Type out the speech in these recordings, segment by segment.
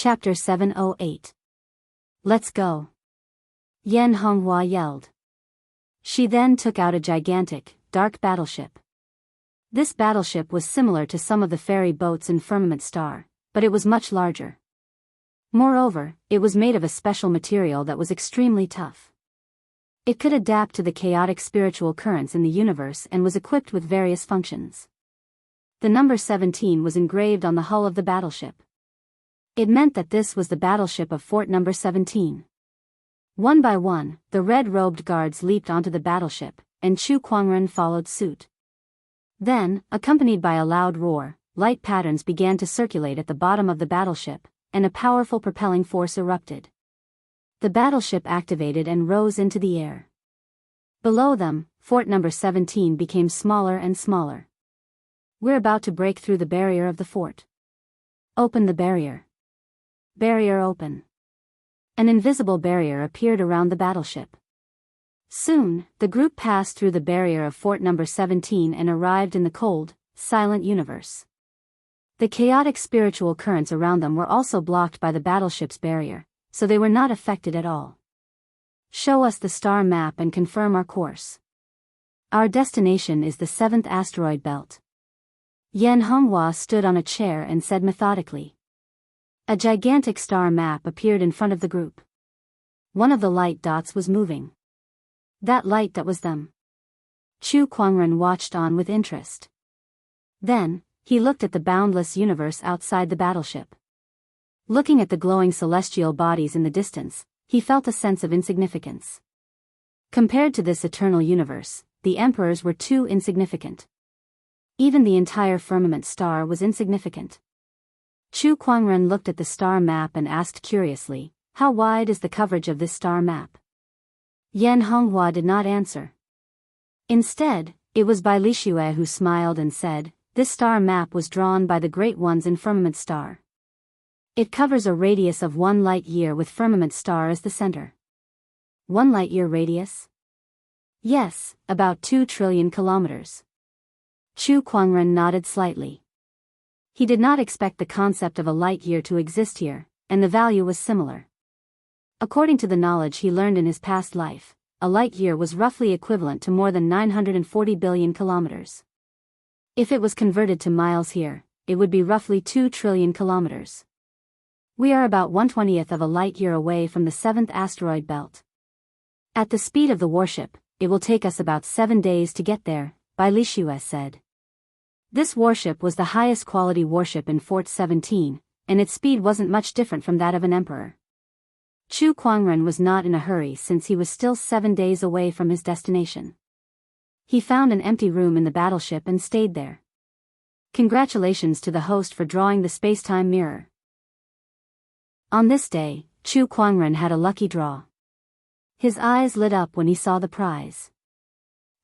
Chapter 708. Let's go. Yan Honghua yelled. She then took out a gigantic, dark battleship. This battleship was similar to some of the ferry boats in Firmament Star, but it was much larger. Moreover, it was made of a special material that was extremely tough. It could adapt to the chaotic spiritual currents in the universe and was equipped with various functions. The number 17 was engraved on the hull of the battleship. It meant that this was the battleship of Fort Number 17. One by one, the red-robed guards leaped onto the battleship, and Chu Kuangren followed suit. Then, accompanied by a loud roar, light patterns began to circulate at the bottom of the battleship, and a powerful propelling force erupted. The battleship activated and rose into the air. Below them, Fort Number 17 became smaller and smaller. We're about to break through the barrier of the fort. Open the barrier. Barrier open. An invisible barrier appeared around the battleship. Soon, the group passed through the barrier of Fort Number 17 and arrived in the cold, silent universe. The chaotic spiritual currents around them were also blocked by the battleship's barrier, so they were not affected at all. Show us the star map and confirm our course. Our destination is the 7th asteroid belt. Yan Honghua stood on a chair and said methodically. A gigantic star map appeared in front of the group. One of the light dots was moving. That light that was them. Chu Kuangren watched on with interest. Then, he looked at the boundless universe outside the battleship. Looking at the glowing celestial bodies in the distance, he felt a sense of insignificance. Compared to this eternal universe, the emperors were too insignificant. Even the entire firmament star was insignificant. Chu Kuangren looked at the star map and asked curiously, how wide is the coverage of this star map? Yan Honghua did not answer. Instead, it was Bai Lixue who smiled and said, this star map was drawn by the Great Ones in Firmament Star. It covers a radius of 1 light-year with Firmament Star as the center. 1 light-year radius? Yes, about 2 trillion kilometers. Chu Kuangren nodded slightly. He did not expect the concept of a light-year to exist here, and the value was similar. According to the knowledge he learned in his past life, a light-year was roughly equivalent to more than 940 billion kilometers. If it was converted to miles here, it would be roughly 2 trillion kilometers. We are about 1/20th of a light-year away from the 7th asteroid belt. At the speed of the warship, it will take us about 7 days to get there, Bai Lixue said. This warship was the highest quality warship in Fort 17, and its speed wasn't much different from that of an emperor. Chu Kuangren was not in a hurry since he was still 7 days away from his destination. He found an empty room in the battleship and stayed there. Congratulations to the host for drawing the space-time mirror. On this day, Chu Kuangren had a lucky draw. His eyes lit up when he saw the prize.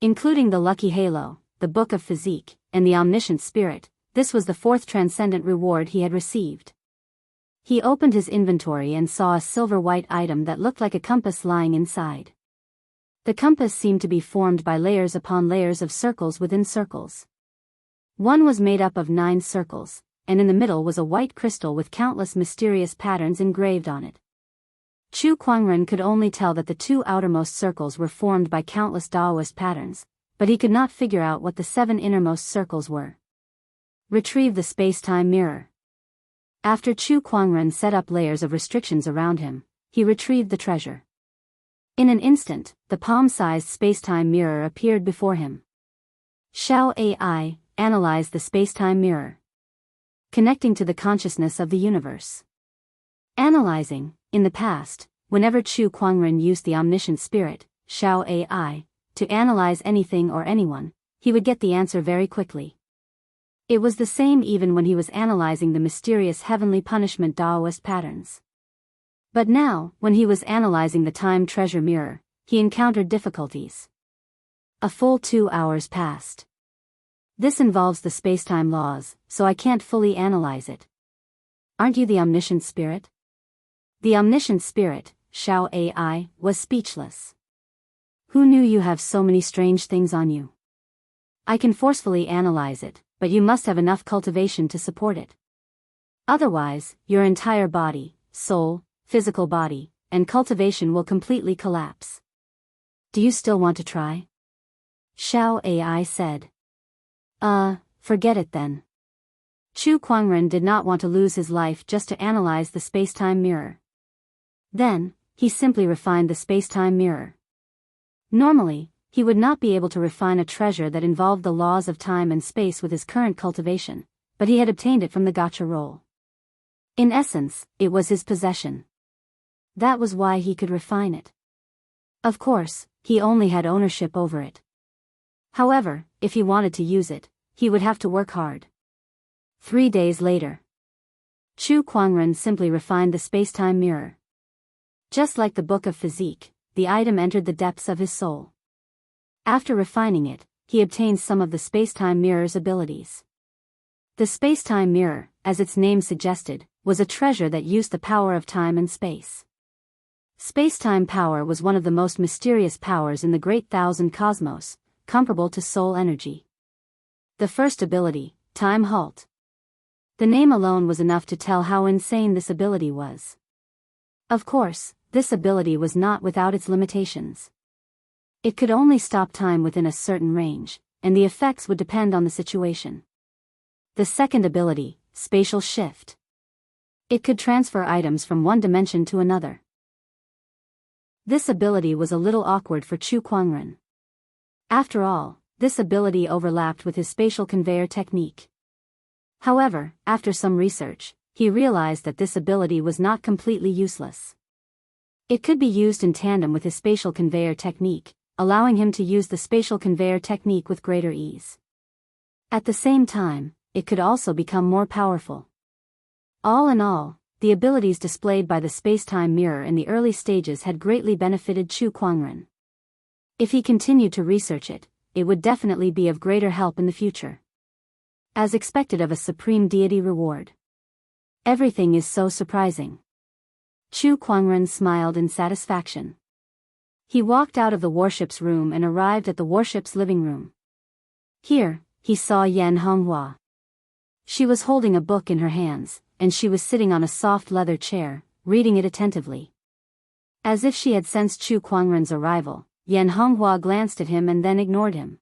Including the lucky halo, the book of physique, and the omniscient spirit, this was the 4th transcendent reward he had received. He opened his inventory and saw a silver-white item that looked like a compass lying inside. The compass seemed to be formed by layers upon layers of circles within circles. One was made up of 9 circles, and in the middle was a white crystal with countless mysterious patterns engraved on it. Chu Kuangren could only tell that the 2 outermost circles were formed by countless Daoist patterns, but he could not figure out what the 7 innermost circles were. Retrieve the space-time mirror. After Chu Kuangren set up layers of restrictions around him, he retrieved the treasure. In an instant, the palm-sized space-time mirror appeared before him. Shao AI, analyze the space-time mirror. Connecting to the consciousness of the universe. Analyzing, in the past, whenever Chu Kuangren used the omniscient spirit, Shao AI, to analyze anything or anyone, he would get the answer very quickly. It was the same even when he was analyzing the mysterious heavenly punishment Daoist patterns. But now, when he was analyzing the time treasure mirror, he encountered difficulties. A full 2 hours passed. This involves the space-time laws, so I can't fully analyze it. Aren't you the omniscient spirit? The omniscient spirit, Shao AI, was speechless. Who knew you have so many strange things on you? I can forcefully analyze it, but you must have enough cultivation to support it. Otherwise, your entire body, soul, physical body, and cultivation will completely collapse. Do you still want to try? Xiao Ai said. Forget it then. Chu Kuangren did not want to lose his life just to analyze the space-time mirror. Then, he simply refined the space-time mirror. Normally, he would not be able to refine a treasure that involved the laws of time and space with his current cultivation, but he had obtained it from the gacha roll. In essence, it was his possession. That was why he could refine it. Of course, he only had ownership over it. However, if he wanted to use it, he would have to work hard. 3 days later, Chu Kuangren simply refined the space-time mirror. Just like the book of physique, the item entered the depths of his soul. After refining it, he obtained some of the space-time mirror's abilities. The space-time mirror, as its name suggested, was a treasure that used the power of time and space. Space-time power was one of the most mysterious powers in the Great Thousand Cosmos, comparable to soul energy. The first ability, Time Halt. The name alone was enough to tell how insane this ability was. Of course, this ability was not without its limitations. It could only stop time within a certain range, and the effects would depend on the situation. The second ability, Spatial Shift. It could transfer items from one dimension to another. This ability was a little awkward for Chu Kuangren. After all, this ability overlapped with his spatial conveyor technique. However, after some research, he realized that this ability was not completely useless. It could be used in tandem with his spatial conveyor technique, allowing him to use the spatial conveyor technique with greater ease. At the same time, it could also become more powerful. All in all, the abilities displayed by the space-time mirror in the early stages had greatly benefited Chu Kuangren. If he continued to research it, it would definitely be of greater help in the future. As expected of a supreme deity reward. Everything is so surprising. Chu Kuangren smiled in satisfaction. He walked out of the warship's room and arrived at the warship's living room. Here, he saw Yan Honghua. She was holding a book in her hands, and she was sitting on a soft leather chair, reading it attentively. As if she had sensed Chu Kuangren's arrival, Yan Honghua glanced at him and then ignored him.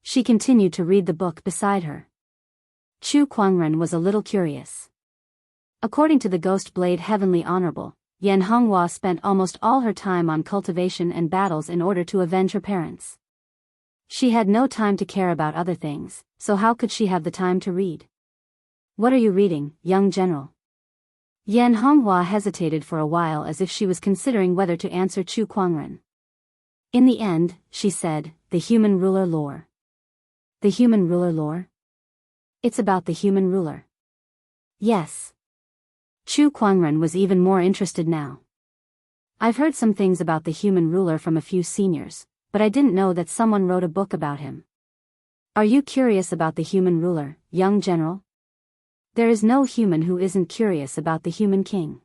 She continued to read the book beside her. Chu Kuangren was a little curious. According to the Ghost Blade Heavenly Honorable, Yan Honghua spent almost all her time on cultivation and battles in order to avenge her parents. She had no time to care about other things, so how could she have the time to read? What are you reading, young general? Yan Honghua hesitated for a while as if she was considering whether to answer Chu Kuangren. In the end, she said, The Human Ruler Lore. The Human Ruler Lore? It's about the human ruler. Yes. Chu Kuangren was even more interested now. I've heard some things about the human ruler from a few seniors, but I didn't know that someone wrote a book about him. Are you curious about the human ruler, young general? There is no human who isn't curious about the human king.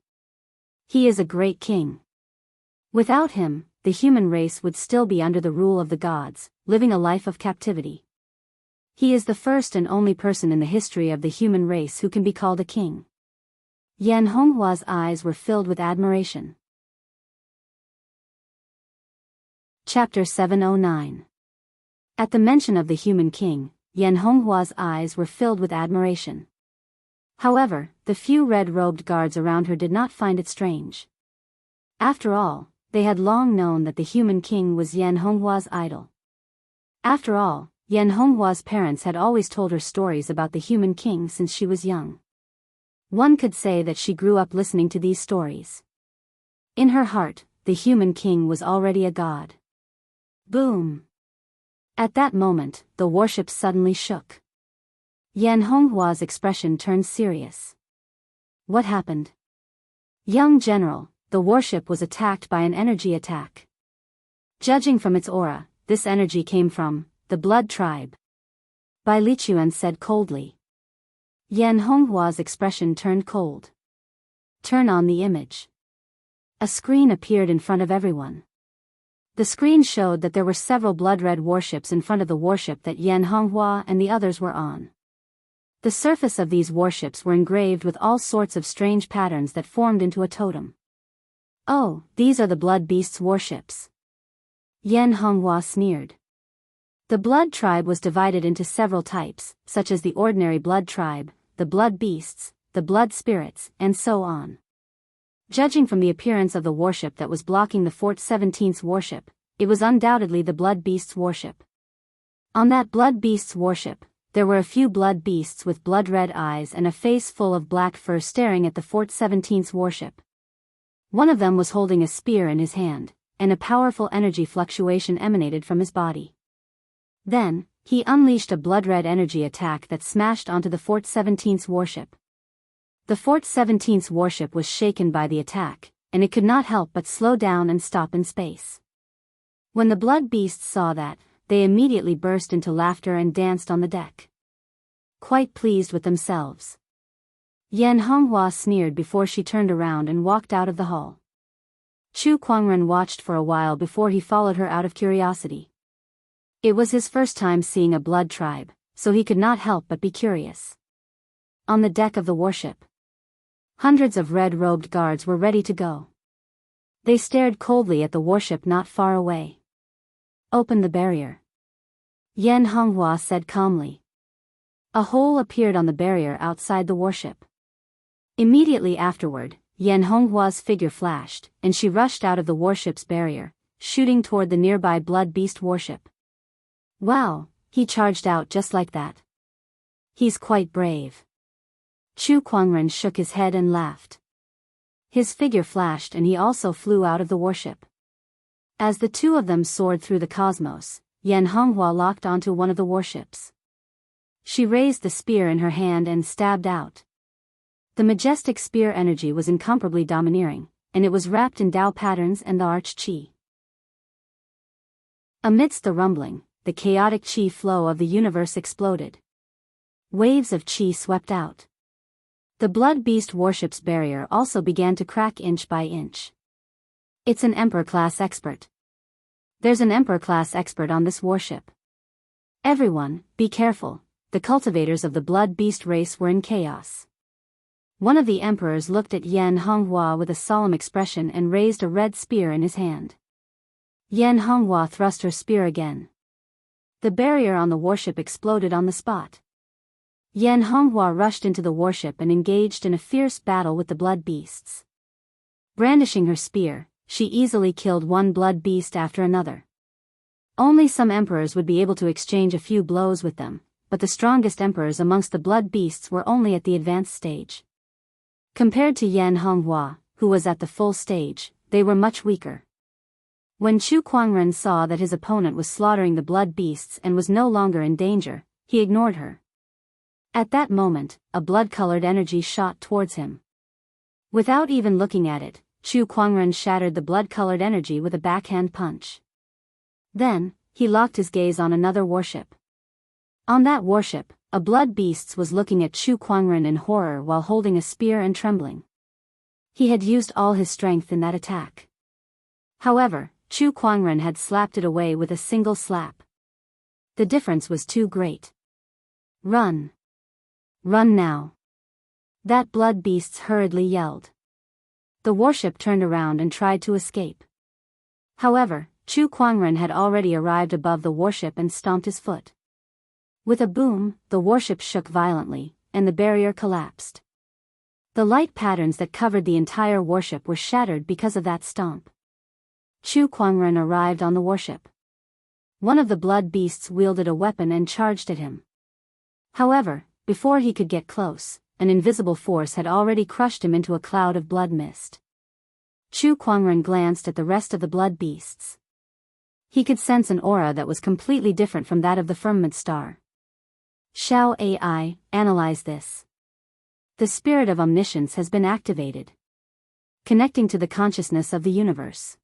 He is a great king. Without him, the human race would still be under the rule of the gods, living a life of captivity. He is the first and only person in the history of the human race who can be called a king. Yan Honghua's eyes were filled with admiration. Chapter 709. At the mention of the human king, Yan Honghua's eyes were filled with admiration. However, the few red-robed guards around her did not find it strange. After all, they had long known that the human king was Yan Honghua's idol. After all, Yan Honghua's parents had always told her stories about the human king since she was young. One could say that she grew up listening to these stories. In her heart, the human king was already a god. Boom! At that moment, the warship suddenly shook. Yan Honghua's expression turned serious. What happened? Young general, the warship was attacked by an energy attack. Judging from its aura, this energy came from the Blood Tribe. Bai Lichuan said coldly. Yan Honghua's expression turned cold. Turn on the image. A screen appeared in front of everyone. The screen showed that there were several blood-red warships in front of the warship that Yan Honghua and the others were on. The surface of these warships were engraved with all sorts of strange patterns that formed into a totem. "Oh, these are the Blood Beast's warships," Yan Honghua sneered. The Blood Tribe was divided into several types, such as the ordinary Blood Tribe, the Blood Beasts, the Blood Spirits, and so on. Judging from the appearance of the warship that was blocking the Fort 17's warship, it was undoubtedly the Blood Beast's warship. On that Blood Beast's warship, there were a few Blood Beasts with blood-red eyes and a face full of black fur staring at the Fort 17's warship. One of them was holding a spear in his hand, and a powerful energy fluctuation emanated from his body. Then, he unleashed a blood-red energy attack that smashed onto the Fort 17's warship. The Fort 17's warship was shaken by the attack, and it could not help but slow down and stop in space. When the Blood Beasts saw that, they immediately burst into laughter and danced on the deck, quite pleased with themselves. Yan Honghua sneered before she turned around and walked out of the hall. Chu Kuangren watched for a while before he followed her out of curiosity. It was his first time seeing a blood tribe, so he could not help but be curious. On the deck of the warship, hundreds of red-robed guards were ready to go. They stared coldly at the warship not far away. "Open the barrier," Yan Honghua said calmly. A hole appeared on the barrier outside the warship. Immediately afterward, Yan Honghua's figure flashed, and she rushed out of the warship's barrier, shooting toward the nearby Blood Beast warship. "Wow, he charged out just like that. He's quite brave." Chu Kuangren shook his head and laughed. His figure flashed and he also flew out of the warship. As the two of them soared through the cosmos, Yan Honghua locked onto one of the warships. She raised the spear in her hand and stabbed out. The majestic spear energy was incomparably domineering, and it was wrapped in Dao patterns and the arch qi. Amidst the rumbling, the chaotic qi flow of the universe exploded. Waves of qi swept out. The Blood Beast warship's barrier also began to crack inch by inch. "It's an Emperor-class expert. There's an Emperor-class expert on this warship. Everyone, be careful." The cultivators of the Blood Beast race were in chaos. One of the emperors looked at Yan Honghua with a solemn expression and raised a red spear in his hand. Yan Honghua thrust her spear again. The barrier on the warship exploded on the spot. Yan Honghua rushed into the warship and engaged in a fierce battle with the Blood Beasts. Brandishing her spear, she easily killed one Blood Beast after another. Only some emperors would be able to exchange a few blows with them, but the strongest emperors amongst the Blood Beasts were only at the advanced stage. Compared to Yan Honghua, who was at the full stage, they were much weaker. When Chu Kuangren saw that his opponent was slaughtering the Blood Beasts and was no longer in danger, he ignored her. At that moment, a blood-colored energy shot towards him. Without even looking at it, Chu Kuangren shattered the blood-colored energy with a backhand punch. Then, he locked his gaze on another warship. On that warship, a Blood Beast was looking at Chu Kuangren in horror while holding a spear and trembling. He had used all his strength in that attack. However, Chu Kuangren had slapped it away with a single slap. The difference was too great. "Run! Run now!" That Blood Beast hurriedly yelled. The warship turned around and tried to escape. However, Chu Kuangren had already arrived above the warship and stomped his foot. With a boom, the warship shook violently, and the barrier collapsed. The light patterns that covered the entire warship were shattered because of that stomp. Chu Kuangren arrived on the warship. One of the Blood Beasts wielded a weapon and charged at him. However, before he could get close, an invisible force had already crushed him into a cloud of blood mist. Chu Kuangren glanced at the rest of the Blood Beasts. He could sense an aura that was completely different from that of the firmament star. Shao AI, analyze this. The spirit of omniscience has been activated. Connecting to the consciousness of the universe.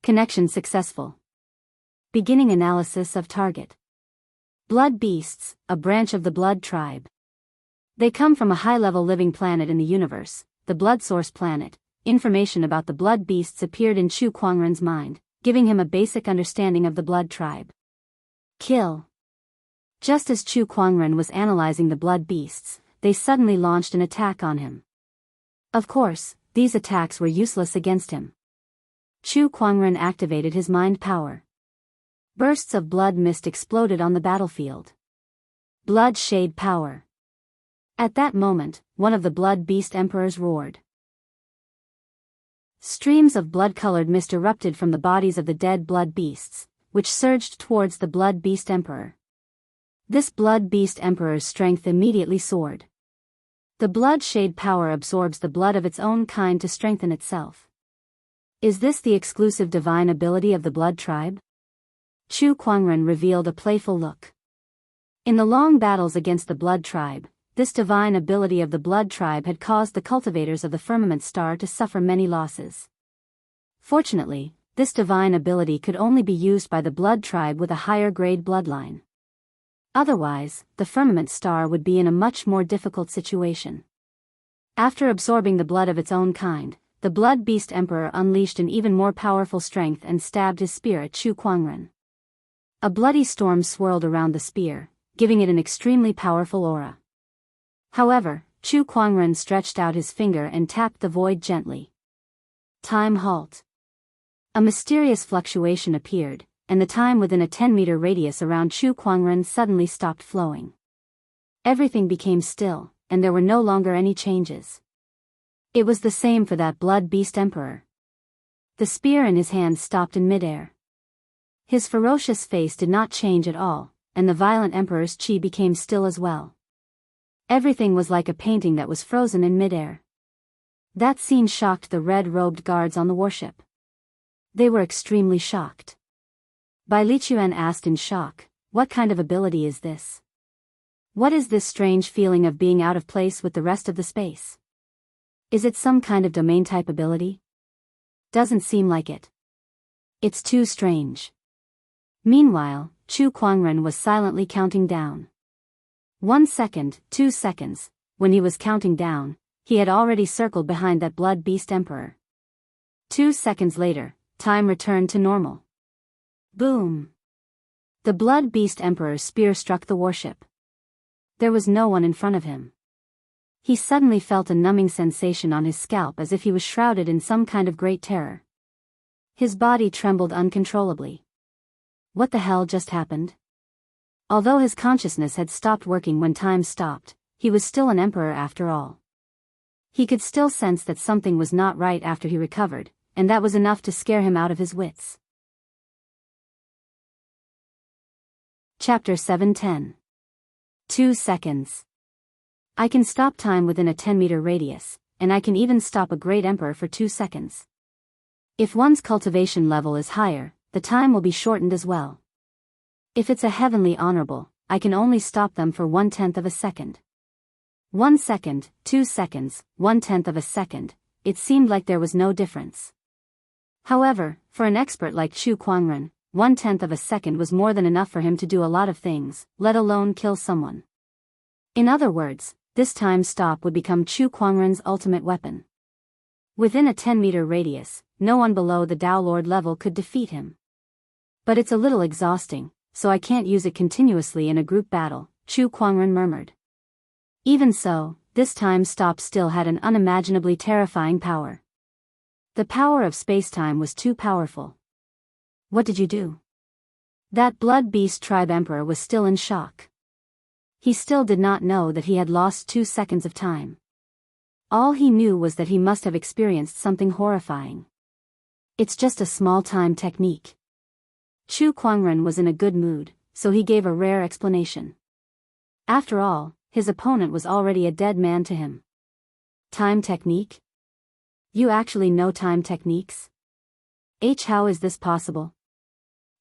Connection successful. Beginning analysis of target. Blood Beasts, a branch of the Blood Tribe. They come from a high-level living planet in the universe, the Blood Source planet. Information about the Blood Beasts appeared in Chu Kuangren's mind, giving him a basic understanding of the Blood Tribe. Kill. Just as Chu Kuangren was analyzing the blood beasts, they suddenly launched an attack on him. Of course, these attacks were useless against him. Chu Kuangren activated his mind power. Bursts of blood mist exploded on the battlefield. Blood shade power. At that moment, one of the blood beast emperors roared. Streams of blood-colored mist erupted from the bodies of the dead blood beasts, which surged towards the blood beast emperor. This blood beast emperor's strength immediately soared. The blood shade power absorbs the blood of its own kind to strengthen itself. Is this the exclusive divine ability of the blood tribe? Chu Kuangren revealed a playful look. In the long battles against the blood tribe, this divine ability of the blood tribe had caused the cultivators of the firmament star to suffer many losses. Fortunately, this divine ability could only be used by the blood tribe with a higher grade bloodline. Otherwise, the firmament star would be in a much more difficult situation. After absorbing the blood of its own kind, the blood beast emperor unleashed an even more powerful strength and stabbed his spear at Chu Kuangren. A bloody storm swirled around the spear, giving it an extremely powerful aura. However, Chu Kuangren stretched out his finger and tapped the void gently. Time halt. A mysterious fluctuation appeared, and the time within a 10-meter radius around Chu Kuangren suddenly stopped flowing. Everything became still, and there were no longer any changes. It was the same for that blood beast emperor. The spear in his hand stopped in midair. His ferocious face did not change at all, and the violent emperor's chi became still as well. Everything was like a painting that was frozen in midair. That scene shocked the red-robed guards on the warship. They were extremely shocked. Bai Lichuan asked in shock, "What kind of ability is this? What is this strange feeling of being out of place with the rest of the space? Is it some kind of domain-type ability? Doesn't seem like it. It's too strange." Meanwhile, Chu Kuangren was silently counting down. 1 second, 2 seconds, when he was counting down, he had already circled behind that blood beast emperor. 2 seconds later, time returned to normal. Boom! The blood beast emperor's spear struck the warship. There was no one in front of him. He suddenly felt a numbing sensation on his scalp as if he was shrouded in some kind of great terror. His body trembled uncontrollably. What the hell just happened? Although his consciousness had stopped working when time stopped, he was still an emperor after all. He could still sense that something was not right after he recovered, and that was enough to scare him out of his wits. Chapter 710. 2 seconds. I can stop time within a 10-meter radius, and I can even stop a great emperor for 2 seconds. If one's cultivation level is higher, the time will be shortened as well. If it's a heavenly honorable, I can only stop them for 1/10 of a second. 1 second, 2 seconds, 1/10 of a second, it seemed like there was no difference. However, for an expert like Chu Kuangren, 1/10 of a second was more than enough for him to do a lot of things, let alone kill someone. In other words, this time stop would become Chu Kuangren's ultimate weapon. Within a 10-meter radius, no one below the Dao Lord level could defeat him. But it's a little exhausting, so I can't use it continuously in a group battle, Chu Kuangren murmured. Even so, this time stop still had an unimaginably terrifying power. The power of space-time was too powerful. What did you do? That blood beast tribe emperor was still in shock. He still did not know that he had lost 2 seconds of time. All he knew was that he must have experienced something horrifying. It's just a small time technique. Chu Kuangren was in a good mood, so he gave a rare explanation. After all, his opponent was already a dead man to him. Time technique? You actually know time techniques? How is this possible?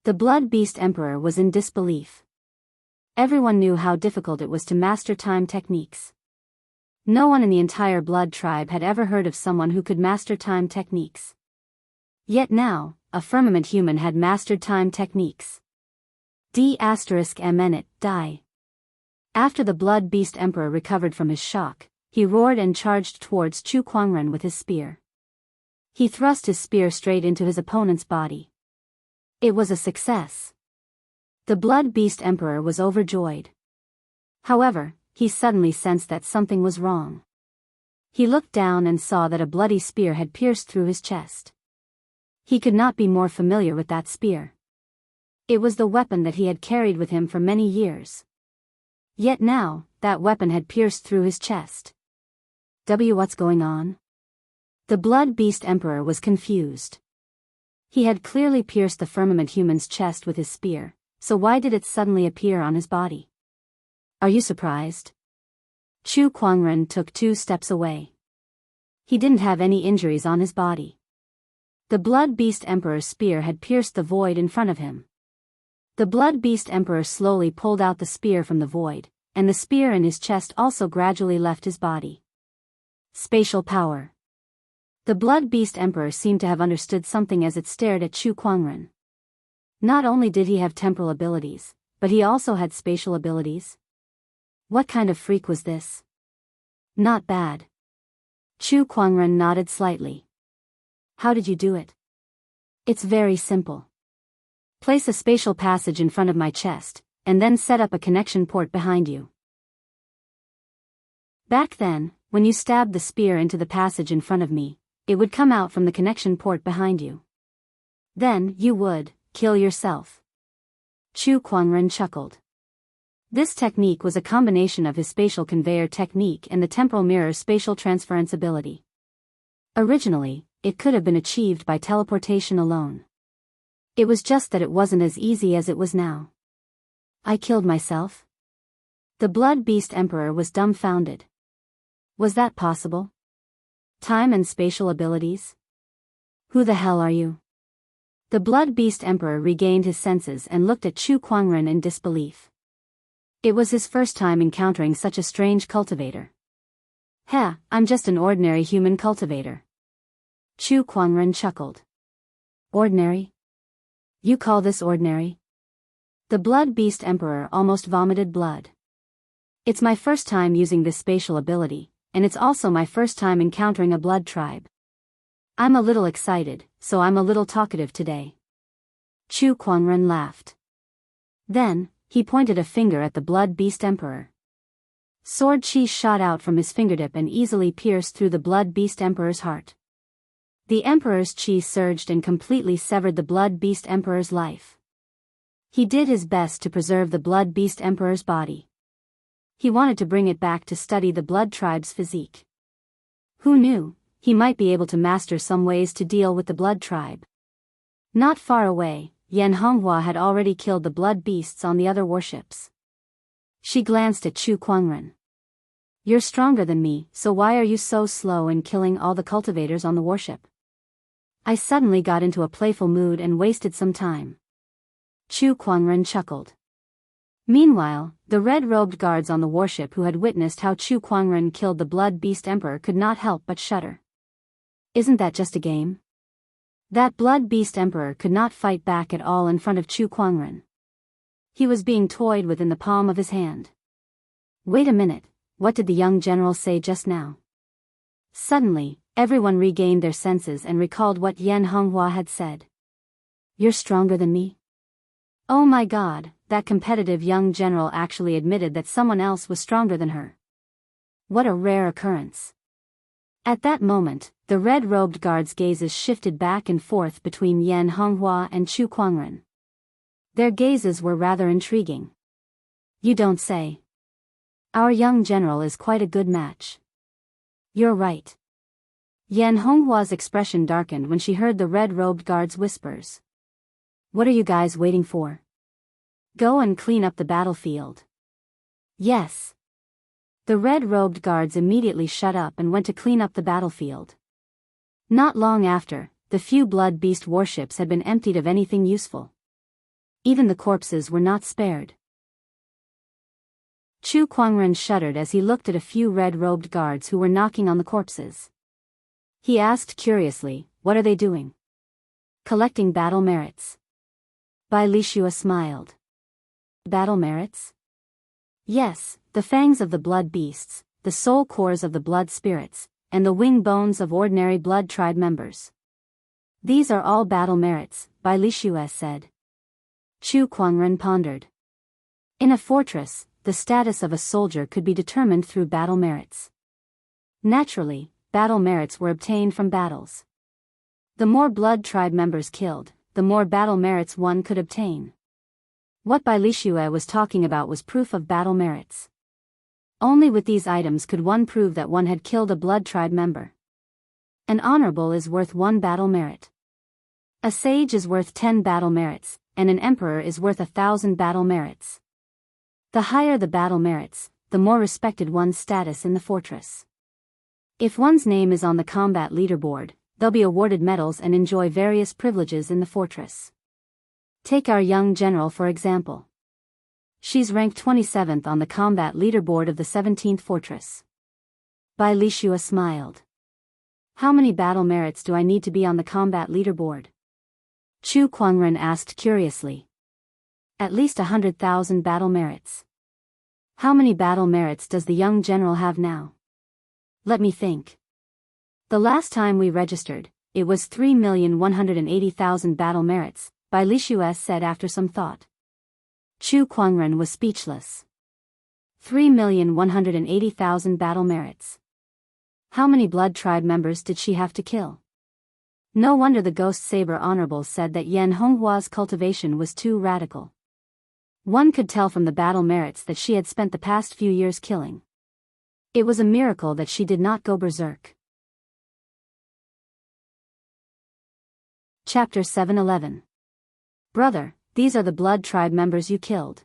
The blood beast emperor was in disbelief. Everyone knew how difficult it was to master time techniques. No one in the entire blood tribe had ever heard of someone who could master time techniques. Yet now, a firmament human had mastered time techniques. D***MNit, die. After the blood beast emperor recovered from his shock, he roared and charged towards Chu Kuangren with his spear. He thrust his spear straight into his opponent's body. It was a success. The blood beast emperor was overjoyed. However, he suddenly sensed that something was wrong. He looked down and saw that a bloody spear had pierced through his chest. He could not be more familiar with that spear. It was the weapon that he had carried with him for many years. Yet now, that weapon had pierced through his chest. What's going on? The Blood Beast Emperor was confused. He had clearly pierced the firmament human's chest with his spear, so why did it suddenly appear on his body? Are you surprised? Chu Kuangren took 2 steps away. He didn't have any injuries on his body. The Blood Beast Emperor's spear had pierced the void in front of him. The Blood Beast Emperor slowly pulled out the spear from the void, and the spear in his chest also gradually left his body. Spatial power. The Blood Beast Emperor seemed to have understood something as it stared at Chu Kuangren. Not only did he have temporal abilities, but he also had spatial abilities. What kind of freak was this? Not bad. Chu Kuangren nodded slightly. How did you do it? It's very simple. Place a spatial passage in front of my chest, and then set up a connection port behind you. Back then, when you stabbed the spear into the passage in front of me, it would come out from the connection port behind you. Then, you would kill yourself. Chu Kuangren chuckled. This technique was a combination of his spatial conveyor technique and the temporal mirror's spatial transference ability. Originally, it could have been achieved by teleportation alone. It was just that it wasn't as easy as it was now. I killed myself? The Blood Beast Emperor was dumbfounded. Was that possible? Time and spatial abilities? Who the hell are you? The Blood Beast Emperor regained his senses and looked at Chu Kuangren in disbelief. It was his first time encountering such a strange cultivator. I'm just an ordinary human cultivator. Chu Kuangren chuckled. Ordinary? You call this ordinary? The Blood Beast Emperor almost vomited blood. It's my first time using this spatial ability, and it's also my first time encountering a blood tribe. I'm a little excited, so I'm a little talkative today. Chu Kuangren laughed. Then, he pointed a finger at the Blood Beast Emperor. Sword chi shot out from his fingertip and easily pierced through the Blood Beast Emperor's heart. The Emperor's chi surged and completely severed the Blood Beast Emperor's life. He did his best to preserve the Blood Beast Emperor's body. He wanted to bring it back to study the blood tribe's physique. Who knew, he might be able to master some ways to deal with the blood tribe. Not far away, Yan Honghua had already killed the blood beasts on the other warships. She glanced at Chu Kuangren. You're stronger than me, so why are you so slow in killing all the cultivators on the warship? I suddenly got into a playful mood and wasted some time. Chu Kuangren chuckled. Meanwhile, the red-robed guards on the warship who had witnessed how Chu Kuangren killed the Blood Beast Emperor could not help but shudder. Isn't that just a game? That Blood Beast Emperor could not fight back at all in front of Chu Kuangren. He was being toyed with in the palm of his hand. Wait a minute, what did the young general say just now? Suddenly, everyone regained their senses and recalled what Yan Honghua had said. You're stronger than me? Oh my god, that competitive young general actually admitted that someone else was stronger than her. What a rare occurrence. At that moment, the red-robed guards' gazes shifted back and forth between Yan Honghua and Chu Kuangren. Their gazes were rather intriguing. You don't say. Our young general is quite a good match. You're right. Yan Honghua's expression darkened when she heard the red-robed guards' whispers. What are you guys waiting for? Go and clean up the battlefield. Yes. The red-robed guards immediately shut up and went to clean up the battlefield. Not long after, the few Blood Beast warships had been emptied of anything useful. Even the corpses were not spared. Chu Kuangren shuddered as he looked at a few red-robed guards who were knocking on the corpses. He asked curiously, what are they doing? Collecting battle merits. Bai Lishua smiled. Battle merits? Yes, the fangs of the blood beasts, the soul cores of the blood spirits, and the wing bones of ordinary blood tribe members. These are all battle merits, Bai Lishua said. Chu Kuangren pondered. In a fortress, the status of a soldier could be determined through battle merits. Naturally, battle merits were obtained from battles. The more blood tribe members killed, the more battle merits one could obtain. What Bai Lixue was talking about was proof of battle merits. Only with these items could one prove that one had killed a blood tribe member. An honorable is worth 1 battle merit. A sage is worth 10 battle merits, and an emperor is worth 1,000 battle merits. The higher the battle merits, the more respected one's status in the fortress. If one's name is on the combat leaderboard, they'll be awarded medals and enjoy various privileges in the fortress. Take our young general for example. She's ranked 27th on the combat leaderboard of the 17th fortress. Bai Lixue smiled. How many battle merits do I need to be on the combat leaderboard? Chu Kuangren asked curiously. At least 100,000 battle merits. How many battle merits does the young general have now? Let me think. The last time we registered, it was 3,180,000 battle merits, Bai Lixue said after some thought. Chu Kuangren was speechless. 3,180,000 battle merits. How many blood tribe members did she have to kill? No wonder the Ghost Saber Honorable said that Yan Honghua's cultivation was too radical. One could tell from the battle merits that she had spent the past few years killing. It was a miracle that she did not go berserk. Chapter 7:11. Brother, these are the blood tribe members you killed.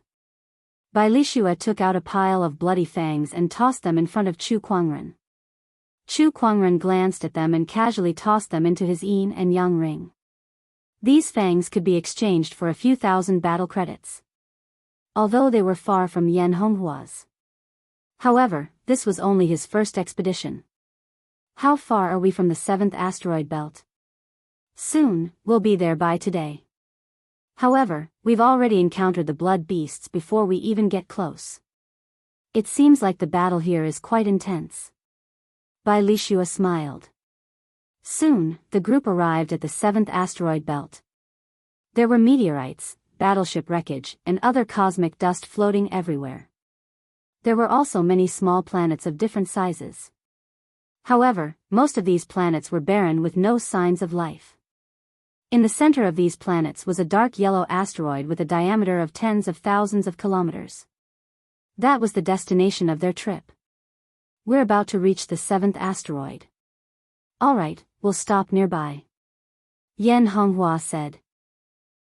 Bai Lixue took out a pile of bloody fangs and tossed them in front of Chu Kuangren. Chu Kuangren glanced at them and casually tossed them into his yin and yang ring. These fangs could be exchanged for a few thousand battle credits. Although they were far from Yan Honghua's. However, this was only his first expedition. How far are we from the 7th asteroid belt? Soon, we'll be there by today. However, we've already encountered the blood beasts before we even get close. It seems like the battle here is quite intense. Bai Lixue smiled. Soon, the group arrived at the 7th asteroid belt. There were meteorites, battleship wreckage, and other cosmic dust floating everywhere. There were also many small planets of different sizes. However, most of these planets were barren with no signs of life. In the center of these planets was a dark yellow asteroid with a diameter of tens of thousands of kilometers. That was the destination of their trip. We're about to reach the 7th asteroid. Alright, we'll stop nearby. Yan Honghua said.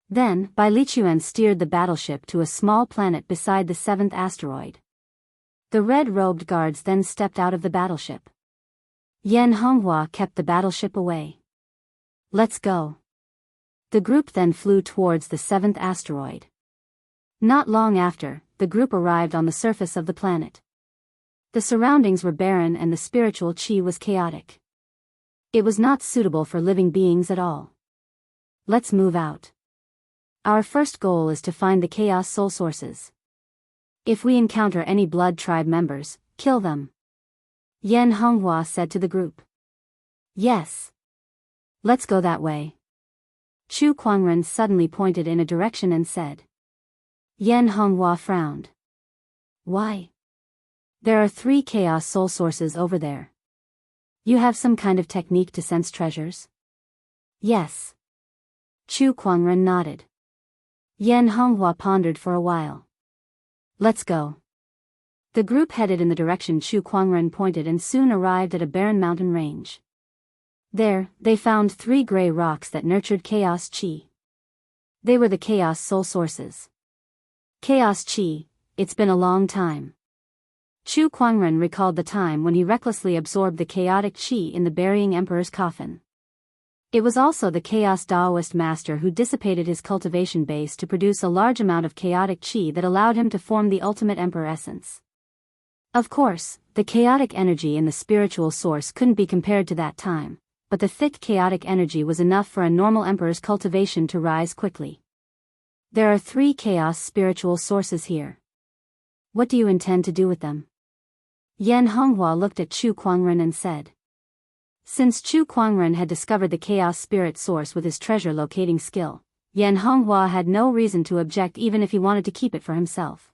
Then, Bai Lixue steered the battleship to a small planet beside the 7th asteroid. The red-robed guards then stepped out of the battleship. Yan Honghua kept the battleship away. Let's go. The group then flew towards the 7th asteroid. Not long after, the group arrived on the surface of the planet. The surroundings were barren and the spiritual qi was chaotic. It was not suitable for living beings at all. Let's move out. Our first goal is to find the chaos soul sources. If we encounter any blood tribe members, kill them. Yan Honghua said to the group. Yes. Let's go that way. Chu Kuangren suddenly pointed in a direction and said. Yan Honghua frowned. Why? There are 3 chaos soul sources over there. You have some kind of technique to sense treasures? Yes. Chu Kuangren nodded. Yan Honghua pondered for a while. Let's go. The group headed in the direction Chu Kuangren pointed and soon arrived at a barren mountain range. There, they found 3 gray rocks that nurtured chaos qi. They were the chaos soul sources. Chaos qi, it's been a long time. Chu Kuangren recalled the time when he recklessly absorbed the chaotic qi in the burying emperor's coffin. It was also the chaos Daoist master who dissipated his cultivation base to produce a large amount of chaotic qi that allowed him to form the ultimate emperor essence. Of course, the chaotic energy in the spiritual source couldn't be compared to that time, but the thick chaotic energy was enough for a normal emperor's cultivation to rise quickly. There are 3 chaos spiritual sources here. What do you intend to do with them? Yan Honghua looked at Chu Kuangren and said. Since Chu Kuangren had discovered the chaos spirit source with his treasure locating skill, Yan Honghua had no reason to object even if he wanted to keep it for himself.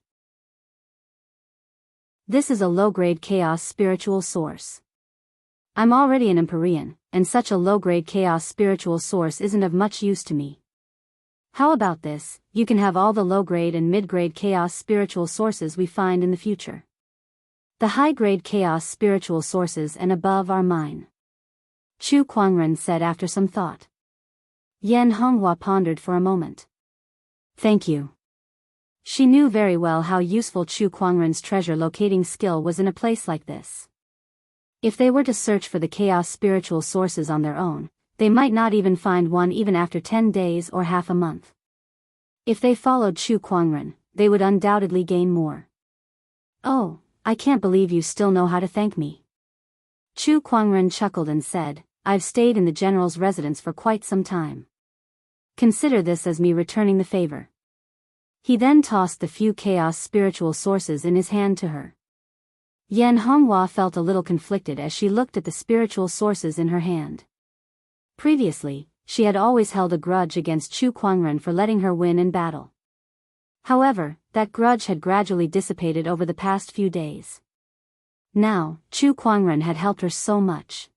This is a low-grade chaos spiritual source. I'm already an Empyrean, and such a low-grade chaos spiritual source isn't of much use to me. How about this? You can have all the low-grade and mid-grade chaos spiritual sources we find in the future. The high-grade chaos spiritual sources and above are mine. Chu Kuangren said after some thought. Yan Honghua pondered for a moment. Thank you. She knew very well how useful Chu Kuangren's treasure locating skill was in a place like this. If they were to search for the chaos spiritual sources on their own, they might not even find one even after 10 days or half a month. If they followed Chu Kuangren, they would undoubtedly gain more. Oh, I can't believe you still know how to thank me. Chu Kuangren chuckled and said, I've stayed in the general's residence for quite some time. Consider this as me returning the favor. He then tossed the few chaos spiritual sources in his hand to her. Yan Honghua felt a little conflicted as she looked at the spiritual sources in her hand. Previously, she had always held a grudge against Chu Kuangren for letting her win in battle. However, that grudge had gradually dissipated over the past few days. Now, Chu Kuangren had helped her so much.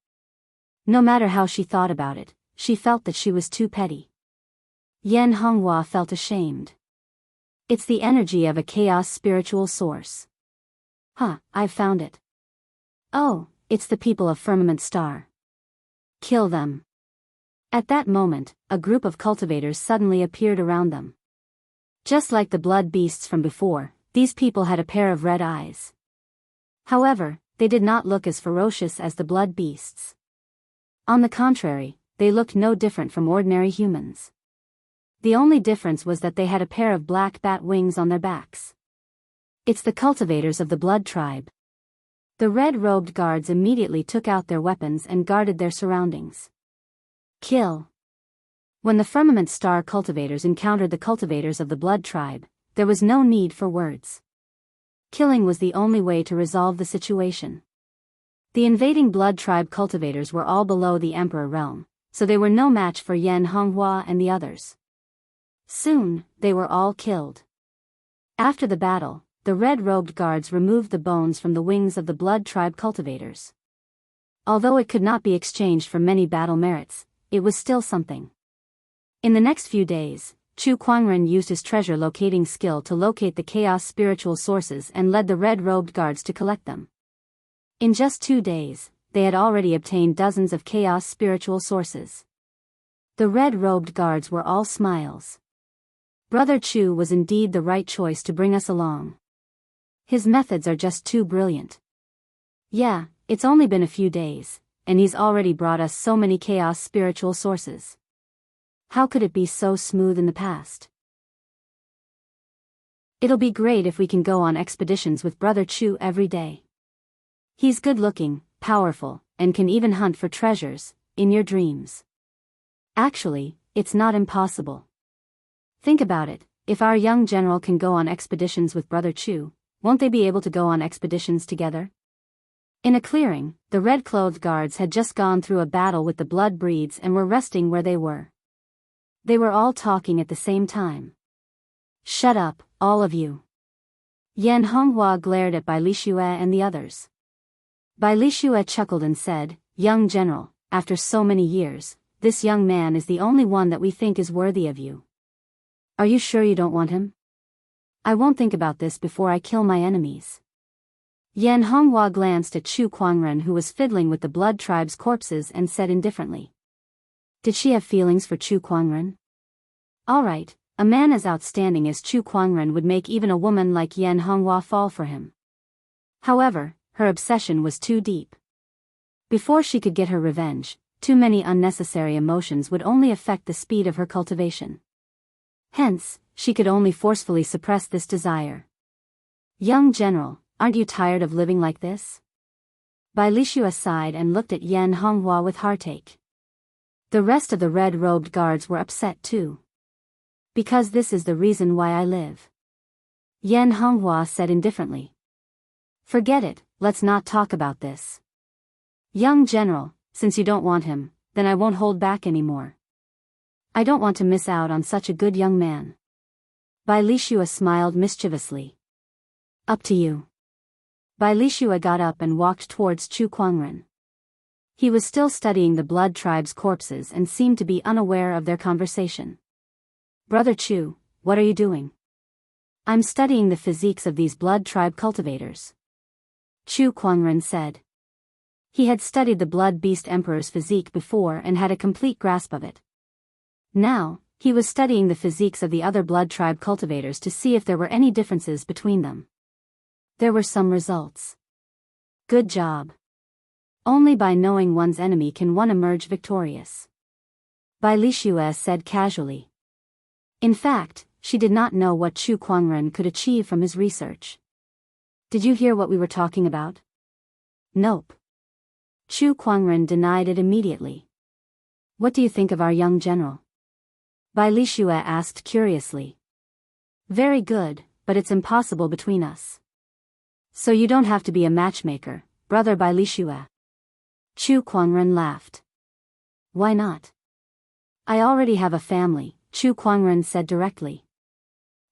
No matter how she thought about it, she felt that she was too petty. Yan Honghua felt ashamed. It's the energy of a chaos spiritual source. I've found it. Oh, it's the people of Firmament Star. Kill them. At that moment, a group of cultivators suddenly appeared around them. Just like the blood beasts from before, these people had a pair of red eyes. However, they did not look as ferocious as the blood beasts. On the contrary, they looked no different from ordinary humans. The only difference was that they had a pair of black bat wings on their backs. It's the cultivators of the blood tribe. The red-robed guards immediately took out their weapons and guarded their surroundings. Kill. When the Firmament Star cultivators encountered the cultivators of the blood tribe, there was no need for words. Killing was the only way to resolve the situation. The invading blood tribe cultivators were all below the Emperor realm, so they were no match for Yan Honghua and the others. Soon, they were all killed. After the battle, the red-robed guards removed the bones from the wings of the blood tribe cultivators. Although it could not be exchanged for many battle merits, it was still something. In the next few days, Chu Kuangren used his treasure locating skill to locate the chaos spiritual sources and led the red-robed guards to collect them. In just 2 days, they had already obtained dozens of chaos spiritual sources. The red-robed guards were all smiles. Brother Chu was indeed the right choice to bring us along. His methods are just too brilliant. Yeah, it's only been a few days, and he's already brought us so many chaos spiritual sources. How could it be so smooth in the past? It'll be great if we can go on expeditions with Brother Chu every day. He's good-looking, powerful, and can even hunt for treasures, in your dreams. Actually, it's not impossible. Think about it, if our young general can go on expeditions with Brother Chu, won't they be able to go on expeditions together? In a clearing, the red-clothed guards had just gone through a battle with the blood breeds and were resting where they were. They were all talking at the same time. Shut up, all of you. Yan Honghua glared at Bai Lixue and the others. Bai Lixue chuckled and said, Young general, after so many years, this young man is the only one that we think is worthy of you. Are you sure you don't want him? I won't think about this before I kill my enemies. Yan Honghua glanced at Chu Kuangren, who was fiddling with the blood tribe's corpses, and said indifferently. Did she have feelings for Chu Kuangren? All right, a man as outstanding as Chu Kuangren would make even a woman like Yan Honghua fall for him. However, her obsession was too deep. Before she could get her revenge, too many unnecessary emotions would only affect the speed of her cultivation. Hence, she could only forcefully suppress this desire. Young general, aren't you tired of living like this? Bai Lixue sighed and looked at Yan Honghua with heartache. The rest of the red-robed guards were upset too. Because this is the reason why I live. Yan Honghua said indifferently. Forget it, let's not talk about this. Young general, since you don't want him, then I won't hold back anymore. I don't want to miss out on such a good young man. Bai Lixue smiled mischievously. Up to you. Bai Lishua got up and walked towards Chu Kuangren. He was still studying the blood tribe's corpses and seemed to be unaware of their conversation. Brother Chu, what are you doing? I'm studying the physiques of these blood tribe cultivators. Chu Kuangren said. He had studied the blood beast emperor's physique before and had a complete grasp of it. Now, he was studying the physiques of the other blood tribe cultivators to see if there were any differences between them. There were some results. Good job. Only by knowing one's enemy can one emerge victorious. Bai Lishua said casually. In fact, she did not know what Chu Kuangren could achieve from his research. Did you hear what we were talking about? Nope. Chu Kuangren denied it immediately. What do you think of our young general? Bai Lishua asked curiously. Very good, but it's impossible between us. So you don't have to be a matchmaker, brother Bai Lishua. Chu Kuangren laughed. Why not? I already have a family, Chu Kuangren said directly.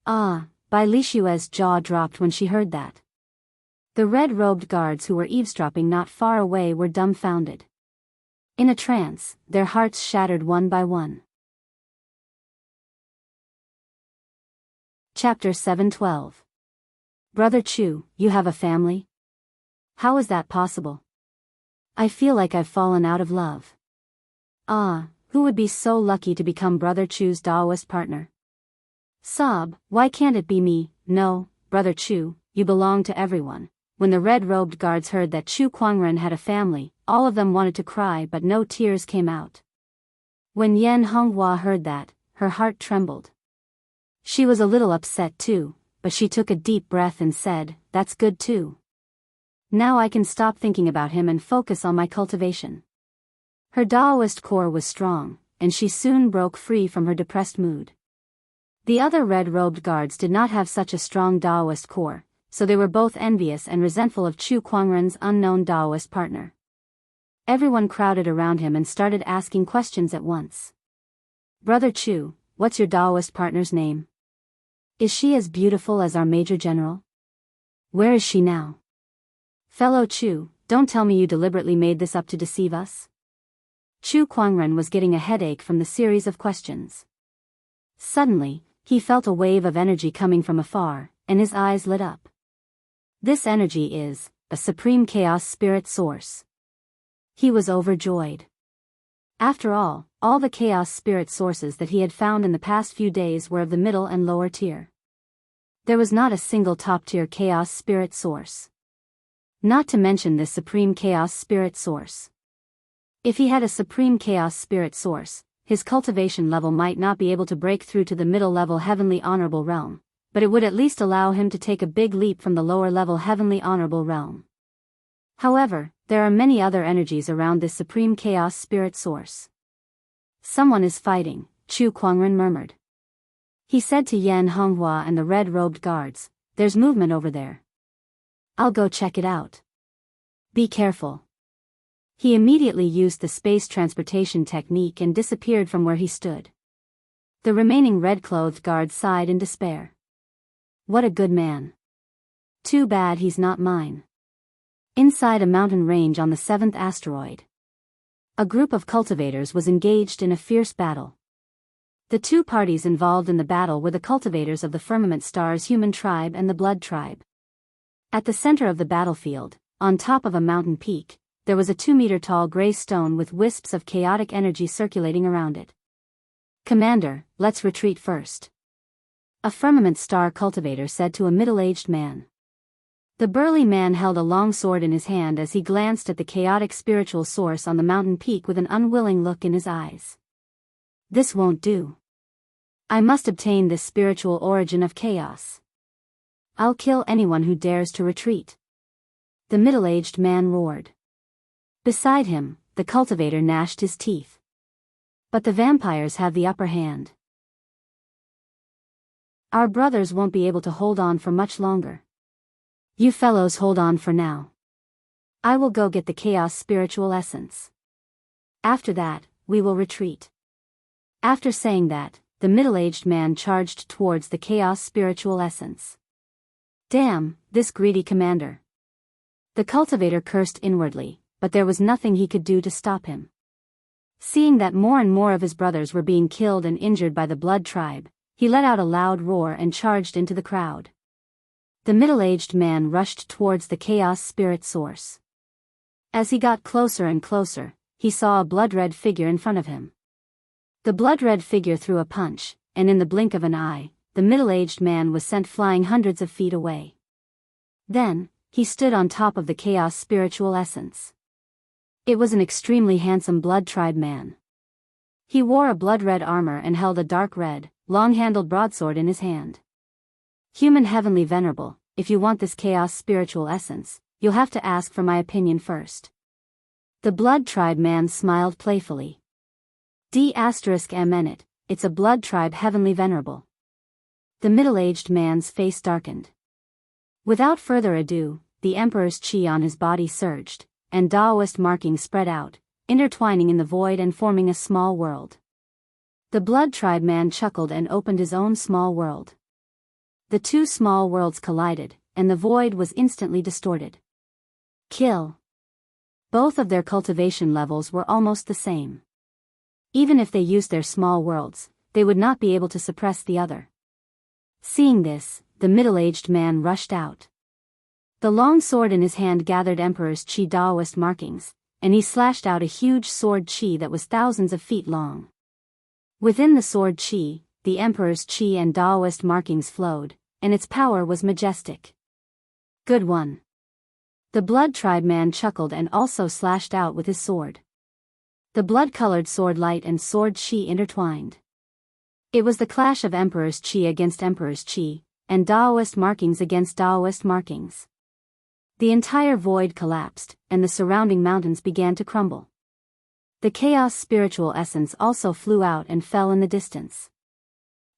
Ah, Bai Lishua's jaw dropped when she heard that. The red-robed guards who were eavesdropping not far away were dumbfounded. In a trance, their hearts shattered one by one. Chapter 712. Brother Chu, you have a family? How is that possible? I feel like I've fallen out of love. Ah, who would be so lucky to become Brother Chu's Daoist partner? Sob, why can't it be me? No, Brother Chu, you belong to everyone. When the red-robed guards heard that Chu Kuangren had a family, all of them wanted to cry but no tears came out. When Yan Honghua heard that, her heart trembled. She was a little upset too, but she took a deep breath and said, that's good too. Now I can stop thinking about him and focus on my cultivation. Her Daoist core was strong, and she soon broke free from her depressed mood. The other red-robed guards did not have such a strong Daoist core, so they were both envious and resentful of Chu Kuangren's unknown Daoist partner. Everyone crowded around him and started asking questions at once. Brother Chu, what's your Daoist partner's name? Is she as beautiful as our Major General? Where is she now? Fellow Chu, don't tell me you deliberately made this up to deceive us? Chu Kuangren was getting a headache from the series of questions. Suddenly, he felt a wave of energy coming from afar, and his eyes lit up. This energy is a supreme chaos spirit source. He was overjoyed. After all the chaos spirit sources that he had found in the past few days were of the middle and lower tier. There was not a single top-tier chaos spirit source. Not to mention this supreme chaos spirit source. If he had a supreme chaos spirit source, his cultivation level might not be able to break through to the middle-level heavenly honorable realm, but it would at least allow him to take a big leap from the lower-level heavenly honorable realm. However, there are many other energies around this supreme chaos spirit source. Someone is fighting, Chu Kuangren murmured. He said to Yan Honghua and the red-robed guards, there's movement over there. I'll go check it out. Be careful. He immediately used the space transportation technique and disappeared from where he stood. The remaining red-clothed guards sighed in despair. What a good man. Too bad he's not mine. Inside a mountain range on the 7th asteroid, a group of cultivators was engaged in a fierce battle. The two parties involved in the battle were the cultivators of the Firmament Star's human tribe and the Blood tribe. At the center of the battlefield, on top of a mountain peak, there was a 2-meter-tall gray stone with wisps of chaotic energy circulating around it. Commander, let's retreat first. A Firmament Star cultivator said to a middle-aged man. The burly man held a long sword in his hand as he glanced at the chaotic spiritual source on the mountain peak with an unwilling look in his eyes. This won't do. I must obtain this spiritual origin of chaos. I'll kill anyone who dares to retreat. The middle-aged man roared. Beside him, the cultivator gnashed his teeth. But the vampires have the upper hand. Our brothers won't be able to hold on for much longer. You fellows hold on for now. I will go get the chaos spiritual essence. After that, we will retreat. After saying that, the middle-aged man charged towards the chaos spiritual essence. Damn, this greedy commander. The cultivator cursed inwardly, but there was nothing he could do to stop him. Seeing that more and more of his brothers were being killed and injured by the blood tribe, he let out a loud roar and charged into the crowd. The middle-aged man rushed towards the chaos spirit source. As he got closer and closer, he saw a blood-red figure in front of him. The blood-red figure threw a punch, and in the blink of an eye, the middle-aged man was sent flying hundreds of feet away. Then, he stood on top of the chaos spiritual essence. It was an extremely handsome blood tribe man. He wore a blood-red armor and held a dark red, long-handled broadsword in his hand. Human heavenly venerable, if you want this chaos spiritual essence, you'll have to ask for my opinion first. The blood tribe man smiled playfully. D****, it's a blood tribe heavenly venerable. The middle-aged man's face darkened. Without further ado, the emperor's chi on his body surged, and Daoist markings spread out, intertwining in the void and forming a small world. The blood tribe man chuckled and opened his own small world. The two small worlds collided, and the void was instantly distorted. Kill. Both of their cultivation levels were almost the same. Even if they used their small worlds, they would not be able to suppress the other. Seeing this, the middle-aged man rushed out. The long sword in his hand gathered Emperor's Chi Daoist markings, and he slashed out a huge sword Chi that was thousands of feet long. Within the sword Chi, the Emperor's Chi and Daoist markings flowed, and its power was majestic. Good one. The blood tribe man chuckled and also slashed out with his sword. The blood-colored sword light and sword Chi intertwined. It was the clash of Emperor's Chi against Emperor's Chi, and Daoist markings against Daoist markings. The entire void collapsed, and the surrounding mountains began to crumble. The chaos spiritual essence also flew out and fell in the distance.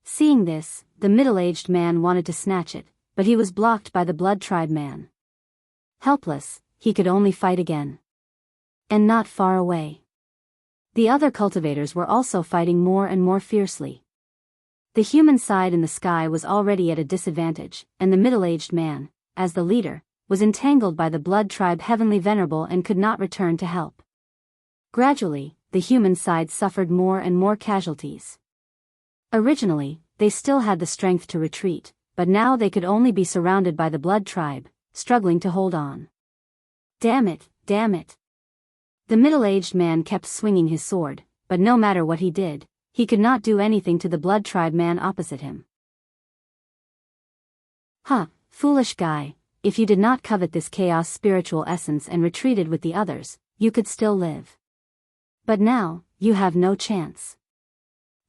Seeing this, the middle-aged man wanted to snatch it, but he was blocked by the blood tribe man. Helpless, he could only fight again. And not far away. The other cultivators were also fighting more and more fiercely. The human side in the sky was already at a disadvantage, and the middle-aged man, as the leader, was entangled by the blood tribe heavenly venerable and could not return to help. Gradually, the human side suffered more and more casualties. Originally, they still had the strength to retreat, but now they could only be surrounded by the blood tribe, struggling to hold on. Damn it, damn it. The middle-aged man kept swinging his sword, but no matter what he did, he could not do anything to the blood tribe man opposite him. Huh, foolish guy, if you did not covet this chaos spiritual essence and retreated with the others, you could still live. But now, you have no chance.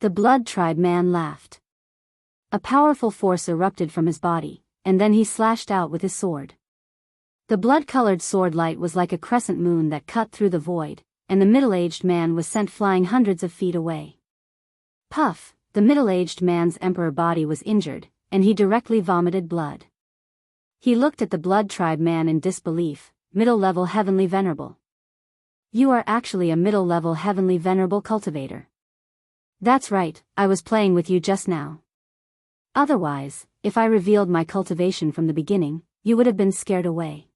The blood tribe man laughed. A powerful force erupted from his body, and then he slashed out with his sword. The blood-colored sword light was like a crescent moon that cut through the void, and the middle-aged man was sent flying hundreds of feet away. Puff, the middle-aged man's emperor body was injured, and he directly vomited blood. He looked at the blood tribe man in disbelief. Middle-level heavenly venerable. You are actually a middle-level heavenly venerable cultivator. That's right, I was playing with you just now. Otherwise, if I revealed my cultivation from the beginning, you would have been scared away.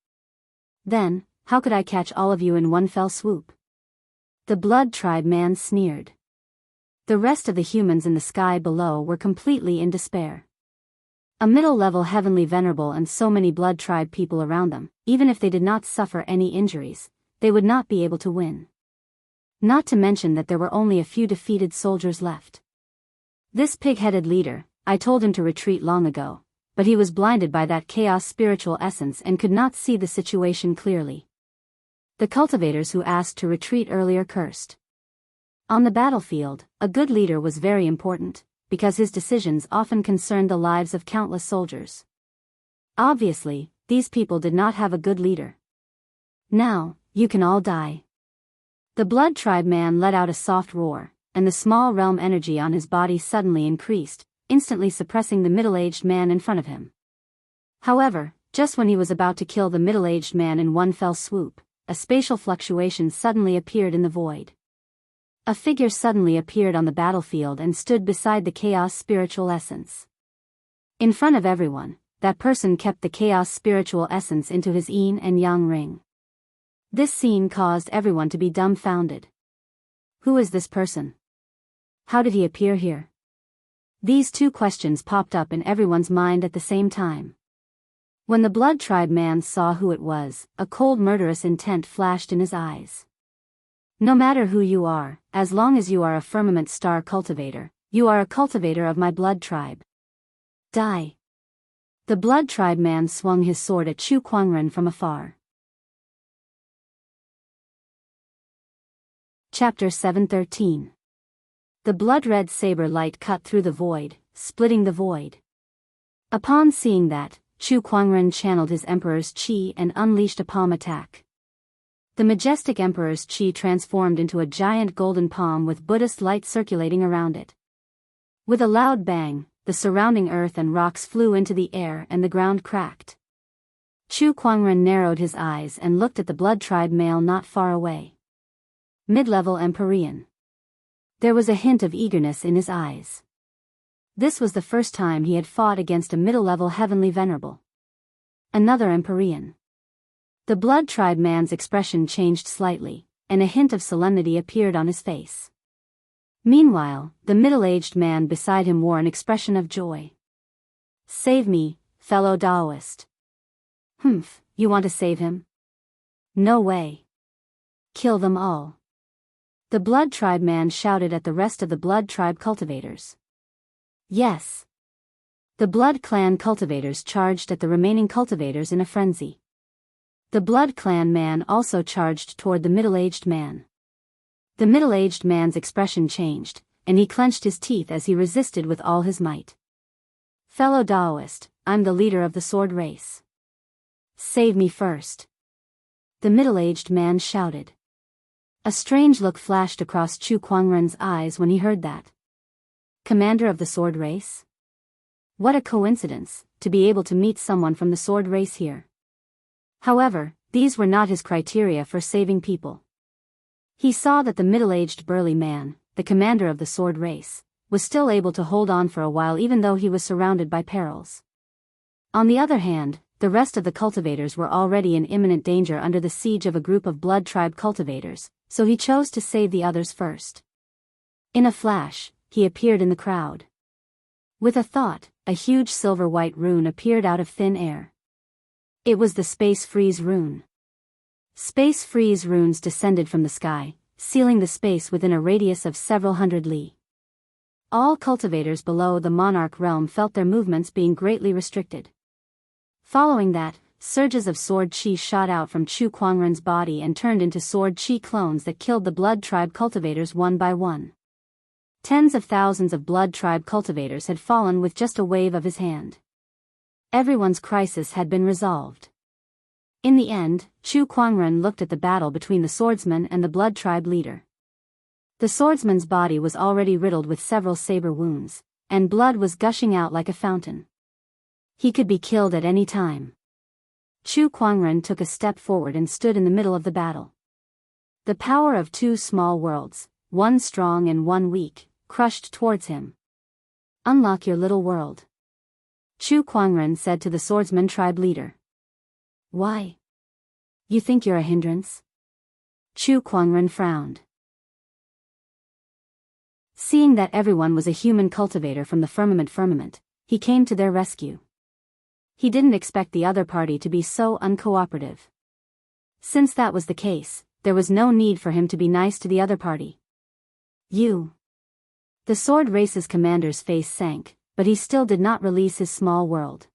Then, how could I catch all of you in one fell swoop? The blood tribe man sneered. The rest of the humans in the sky below were completely in despair. A middle-level heavenly venerable and so many blood tribe people around them, even if they did not suffer any injuries, they would not be able to win. Not to mention that there were only a few defeated soldiers left. This pig-headed leader, I told him to retreat long ago, but he was blinded by that chaos spiritual essence and could not see the situation clearly. The cultivators who asked to retreat earlier cursed. On the battlefield, a good leader was very important, because his decisions often concerned the lives of countless soldiers. Obviously, these people did not have a good leader. Now, you can all die. The blood tribe man let out a soft roar, and the small realm energy on his body suddenly increased, instantly suppressing the middle-aged man in front of him. However, just when he was about to kill the middle-aged man in one fell swoop, a spatial fluctuation suddenly appeared in the void. A figure suddenly appeared on the battlefield and stood beside the chaos spiritual essence. In front of everyone, that person kept the chaos spiritual essence into his yin and yang ring. This scene caused everyone to be dumbfounded. Who is this person? How did he appear here? These two questions popped up in everyone's mind at the same time. When the Blood Tribe man saw who it was, a cold murderous intent flashed in his eyes. No matter who you are, as long as you are a firmament star cultivator, you are a cultivator of my Blood Tribe. Die. The Blood Tribe man swung his sword at Chu Kuangren from afar. Chapter 713. The blood-red saber light cut through the void, splitting the void. Upon seeing that, Chu Kuangren channeled his emperor's qi and unleashed a palm attack. The majestic emperor's qi transformed into a giant golden palm with Buddhist light circulating around it. With a loud bang, the surrounding earth and rocks flew into the air and the ground cracked. Chu Kuangren narrowed his eyes and looked at the Blood Tribe male not far away. Mid-level Empyrean. There was a hint of eagerness in his eyes. This was the first time he had fought against a middle-level heavenly venerable. Another Empyrean. The Blood Tribe man's expression changed slightly, and a hint of solemnity appeared on his face. Meanwhile, the middle-aged man beside him wore an expression of joy. Save me, fellow Daoist. Humph, you want to save him? No way. Kill them all. The Blood Tribe man shouted at the rest of the Blood Tribe cultivators. Yes. The Blood Clan cultivators charged at the remaining cultivators in a frenzy. The Blood Clan man also charged toward the middle-aged man. The middle-aged man's expression changed, and he clenched his teeth as he resisted with all his might. Fellow Daoist, I'm the leader of the sword race. Save me first. The middle-aged man shouted. A strange look flashed across Chu Kuangren's eyes when he heard that. Commander of the sword race? What a coincidence, to be able to meet someone from the sword race here. However, these were not his criteria for saving people. He saw that the middle-aged burly man, the commander of the sword race, was still able to hold on for a while even though he was surrounded by perils. On the other hand, the rest of the cultivators were already in imminent danger under the siege of a group of Blood Tribe cultivators, so he chose to save the others first. In a flash, he appeared in the crowd. With a thought, a huge silver-white rune appeared out of thin air. It was the Space Freeze rune. Space Freeze runes descended from the sky, sealing the space within a radius of several hundred li. All cultivators below the monarch realm felt their movements being greatly restricted. Following that, surges of sword chi shot out from Chu Kuangren's body and turned into sword chi clones that killed the Blood Tribe cultivators one by one. Tens of thousands of Blood Tribe cultivators had fallen with just a wave of his hand. Everyone's crisis had been resolved. In the end, Chu Kuangren looked at the battle between the swordsman and the Blood Tribe leader. The swordsman's body was already riddled with several saber wounds, and blood was gushing out like a fountain. He could be killed at any time. Chu Kuangren took a step forward and stood in the middle of the battle. The power of two small worlds, one strong and one weak, crushed towards him. Unlock your little world. Chu Kuangren said to the swordsman tribe leader. Why? You think you're a hindrance? Chu Kuangren frowned. Seeing that everyone was a human cultivator from the firmament, he came to their rescue. He didn't expect the other party to be so uncooperative. Since that was the case, there was no need for him to be nice to the other party. You. The sword race's commander's face sank, but he still did not release his small world.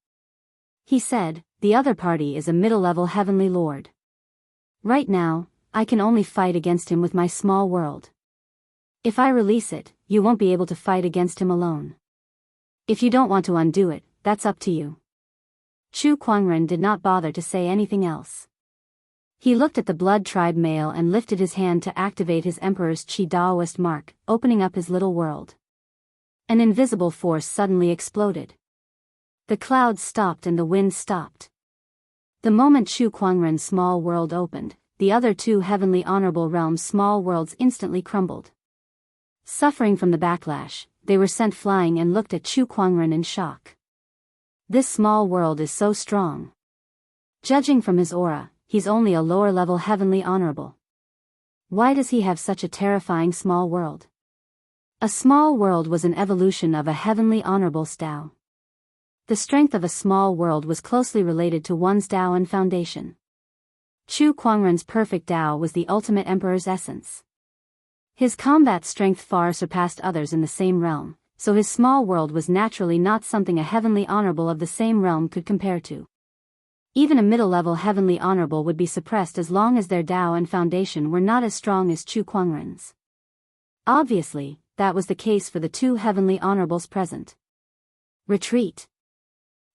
He said, the other party is a middle-level heavenly lord. Right now, I can only fight against him with my small world. If I release it, you won't be able to fight against him alone. If you don't want to undo it, that's up to you. Chu Kuangren did not bother to say anything else. He looked at the Blood Tribe male and lifted his hand to activate his Emperor's Qi Daoist mark, opening up his little world. An invisible force suddenly exploded. The clouds stopped and the wind stopped. The moment Chu Kuangren's small world opened, the other two heavenly honorable realms' small worlds instantly crumbled. Suffering from the backlash, they were sent flying and looked at Chu Kuangren in shock. This small world is so strong. Judging from his aura, he's only a lower-level heavenly honorable. Why does he have such a terrifying small world? A small world was an evolution of a heavenly honorable Dao. The strength of a small world was closely related to one's Dao and foundation. Chu Kuangren's perfect Dao was the ultimate emperor's essence. His combat strength far surpassed others in the same realm, so his small world was naturally not something a heavenly honorable of the same realm could compare to. Even a middle-level heavenly honorable would be suppressed as long as their Dao and foundation were not as strong as Chu Kuangren's. Obviously, that was the case for the two heavenly honorables present. Retreat.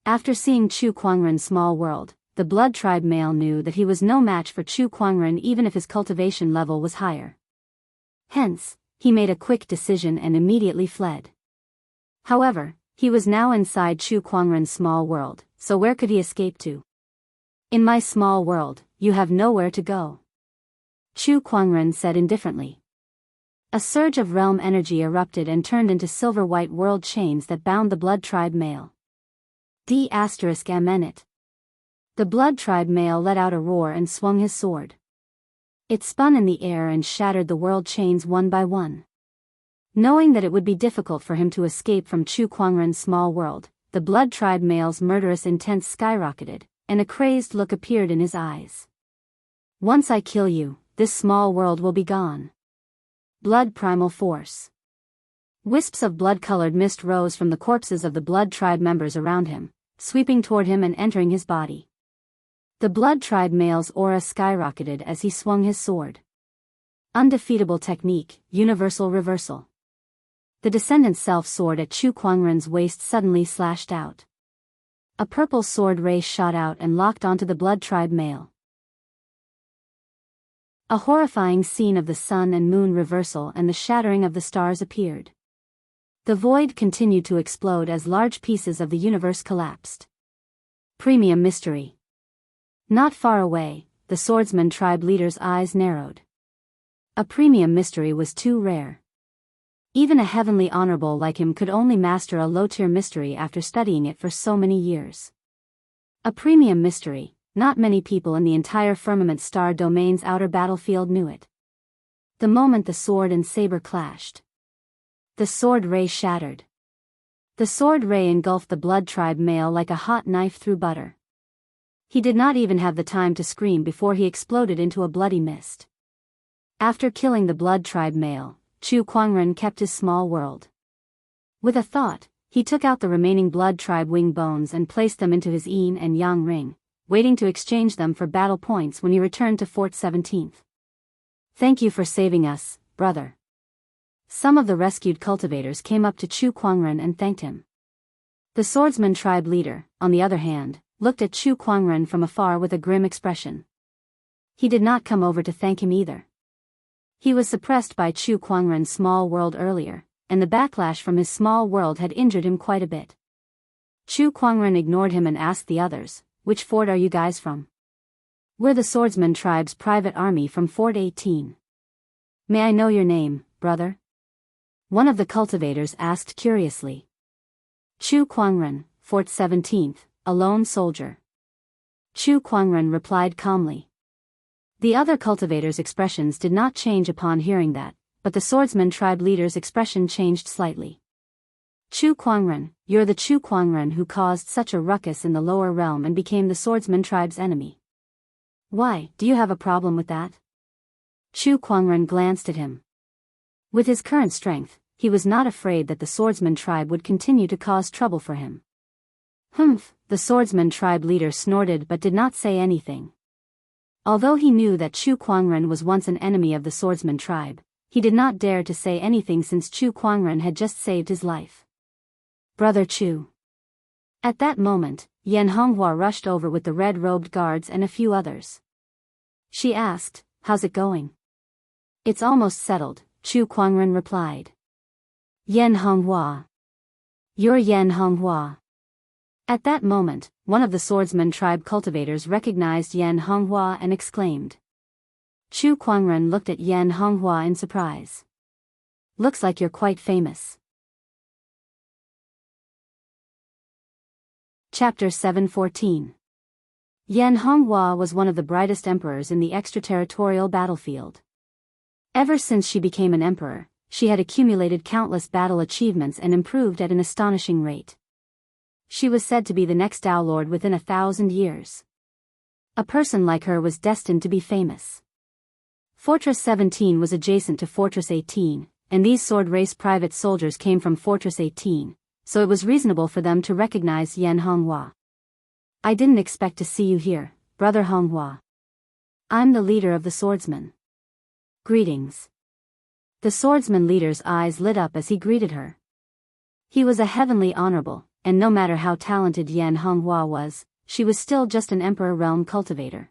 After seeing Chu Kuangren's small world, the blood tribe male knew that he was no match for Chu Kuangren even if his cultivation level was higher. Hence, he made a quick decision and immediately fled. However, he was now inside Chu Kuangren's small world, so where could he escape to? In my small world, you have nowhere to go. Chu Kuangren said indifferently. A surge of realm energy erupted and turned into silver-white world chains that bound the blood tribe male. D***it. The blood tribe male let out a roar and swung his sword. It spun in the air and shattered the world chains one by one. Knowing that it would be difficult for him to escape from Chu Kuangren's small world, the blood tribe male's murderous intent skyrocketed, and a crazed look appeared in his eyes. Once I kill you, this small world will be gone. Blood primal force. Wisps of blood-colored mist rose from the corpses of the blood tribe members around him, sweeping toward him and entering his body. The blood tribe male's aura skyrocketed as he swung his sword. Undefeatable technique, universal reversal. The descendant's self-sword at Chu Kuangren's waist suddenly slashed out. A purple sword ray shot out and locked onto the blood tribe male. A horrifying scene of the sun and moon reversal and the shattering of the stars appeared. The void continued to explode as large pieces of the universe collapsed. Premium mystery. Not far away, the swordsman tribe leader's eyes narrowed. A premium mystery was too rare. Even a heavenly honorable like him could only master a low-tier mystery after studying it for so many years. A premium mystery, not many people in the entire firmament star domain's outer battlefield knew it. The moment the sword and saber clashed, the sword ray shattered. The sword ray engulfed the blood tribe male like a hot knife through butter. He did not even have the time to scream before he exploded into a bloody mist. After killing the blood tribe male, Chu Kuangren kept his small world. With a thought, he took out the remaining blood tribe wing bones and placed them into his yin and yang ring, waiting to exchange them for battle points when he returned to Fort 17th. Thank you for saving us, brother. Some of the rescued cultivators came up to Chu Kuangren and thanked him. The swordsman tribe leader, on the other hand, looked at Chu Kuangren from afar with a grim expression. He did not come over to thank him either. He was suppressed by Chu Kuangren's small world earlier, and the backlash from his small world had injured him quite a bit. Chu Kuangren ignored him and asked the others, "Which fort are you guys from?" "We're the swordsman tribe's private army from Fort 18. "May I know your name, brother?" one of the cultivators asked curiously. "Chu Kuangren, Fort 17th, a lone soldier." Chu Kuangren replied calmly. The other cultivators' expressions did not change upon hearing that, but the swordsman tribe leader's expression changed slightly. "Chu Kuangren, you're the Chu Kuangren who caused such a ruckus in the lower realm and became the swordsman tribe's enemy. Why, do you have a problem with that?" Chu Kuangren glanced at him. With his current strength, he was not afraid that the swordsman tribe would continue to cause trouble for him. "Humph," the swordsman tribe leader snorted but did not say anything. Although he knew that Chu Kuangren was once an enemy of the swordsman tribe, he did not dare to say anything since Chu Kuangren had just saved his life. "Brother Chu." At that moment, Yan Honghua rushed over with the red-robed guards and a few others. She asked, "How's it going?" "It's almost settled," Chu Kuangren replied. "Yan Honghua. You're Yan Honghua." At that moment, one of the swordsman tribe cultivators recognized Yan Honghua and exclaimed. Chu Kuangren looked at Yan Honghua in surprise. "Looks like you're quite famous." Chapter 714. Yan Honghua was one of the brightest emperors in the extraterritorial battlefield. Ever since she became an emperor, she had accumulated countless battle achievements and improved at an astonishing rate. She was said to be the next Dao Lord within 1,000 years. A person like her was destined to be famous. Fortress 17 was adjacent to Fortress 18, and these sword race private soldiers came from Fortress 18, so it was reasonable for them to recognize Yan Honghua. I didn't expect to see you here, Brother Honghua. I'm the leader of the swordsmen. Greetings. The swordsman leader's eyes lit up as he greeted her. He was a heavenly honorable, and no matter how talented Yan Honghua was, she was still just an emperor realm cultivator.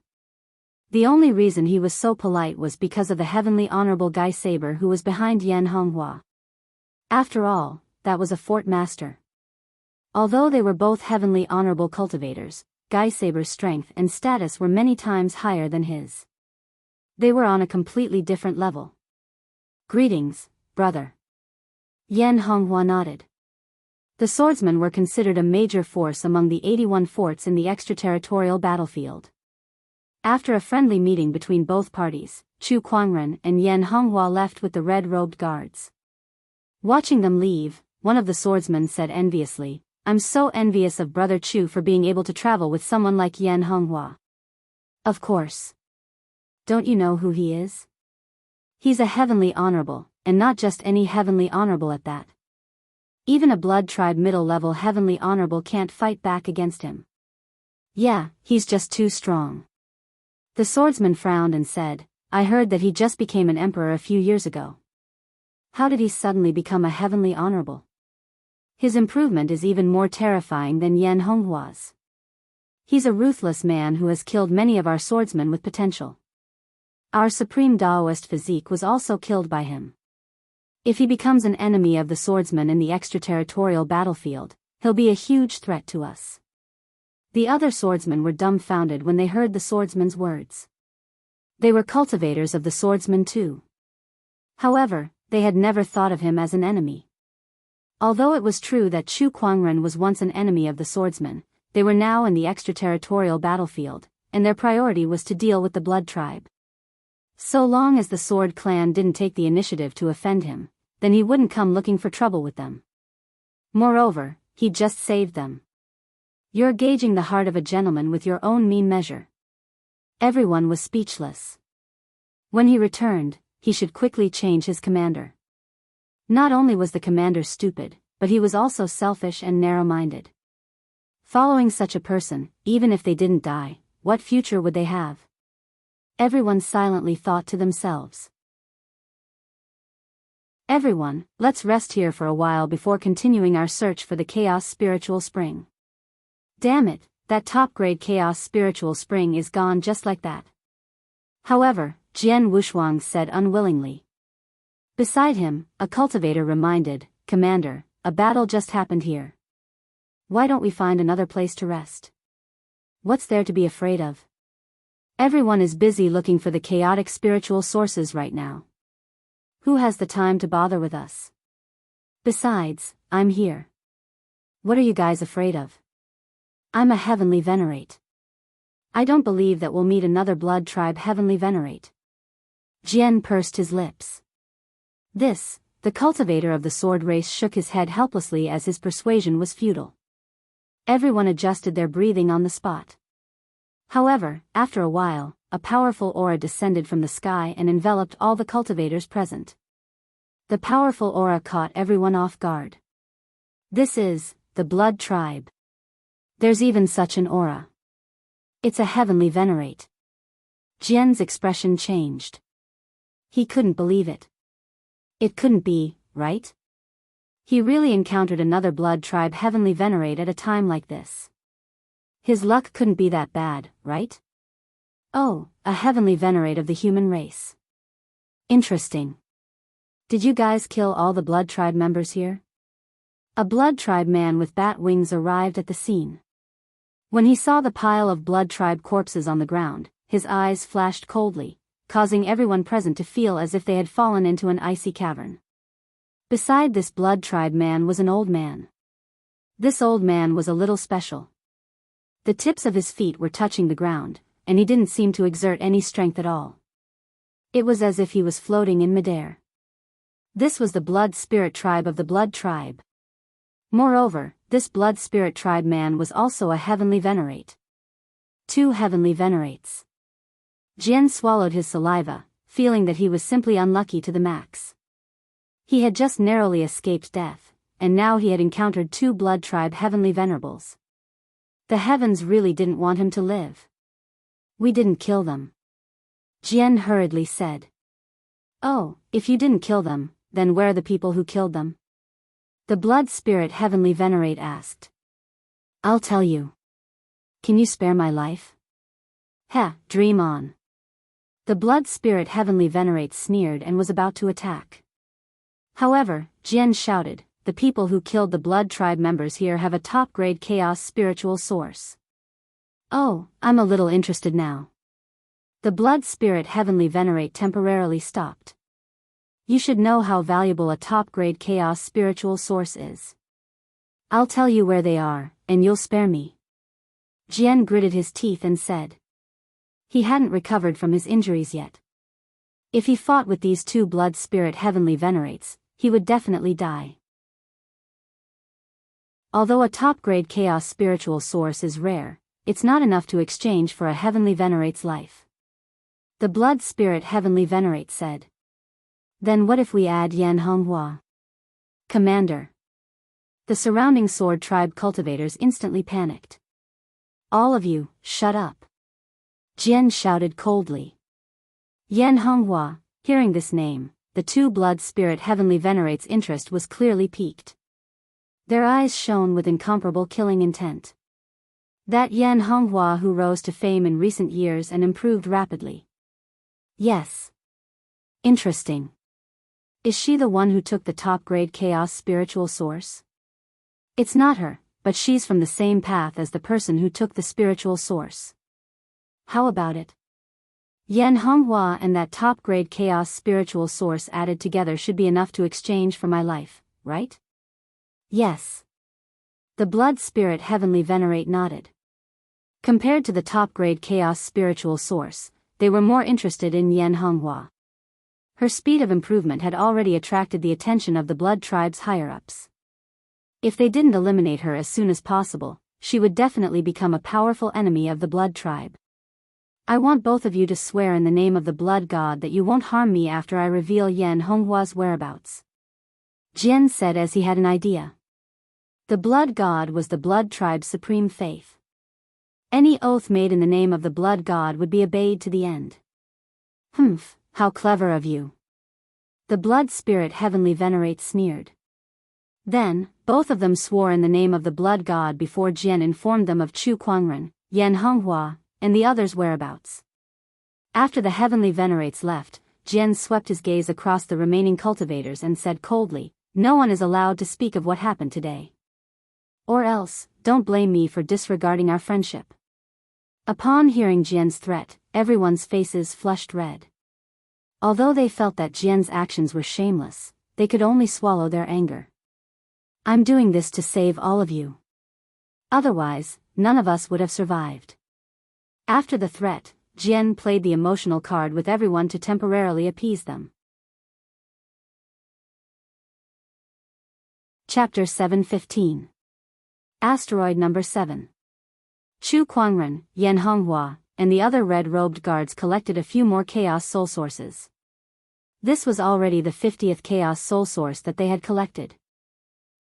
The only reason he was so polite was because of the heavenly honorable Guy Saber who was behind Yan Honghua. After all, that was a fort master. Although they were both heavenly honorable cultivators, Guy Saber's strength and status were many times higher than his. They were on a completely different level. Greetings, brother. Yan Honghua nodded. The swordsmen were considered a major force among the 81 forts in the extraterritorial battlefield. After a friendly meeting between both parties, Chu Kuangren and Yan Honghua left with the red-robed guards. Watching them leave, one of the swordsmen said enviously, I'm so envious of Brother Chu for being able to travel with someone like Yan Honghua. Of course. Don't you know who he is? He's a heavenly honorable, and not just any heavenly honorable at that. Even a blood tribe middle-level heavenly honorable can't fight back against him. Yeah, he's just too strong. The swordsman frowned and said, I heard that he just became an emperor a few years ago. How did he suddenly become a heavenly honorable? His improvement is even more terrifying than Yan Honghua's. He's a ruthless man who has killed many of our swordsmen with potential. Our supreme Daoist physique was also killed by him. If he becomes an enemy of the swordsmen in the extraterritorial battlefield, he'll be a huge threat to us. The other swordsmen were dumbfounded when they heard the swordsman's words. They were cultivators of the swordsman too. However, they had never thought of him as an enemy. Although it was true that Chu Kuangren was once an enemy of the swordsmen, they were now in the extraterritorial battlefield, and their priority was to deal with the blood tribe. So long as the sword clan didn't take the initiative to offend him, then he wouldn't come looking for trouble with them. Moreover, he just saved them. You're gauging the heart of a gentleman with your own mean measure. Everyone was speechless. When he returned, he should quickly change his commander. Not only was the commander stupid, but he was also selfish and narrow-minded. Following such a person, even if they didn't die, what future would they have? Everyone silently thought to themselves. Everyone, let's rest here for a while before continuing our search for the Chaos Spiritual Spring. Damn it, that top-grade Chaos Spiritual Spring is gone just like that. However, Jian Wushuang said unwillingly. Beside him, a cultivator reminded, Commander, a battle just happened here. Why don't we find another place to rest? What's there to be afraid of? Everyone is busy looking for the chaotic spiritual sources right now. Who has the time to bother with us? Besides, I'm here. What are you guys afraid of? I'm a heavenly venerate. I don't believe that we'll meet another blood tribe heavenly venerate. Jian pursed his lips. This, the cultivator of the sword race shook his head helplessly as his persuasion was futile. Everyone adjusted their breathing on the spot. However, after a while, a powerful aura descended from the sky and enveloped all the cultivators present. The powerful aura caught everyone off guard. This is, the blood tribe. There's even such an aura. It's a heavenly venerate. Jian's expression changed. He couldn't believe it. It couldn't be, right? He really encountered another blood tribe heavenly venerate at a time like this. His luck couldn't be that bad, right? Oh, a heavenly venerate of the human race. Interesting. Did you guys kill all the blood tribe members here? A blood tribe man with bat wings arrived at the scene. When he saw the pile of blood tribe corpses on the ground, his eyes flashed coldly, causing everyone present to feel as if they had fallen into an icy cavern. Beside this blood tribe man was an old man. This old man was a little special. The tips of his feet were touching the ground, and he didn't seem to exert any strength at all. It was as if he was floating in midair. This was the blood spirit tribe of the blood tribe. Moreover, this blood spirit tribe man was also a heavenly venerate. 2 heavenly venerates. Jian swallowed his saliva, feeling that he was simply unlucky to the max. He had just narrowly escaped death, and now he had encountered 2 blood tribe heavenly venerables. The heavens really didn't want him to live. We didn't kill them. Jian hurriedly said. Oh, if you didn't kill them, then where are the people who killed them? The blood spirit heavenly venerate asked. I'll tell you. Can you spare my life? Heh, dream on. The blood spirit heavenly venerate sneered and was about to attack. However, Jian shouted, the people who killed the blood tribe members here have a top-grade chaos spiritual source. Oh, I'm a little interested now. The blood spirit heavenly venerate temporarily stopped. You should know how valuable a top-grade chaos spiritual source is. I'll tell you where they are, and you'll spare me. Jian gritted his teeth and said. He hadn't recovered from his injuries yet. If he fought with these 2 blood spirit heavenly venerates, he would definitely die. Although a top-grade chaos spiritual source is rare, it's not enough to exchange for a heavenly venerate's life. The blood spirit heavenly venerate said. Then what if we add Yan Honghua? Commander. The surrounding sword tribe cultivators instantly panicked. All of you, shut up. Jian shouted coldly. Yan Honghua, hearing this name, the 2 blood spirit heavenly venerates' interest was clearly piqued. Their eyes shone with incomparable killing intent. That Yan Honghua who rose to fame in recent years and improved rapidly. Yes. Interesting. Is she the one who took the top-grade chaos spiritual source? It's not her, but she's from the same path as the person who took the spiritual source. How about it? Yan Honghua and that top-grade chaos spiritual source added together should be enough to exchange for my life, right? Yes. The blood spirit heavenly venerate nodded. Compared to the top-grade chaos spiritual source, they were more interested in Yan Honghua. Her speed of improvement had already attracted the attention of the blood tribe's higher-ups. If they didn't eliminate her as soon as possible, she would definitely become a powerful enemy of the blood tribe. I want both of you to swear in the name of the blood god that you won't harm me after I reveal Yan Honghua's whereabouts. Jian said as he had an idea. The blood god was the blood tribe's supreme faith. Any oath made in the name of the blood god would be obeyed to the end. Humph, how clever of you. The blood spirit heavenly venerate sneered. Then, both of them swore in the name of the blood god before Jian informed them of Chu Kuangren, Yan Honghua, and the others' whereabouts. After the heavenly venerates left, Jian swept his gaze across the remaining cultivators and said coldly, "No one is allowed to speak of what happened today. Or else, don't blame me for disregarding our friendship." Upon hearing Jian's threat, everyone's faces flushed red. Although they felt that Jian's actions were shameless, they could only swallow their anger. "I'm doing this to save all of you. Otherwise, none of us would have survived." After the threat, Jian played the emotional card with everyone to temporarily appease them. Chapter 7:15. Asteroid number 7. Chu Kuangren, Yan Honghua, and the other red-robed guards collected a few more Chaos Soul Sources. This was already the 50th Chaos Soul Source that they had collected.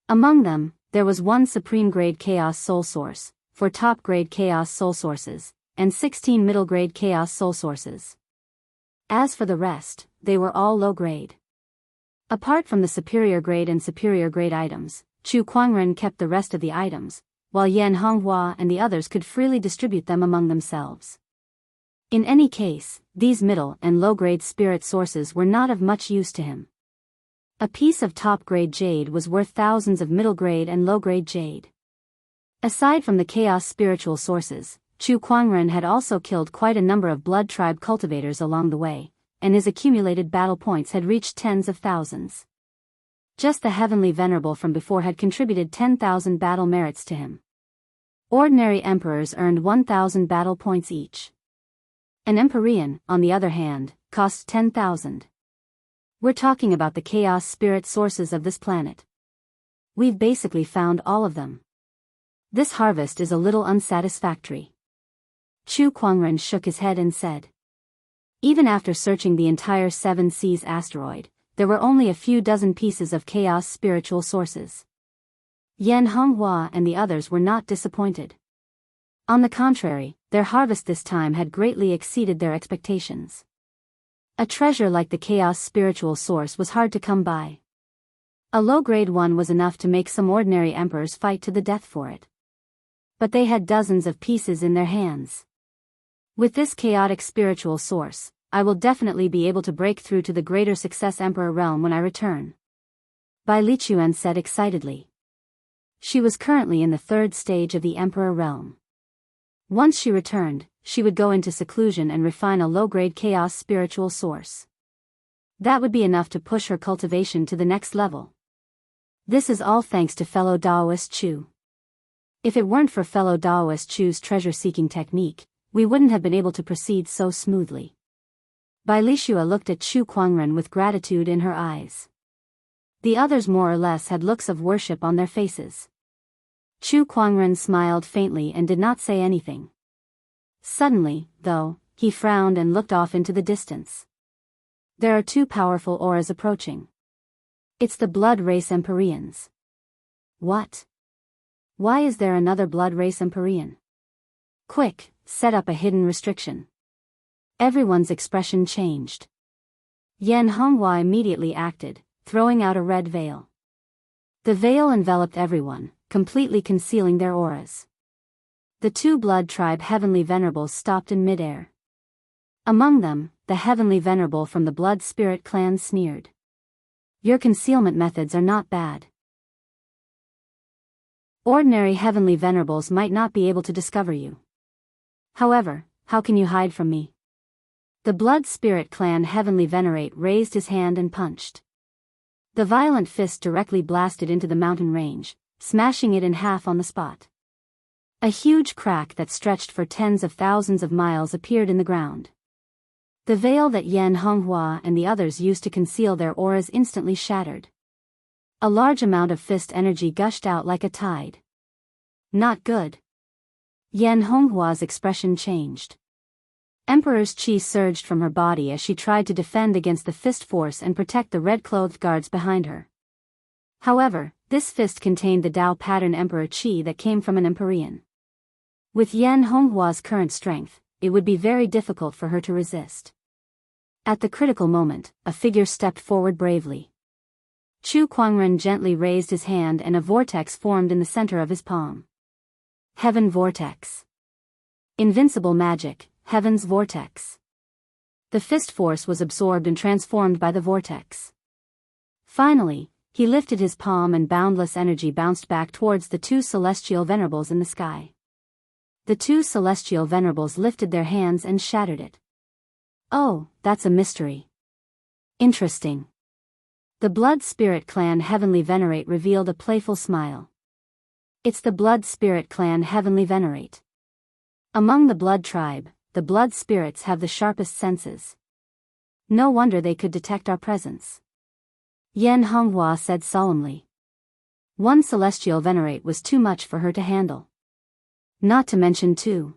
Among them, there was one Supreme-grade Chaos Soul Source, 4 top-grade Chaos Soul Sources, and 16 middle-grade Chaos Soul Sources. As for the rest, they were all low-grade. Apart from the superior-grade and superior-grade items, Chu Kuangren kept the rest of the items, while Yan Honghua and the others could freely distribute them among themselves. In any case, these middle and low-grade spirit sources were not of much use to him. A piece of top-grade jade was worth thousands of middle-grade and low-grade jade. Aside from the chaos spiritual sources, Chu Kuangren had also killed quite a number of blood tribe cultivators along the way, and his accumulated battle points had reached tens of thousands. Just the heavenly venerable from before had contributed 10,000 battle merits to him. Ordinary emperors earned 1,000 battle points each. An Empyrean, on the other hand, cost 10,000. We're talking about the chaos spirit sources of this planet. We've basically found all of them. This harvest is a little unsatisfactory. Chu Kuangren shook his head and said. Even after searching the entire Seven Seas asteroid, there were only a few dozen pieces of chaos spiritual sources. Yan Honghua and the others were not disappointed. On the contrary, their harvest this time had greatly exceeded their expectations. A treasure like the chaos spiritual source was hard to come by. A low-grade one was enough to make some ordinary emperors fight to the death for it. But they had dozens of pieces in their hands. With this chaotic spiritual source, I will definitely be able to break through to the greater success emperor realm when I return. Bai Lichuan said excitedly. She was currently in the third stage of the emperor realm. Once she returned, she would go into seclusion and refine a low-grade chaos spiritual source. That would be enough to push her cultivation to the next level. This is all thanks to fellow Daoist Chu. If it weren't for fellow Daoist Chu's treasure-seeking technique, we wouldn't have been able to proceed so smoothly. Bai Lishua looked at Chu Kuangren with gratitude in her eyes. The others more or less had looks of worship on their faces. Chu Kuangren smiled faintly and did not say anything. Suddenly, though, he frowned and looked off into the distance. There are two powerful auras approaching. It's the blood race Empyreans. What? Why is there another blood race Empyrean? Quick, set up a hidden restriction. Everyone's expression changed. Yan Honghua immediately acted, throwing out a red veil. The veil enveloped everyone, completely concealing their auras. The two blood tribe heavenly venerables stopped in midair. Among them, the heavenly venerable from the blood spirit clan sneered. Your concealment methods are not bad. Ordinary heavenly venerables might not be able to discover you. However, how can you hide from me? The blood spirit clan heavenly venerate raised his hand and punched. The violent fist directly blasted into the mountain range, smashing it in half on the spot. A huge crack that stretched for tens of thousands of miles appeared in the ground. The veil that Yan Honghua and the others used to conceal their auras instantly shattered. A large amount of fist energy gushed out like a tide. Not good. Yan Honghua's expression changed. Emperor's chi surged from her body as she tried to defend against the fist force and protect the red-clothed guards behind her. However, this fist contained the Dao pattern Emperor chi that came from an Empyrean. With Yan Honghua's current strength, it would be very difficult for her to resist. At the critical moment, a figure stepped forward bravely. Chu Kuangren gently raised his hand and a vortex formed in the center of his palm. Heaven Vortex. Invincible magic, Heaven's Vortex. The fist force was absorbed and transformed by the vortex. Finally, he lifted his palm and boundless energy bounced back towards the two celestial venerables in the sky. The two celestial venerables lifted their hands and shattered it. Oh, that's a mystery. Interesting. The Blood Spirit Clan Heavenly Venerate revealed a playful smile. It's the Blood Spirit Clan Heavenly Venerate. Among the Blood Tribe, the Blood Spirits have the sharpest senses. No wonder they could detect our presence. Yan Honghua said solemnly. One Celestial Venerate was too much for her to handle. Not to mention two.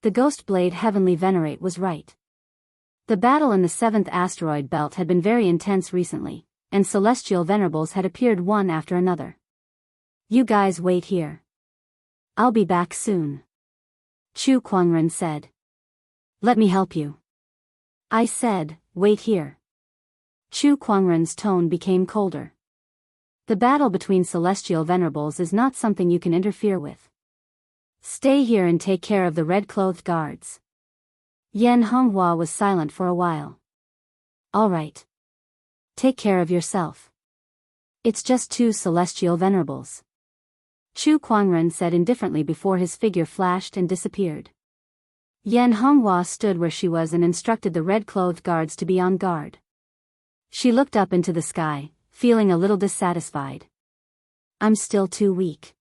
The Ghost Blade Heavenly Venerate was right. The battle in the 7th asteroid belt had been very intense recently, and celestial venerables had appeared one after another. You guys wait here. I'll be back soon. Chu Kuangren said. Let me help you. I said, wait here. Chu Kuangren's tone became colder. The battle between celestial venerables is not something you can interfere with. Stay here and take care of the red-clothed guards. Yan Honghua was silent for a while. All right. Take care of yourself. It's just two celestial venerables. Chu Kuangren said indifferently before his figure flashed and disappeared. Yan Honghua stood where she was and instructed the red-clothed guards to be on guard. She looked up into the sky, feeling a little dissatisfied. I'm still too weak.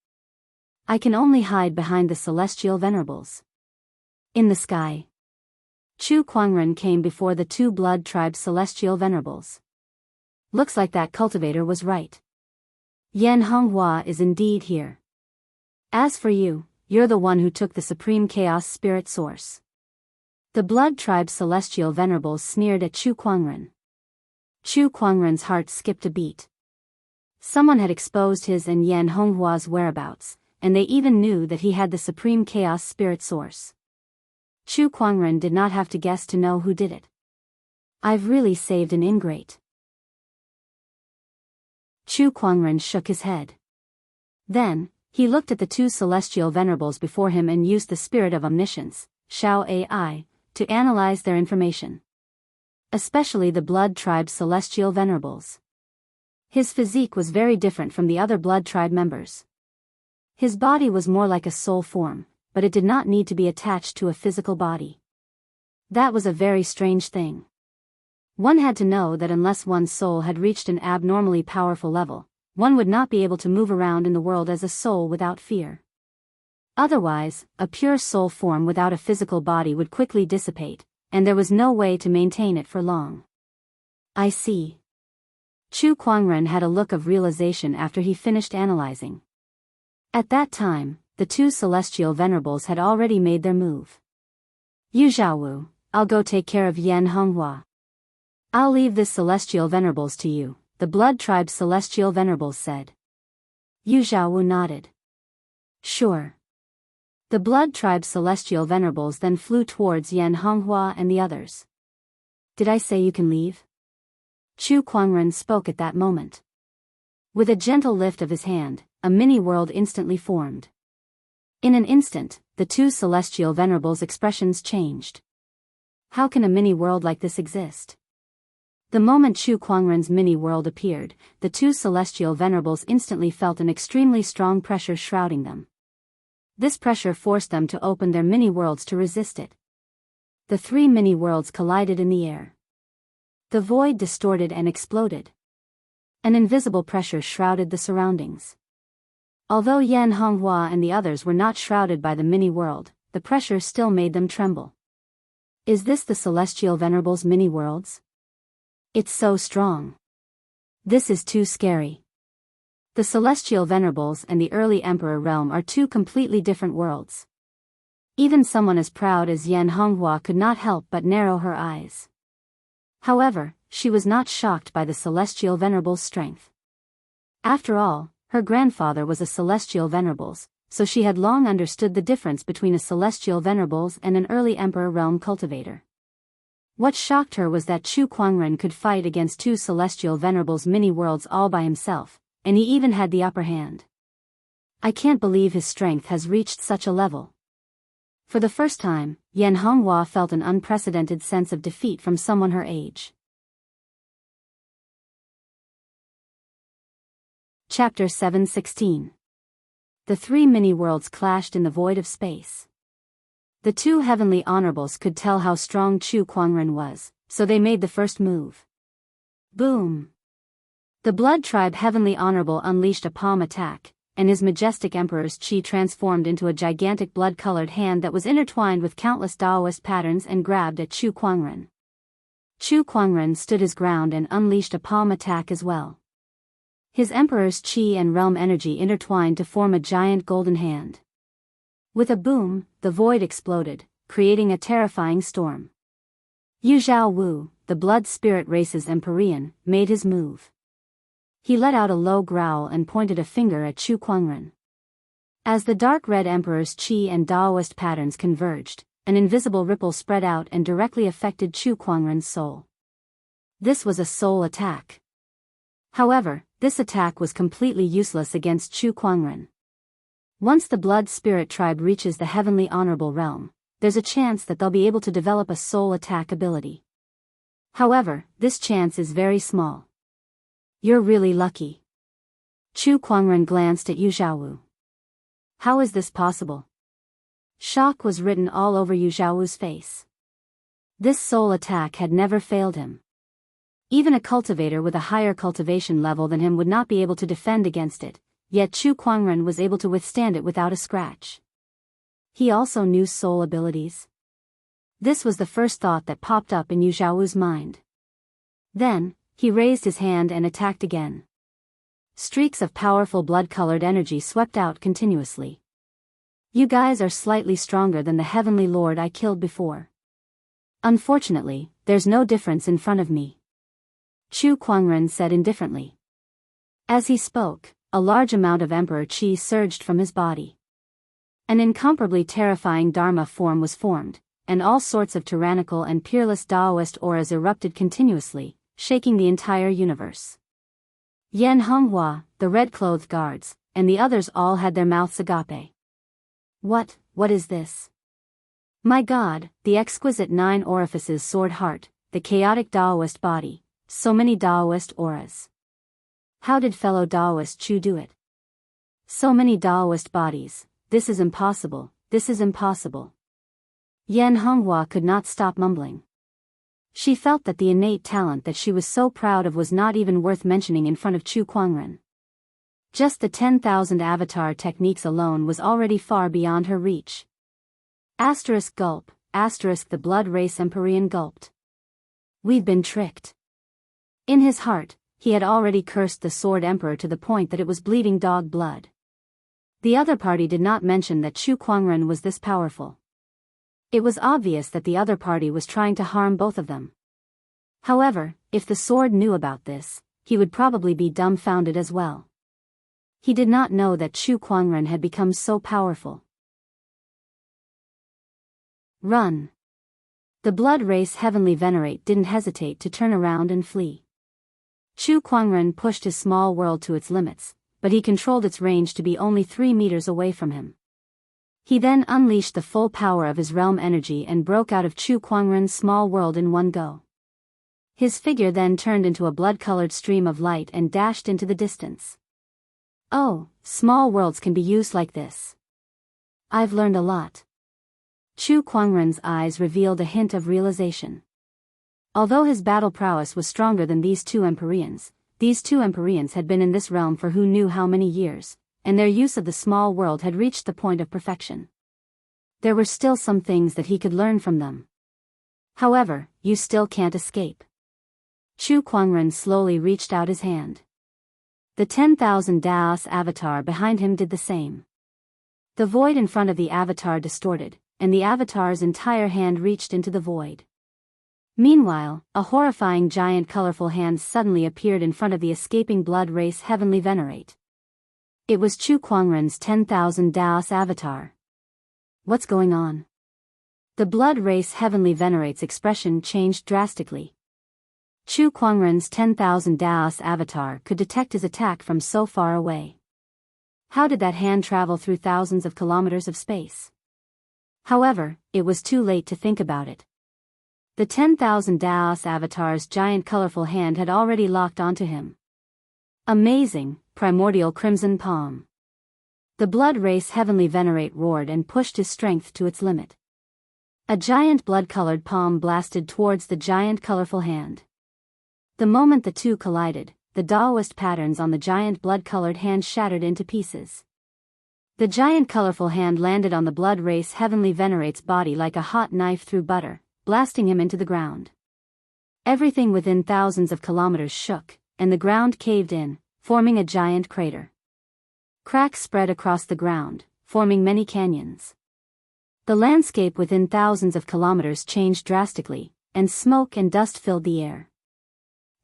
I can only hide behind the celestial venerables. In the sky. Chu Kuangren came before the two blood tribe celestial venerables. Looks like that cultivator was right. Yan Honghua is indeed here. As for you, you're the one who took the supreme chaos spirit source. The blood tribe celestial venerables sneered at Chu Kuangren. Chu Kuangren's heart skipped a beat. Someone had exposed his and Yan Honghua's whereabouts, and they even knew that he had the supreme chaos spirit source. Chu Kuangren did not have to guess to know who did it. I've really saved an ingrate. Chu Kuangren shook his head. Then, he looked at the two celestial venerables before him and used the spirit of omniscience, Shao AI, to analyze their information. Especially the blood tribe celestial venerables. His physique was very different from the other blood tribe members. His body was more like a soul form, but it did not need to be attached to a physical body. That was a very strange thing. One had to know that unless one's soul had reached an abnormally powerful level, one would not be able to move around in the world as a soul without fear. Otherwise, a pure soul form without a physical body would quickly dissipate, and there was no way to maintain it for long. I see. Chu Kuangren had a look of realization after he finished analyzing. At that time, the two celestial venerables had already made their move. Yu Zhaowu, I'll go take care of Yan Honghua. I'll leave this celestial venerables to you, the blood tribe celestial venerables said. Yu Zhaowu nodded. Sure. The blood tribe celestial venerables then flew towards Yan Honghua and the others. Did I say you can leave? Chu Kuangren spoke at that moment. With a gentle lift of his hand, a mini-world instantly formed. In an instant, the two celestial venerables' expressions changed. How can a mini-world like this exist? The moment Chu Kuangren's mini-world appeared, the two celestial venerables instantly felt an extremely strong pressure shrouding them. This pressure forced them to open their mini-worlds to resist it. The three mini-worlds collided in the air. The void distorted and exploded. An invisible pressure shrouded the surroundings. Although Yan Honghua and the others were not shrouded by the mini-world, the pressure still made them tremble. Is this the celestial venerables' mini-worlds? It's so strong. This is too scary. The celestial venerables and the early emperor realm are two completely different worlds. Even someone as proud as Yan Honghua could not help but narrow her eyes. However, she was not shocked by the celestial venerables' strength. After all, her grandfather was a celestial venerables, so she had long understood the difference between a celestial venerables and an early emperor realm cultivator. What shocked her was that Chu Kuangren could fight against two celestial venerables' mini-worlds all by himself, and he even had the upper hand. I can't believe his strength has reached such a level. For the first time, Yan Honghua felt an unprecedented sense of defeat from someone her age. Chapter 7:16. The three mini-worlds clashed in the void of space. The two heavenly honorables could tell how strong Chu Kuangren was, so they made the first move. Boom! The blood tribe heavenly honorable unleashed a palm attack, and his majestic emperor's chi transformed into a gigantic blood-colored hand that was intertwined with countless Daoist patterns and grabbed at Chu Kuangren. Chu Kuangren stood his ground and unleashed a palm attack as well. His emperor's chi and realm energy intertwined to form a giant golden hand. With a boom, the void exploded, creating a terrifying storm. Yu Zhaowu, the blood spirit race's Empyrean, made his move. He let out a low growl and pointed a finger at Chu Kuangren. As the dark red emperor's chi and Daoist patterns converged, an invisible ripple spread out and directly affected Chu Kuangren's soul. This was a soul attack. However, this attack was completely useless against Chu Kuangren. Once the blood spirit tribe reaches the heavenly honorable realm, there's a chance that they'll be able to develop a soul attack ability. However, this chance is very small. You're really lucky. Chu Kuangren glanced at Yu Zhaowu. How is this possible? Shock was written all over Yu Zhaowu's face. This soul attack had never failed him. Even a cultivator with a higher cultivation level than him would not be able to defend against it, yet Chu Kuangren was able to withstand it without a scratch. He also knew soul abilities. This was the first thought that popped up in Yu Xiaowu's mind. Then, he raised his hand and attacked again. Streaks of powerful blood-colored energy swept out continuously. You guys are slightly stronger than the heavenly lord I killed before. Unfortunately, there's no difference in front of me. Chu Kuangren said indifferently. As he spoke, a large amount of emperor qi surged from his body. An incomparably terrifying Dharma form was formed, and all sorts of tyrannical and peerless Daoist auras erupted continuously, shaking the entire universe. Yan Honghua, the red-clothed guards, and the others all had their mouths agape. What is this? My God, the exquisite 9 orifices sword heart, the chaotic Daoist body, so many Daoist auras. How did fellow Daoist Chu do it? So many Daoist bodies, this is impossible, this is impossible. Yan Honghua could not stop mumbling. She felt that the innate talent that she was so proud of was not even worth mentioning in front of Chu Kuangren. Just the 10,000 avatar techniques alone was already far beyond her reach. Gulp, the blood race Empyrean gulped. We've been tricked. In his heart, he had already cursed the Sword Emperor to the point that it was bleeding dog blood. The other party did not mention that Chu Kuangren was this powerful. It was obvious that the other party was trying to harm both of them. However, if the sword knew about this, he would probably be dumbfounded as well. He did not know that Chu Kuangren had become so powerful. Run! The blood race Heavenly Venerate didn't hesitate to turn around and flee. Chu Kuangren pushed his small world to its limits, but he controlled its range to be only 3 meters away from him. He then unleashed the full power of his realm energy and broke out of Chu Kuangren's small world in one go. His figure then turned into a blood-colored stream of light and dashed into the distance. Oh, small worlds can be used like this. I've learned a lot. Chu Kuangren's eyes revealed a hint of realization. Although his battle prowess was stronger than these two Empyreans had been in this realm for who knew how many years, and their use of the small world had reached the point of perfection. There were still some things that he could learn from them. However, you still can't escape. Chu Kuangren slowly reached out his hand. The 10,000 Daos avatar behind him did the same. The void in front of the avatar distorted, and the avatar's entire hand reached into the void. Meanwhile, a horrifying giant colorful hand suddenly appeared in front of the escaping blood race Heavenly Venerate. It was Chu Kuangren's 10,000 Daos avatar. What's going on? The blood race Heavenly Venerate's expression changed drastically. Chu Kuangren's 10,000 Daos avatar could detect his attack from so far away. How did that hand travel through thousands of kilometers of space? However, it was too late to think about it. The 10,000 Daos avatar's giant colorful hand had already locked onto him. Amazing, primordial crimson palm. The blood race Heavenly Venerate roared and pushed his strength to its limit. A giant blood-colored palm blasted towards the giant colorful hand. The moment the two collided, the Daoist patterns on the giant blood-colored hand shattered into pieces. The giant colorful hand landed on the blood race Heavenly Venerate's body like a hot knife through butter, blasting him into the ground. Everything within thousands of kilometers shook, and the ground caved in, forming a giant crater. Cracks spread across the ground, forming many canyons. The landscape within thousands of kilometers changed drastically, and smoke and dust filled the air.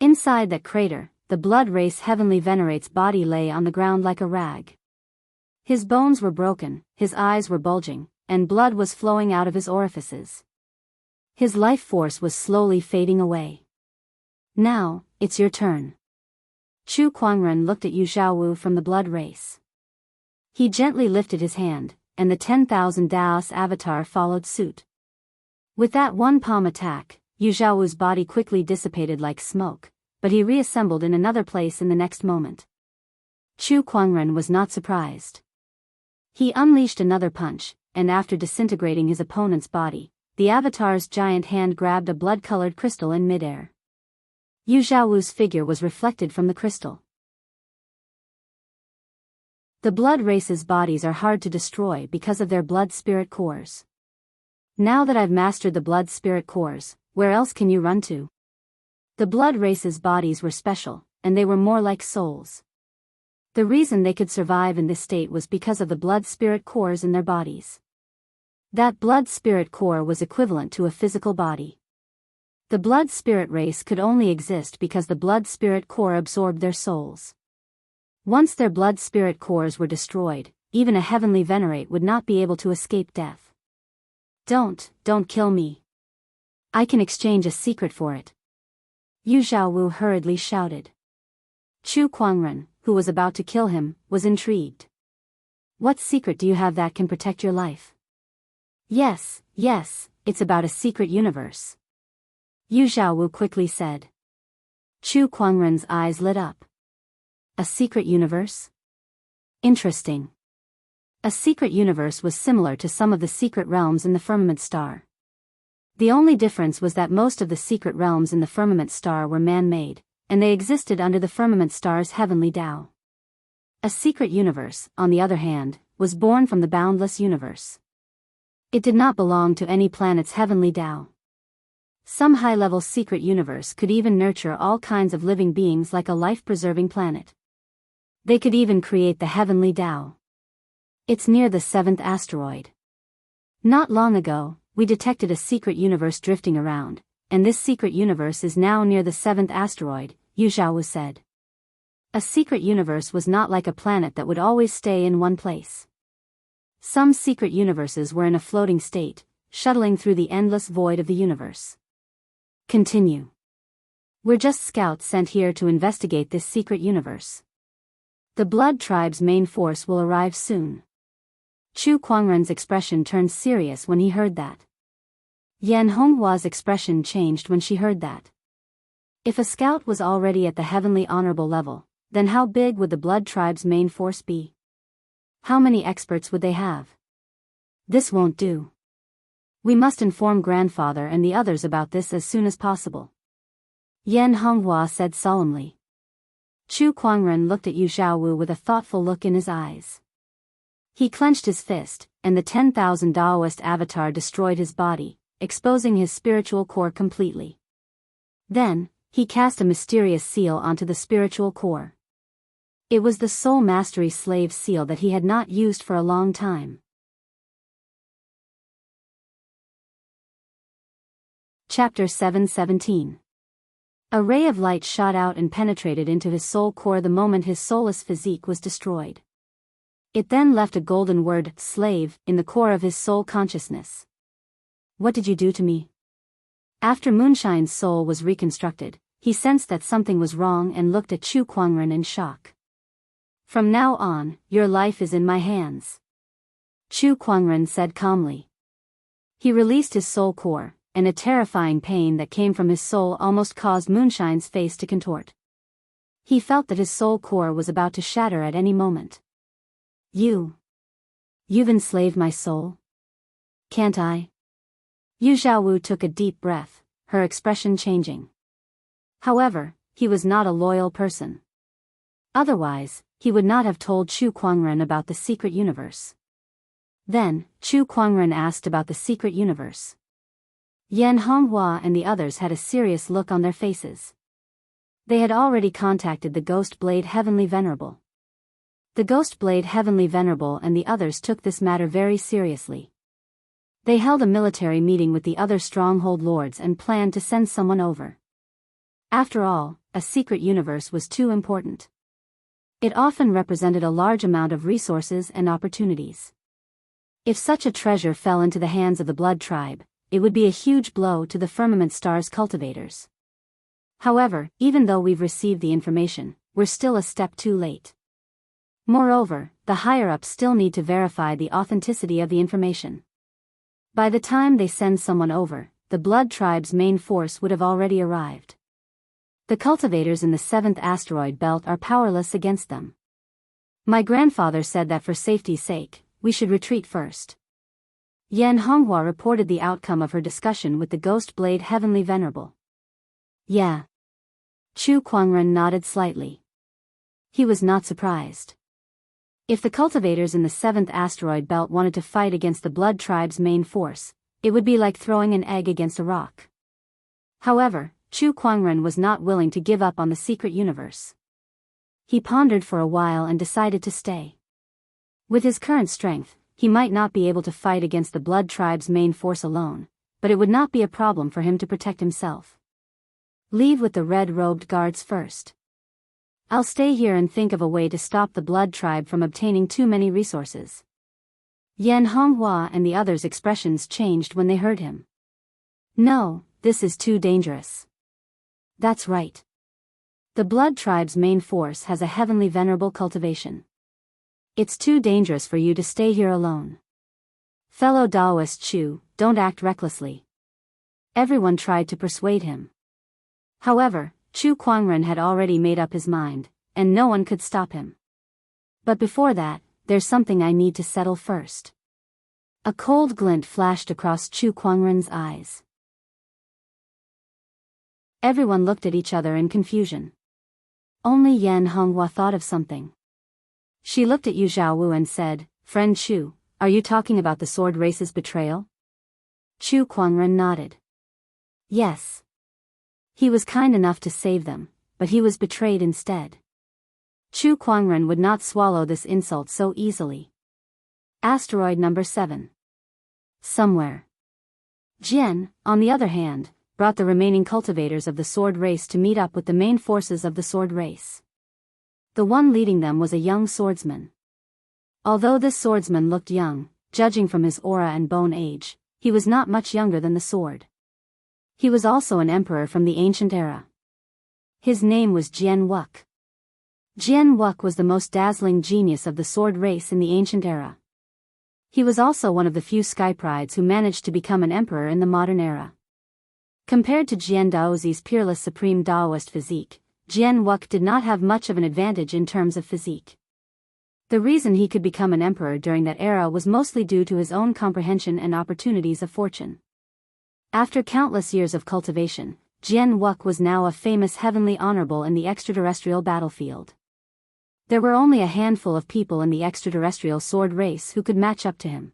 Inside that crater, the blood race Heavenly Venerate's body lay on the ground like a rag. His bones were broken, his eyes were bulging, and blood was flowing out of his orifices. His life force was slowly fading away. Now, it's your turn. Chu Kuangren looked at Yu Xiaowu from the blood race. He gently lifted his hand, and the 10,000 Daos avatar followed suit. With that one palm attack, Yu Xiaowu's body quickly dissipated like smoke, but he reassembled in another place in the next moment. Chu Kuangren was not surprised. He unleashed another punch, and after disintegrating his opponent's body, the avatar's giant hand grabbed a blood-colored crystal in midair. Yu Xiaowu's figure was reflected from the crystal. The blood race's bodies are hard to destroy because of their blood spirit cores. Now that I've mastered the blood spirit cores, where else can you run to? The blood race's bodies were special, and they were more like souls. The reason they could survive in this state was because of the blood spirit cores in their bodies. That blood spirit core was equivalent to a physical body. The blood spirit race could only exist because the blood spirit core absorbed their souls. Once their blood spirit cores were destroyed, even a heavenly venerate would not be able to escape death. Don't kill me. I can exchange a secret for it. Yu Xiaowu hurriedly shouted. Chu Kuangren, who was about to kill him, was intrigued. What secret do you have that can protect your life? Yes, it's about a secret universe. Yu Xiaowu quickly said. Chu Kuangren's eyes lit up. A secret universe? Interesting. A secret universe was similar to some of the secret realms in the firmament star. The only difference was that most of the secret realms in the firmament star were man-made, and they existed under the firmament star's heavenly Tao. A secret universe, on the other hand, was born from the boundless universe. It did not belong to any planet's heavenly Tao. Some high-level secret universe could even nurture all kinds of living beings like a life-preserving planet. They could even create the heavenly Tao. It's near the 7th asteroid. Not long ago, we detected a secret universe drifting around, and this secret universe is now near the 7th asteroid, Yu Xiaowu said. A secret universe was not like a planet that would always stay in one place. Some secret universes were in a floating state, shuttling through the endless void of the universe. Continue. We're just scouts sent here to investigate this secret universe. The Blood Tribe's main force will arrive soon. Chu Kuangren's expression turned serious when he heard that. Yan Honghua's expression changed when she heard that. If a scout was already at the heavenly honorable level, then how big would the Blood Tribe's main force be? How many experts would they have? This won't do. We must inform grandfather and the others about this as soon as possible. Yan Honghua said solemnly. Chu Kuangren looked at Yu Xiaowu with a thoughtful look in his eyes. He clenched his fist, and the 10,000 Daoist avatar destroyed his body, exposing his spiritual core completely. Then, he cast a mysterious seal onto the spiritual core. It was the soul mastery slave seal that he had not used for a long time. Chapter 717. A ray of light shot out and penetrated into his soul core the moment his soulless physique was destroyed. It then left a golden word, slave, in the core of his soul consciousness. What did you do to me? After Moonshine's soul was reconstructed, he sensed that something was wrong and looked at Chu Kuangren in shock. From now on, your life is in my hands. Chu Kuangren said calmly. He released his soul core, and a terrifying pain that came from his soul almost caused Moonshine's face to contort. He felt that his soul core was about to shatter at any moment. You've enslaved my soul? Can't I? Yu Xiaowu took a deep breath, her expression changing. However, he was not a loyal person. Otherwise, he would not have told Chu Kuangren about the secret universe. Then, Chu Kuangren asked about the secret universe. Yan Honghua and the others had a serious look on their faces. They had already contacted the Ghost Blade Heavenly Venerable. The Ghost Blade Heavenly Venerable and the others took this matter very seriously. They held a military meeting with the other stronghold lords and planned to send someone over. After all, a secret universe was too important. It often represented a large amount of resources and opportunities. If such a treasure fell into the hands of the Blood Tribe, it would be a huge blow to the Firmament Star's cultivators. However, even though we've received the information, we're still a step too late. Moreover, the higher-ups still need to verify the authenticity of the information. By the time they send someone over, the Blood Tribe's main force would have already arrived. The cultivators in the 7th asteroid belt are powerless against them. My grandfather said that for safety's sake, we should retreat first. Yan Honghua reported the outcome of her discussion with the Ghost Blade Heavenly Venerable. Yeah. Chu Kuangren nodded slightly. He was not surprised. If the cultivators in the 7th asteroid belt wanted to fight against the Blood Tribe's main force, it would be like throwing an egg against a rock. However, Chu Kuangren was not willing to give up on the secret universe. He pondered for a while and decided to stay. With his current strength, he might not be able to fight against the Blood Tribe's main force alone, but it would not be a problem for him to protect himself. Leave with the red-robed guards first. I'll stay here and think of a way to stop the Blood Tribe from obtaining too many resources. Yan Honghua and the others' expressions changed when they heard him. No, this is too dangerous. That's right. The Blood Tribe's main force has a heavenly venerable cultivation. It's too dangerous for you to stay here alone. Fellow Daoist Chu, don't act recklessly. Everyone tried to persuade him. However, Chu Kuangren had already made up his mind, and no one could stop him. But before that, there's something I need to settle first. A cold glint flashed across Chu Kuangren's eyes. Everyone looked at each other in confusion. Only Yan Honghua thought of something. She looked at Yu Zhaowu and said, "Friend Chu, are you talking about the sword race's betrayal?" Chu Kuangren nodded. Yes. He was kind enough to save them, but he was betrayed instead. Chu Kuangren would not swallow this insult so easily. Asteroid number 7. Somewhere. Jian, on the other hand, brought the remaining cultivators of the sword race to meet up with the main forces of the sword race. The one leading them was a young swordsman. Although this swordsman looked young, judging from his aura and bone age, he was not much younger than the sword. He was also an emperor from the ancient era. His name was Jian Wuk. Jian Wuk was the most dazzling genius of the sword race in the ancient era. He was also one of the few sky prides who managed to become an emperor in the modern era. Compared to Jian Daozi's peerless supreme Daoist physique, Jian Wuk did not have much of an advantage in terms of physique. The reason he could become an emperor during that era was mostly due to his own comprehension and opportunities of fortune. After countless years of cultivation, Jian Wuk was now a famous heavenly honorable in the extraterrestrial battlefield. There were only a handful of people in the extraterrestrial sword race who could match up to him.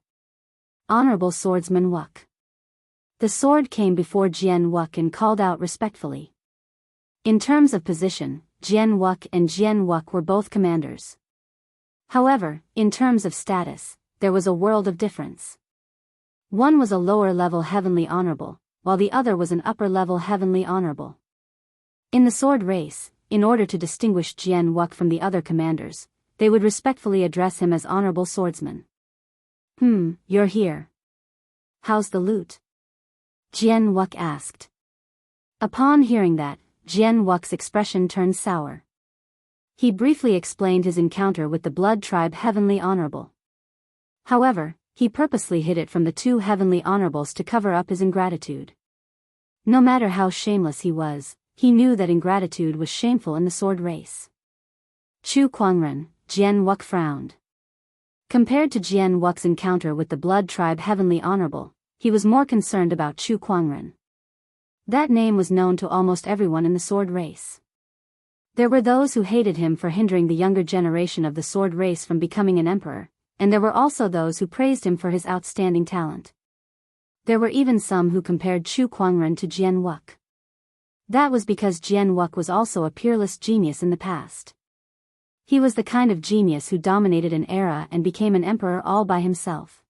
Honorable Swordsman Wuk. The sword came before Jian Wuk and called out respectfully. In terms of position, Jian Wuk and Jian Wuk were both commanders. However, in terms of status, there was a world of difference. One was a lower-level heavenly honorable, while the other was an upper-level heavenly honorable. In the sword race, in order to distinguish Jian Wuk from the other commanders, they would respectfully address him as Honorable Swordsman. You're here. How's the loot? Jian Wuk asked. Upon hearing that, Jian Wuk's expression turned sour. He briefly explained his encounter with the Blood Tribe Heavenly Honorable. However, he purposely hid it from the two Heavenly Honorables to cover up his ingratitude. No matter how shameless he was, he knew that ingratitude was shameful in the sword race. Chu Kuangren, Jian Wuk frowned. Compared to Jian Wuk's encounter with the Blood Tribe Heavenly Honorable, he was more concerned about Chu Kuangren. That name was known to almost everyone in the sword race. There were those who hated him for hindering the younger generation of the sword race from becoming an emperor, and there were also those who praised him for his outstanding talent. There were even some who compared Chu Kuangren to Jian Wuk. That was because Jian Wuk was also a peerless genius in the past. He was the kind of genius who dominated an era and became an emperor all by himself.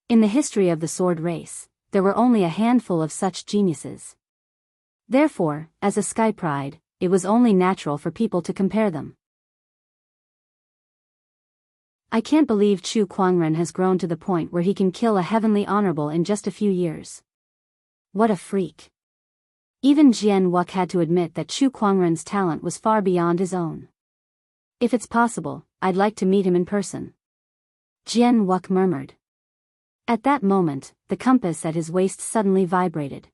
In the history of the sword race, there were only a handful of such geniuses. Therefore, as a sky pride, it was only natural for people to compare them. I can't believe Chu Kuangren has grown to the point where he can kill a heavenly honorable in just a few years. What a freak. Even Jian Wuk had to admit that Chu Kuangren's talent was far beyond his own. If it's possible, I'd like to meet him in person. Jian Wuk murmured. At that moment, the compass at his waist suddenly vibrated.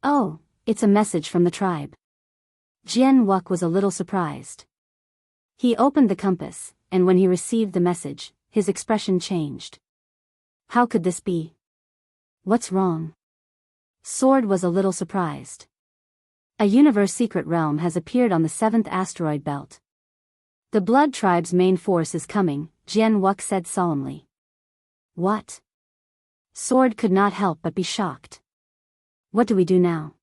Oh, it's a message from the tribe. Jian Wuk was a little surprised. He opened the compass, and when he received the message, his expression changed. How could this be? What's wrong? Sword was a little surprised. A universe secret realm has appeared on the 7th asteroid belt. The Blood Tribe's main force is coming, Jianwu said solemnly. What? Sword could not help but be shocked. What do we do now?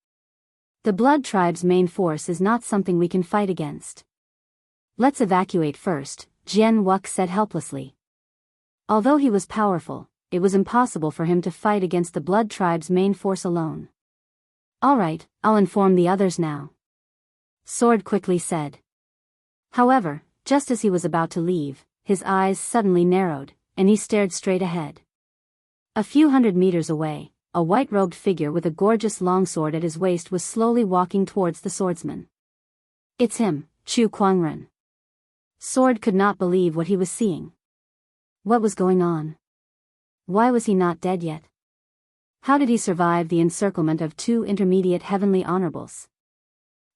The Blood Tribe's main force is not something we can fight against. Let's evacuate first, Jianwu said helplessly. Although he was powerful, it was impossible for him to fight against the Blood Tribe's main force alone. All right, I'll inform the others now. Sword quickly said. However, just as he was about to leave, his eyes suddenly narrowed, and he stared straight ahead. A few hundred meters away, a white-robed figure with a gorgeous longsword at his waist was slowly walking towards the swordsman. It's him, Chu Kuangren. Sword could not believe what he was seeing. What was going on? Why was he not dead yet? How did he survive the encirclement of two intermediate heavenly honorables?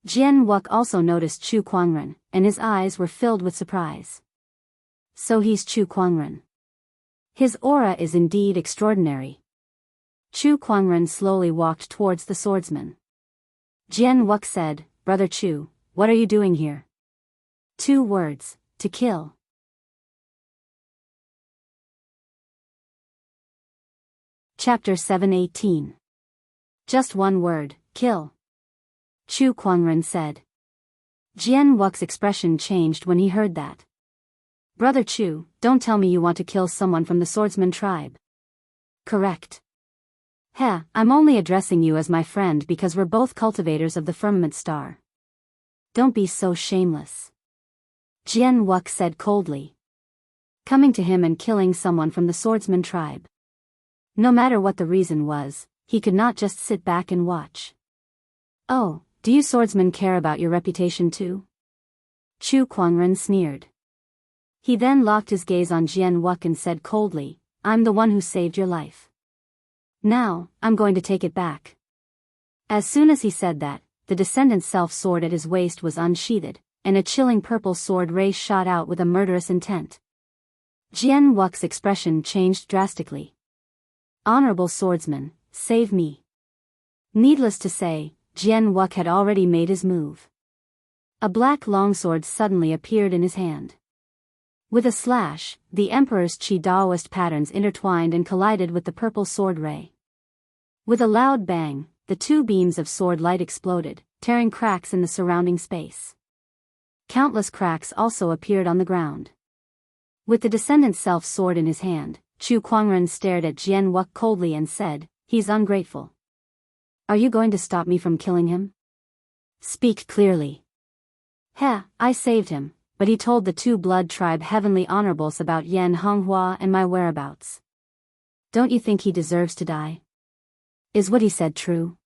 Jianwu also noticed Chu Kuangren, and his eyes were filled with surprise. So he's Chu Kuangren. His aura is indeed extraordinary. Chu Kuangren slowly walked towards the swordsman. Jianwu said, Brother Chu, what are you doing here? 2 words, to kill. Chapter 718. Just 1 word, kill. Chu Kuangren said. Jianwu's expression changed when he heard that. Brother Chu, don't tell me you want to kill someone from the swordsman tribe. Correct. Heh, I'm only addressing you as my friend because we're both cultivators of the firmament star. Don't be so shameless. Jianwu said coldly. Coming to him and killing someone from the swordsman tribe. No matter what the reason was, he could not just sit back and watch. Oh, do you swordsmen care about your reputation too? Chu Kuangren sneered. He then locked his gaze on Jianwu and said coldly, I'm the one who saved your life. Now, I'm going to take it back. As soon as he said that, the descendant's self-sword at his waist was unsheathed, and a chilling purple sword ray shot out with a murderous intent. Jianwu's expression changed drastically. Honorable swordsman, save me. Needless to say, Jianwu had already made his move. A black longsword suddenly appeared in his hand. With a slash, the Emperor's Qi Daoist patterns intertwined and collided with the purple sword ray. With a loud bang, the 2 beams of sword light exploded, tearing cracks in the surrounding space. Countless cracks also appeared on the ground. With the descendant's self-sword in his hand, Chu Kuangren stared at Jianwu coldly and said, He's ungrateful. Are you going to stop me from killing him? Speak clearly. Heh, I saved him, but he told the 2 Blood Tribe heavenly honorables about Yan Honghua and my whereabouts. Don't you think he deserves to die? Is what he said true?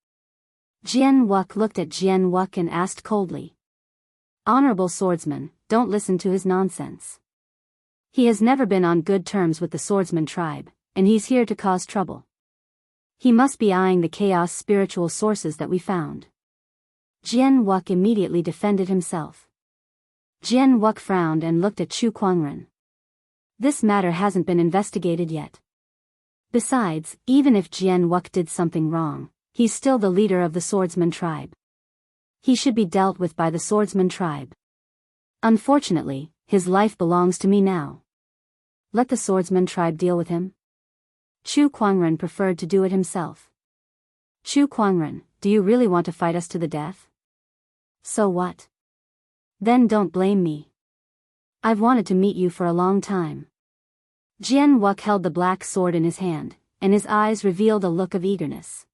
Jianwu looked at Jianwu and asked coldly. Honorable swordsman, don't listen to his nonsense. He has never been on good terms with the swordsman tribe, and he's here to cause trouble. He must be eyeing the chaos spiritual sources that we found. Jianwu immediately defended himself. Jianwu frowned and looked at Chu Kuangren. This matter hasn't been investigated yet. Besides, even if Jianwu did something wrong, he's still the leader of the swordsman tribe. He should be dealt with by the swordsman tribe. Unfortunately, his life belongs to me now. Let the swordsman tribe deal with him. Chu Kuangren preferred to do it himself. Chu Kuangren, do you really want to fight us to the death? So what? Then don't blame me. I've wanted to meet you for a long time. Jianwu held the black sword in his hand, and his eyes revealed a look of eagerness.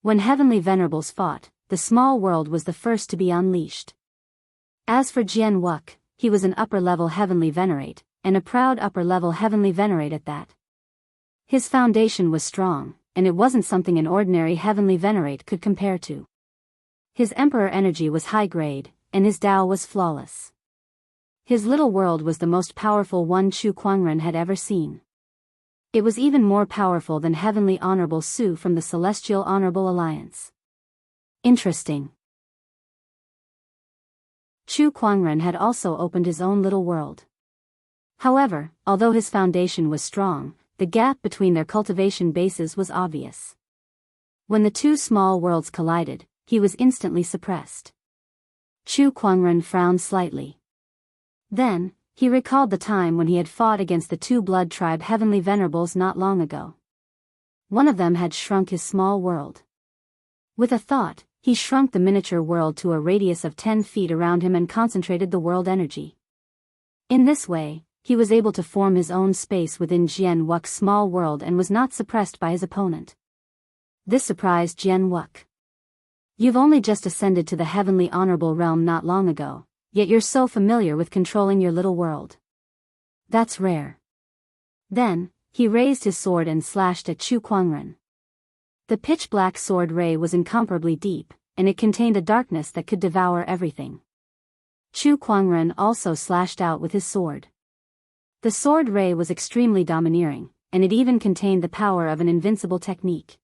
When heavenly venerables fought, the small world was the first to be unleashed. As for Jianwu, he was an upper-level heavenly venerate, and a proud upper-level heavenly venerate at that. His foundation was strong, and it wasn't something an ordinary heavenly venerate could compare to. His emperor energy was high-grade, and his Tao was flawless. His little world was the most powerful one Chu Kuangren had ever seen. It was even more powerful than Heavenly Honorable Su from the Celestial Honorable Alliance. Interesting. Chu Kuangren had also opened his own little world. However, although his foundation was strong, the gap between their cultivation bases was obvious. When the 2 small worlds collided, he was instantly suppressed. Chu Kuangren frowned slightly. Then, he recalled the time when he had fought against the two Blood Tribe Heavenly Venerables not long ago. One of them had shrunk his small world. With a thought, he shrunk the miniature world to a radius of 10 feet around him and concentrated the world energy. In this way, he was able to form his own space within Jian Wux's small world and was not suppressed by his opponent. This surprised Jian Wux. You've only just ascended to the heavenly honorable realm not long ago, yet you're so familiar with controlling your little world. That's rare. Then, he raised his sword and slashed at Chu Kuangren. The pitch-black sword ray was incomparably deep, and it contained a darkness that could devour everything. Chu Kuangren also slashed out with his sword. The sword ray was extremely domineering, and it even contained the power of an invincible technique.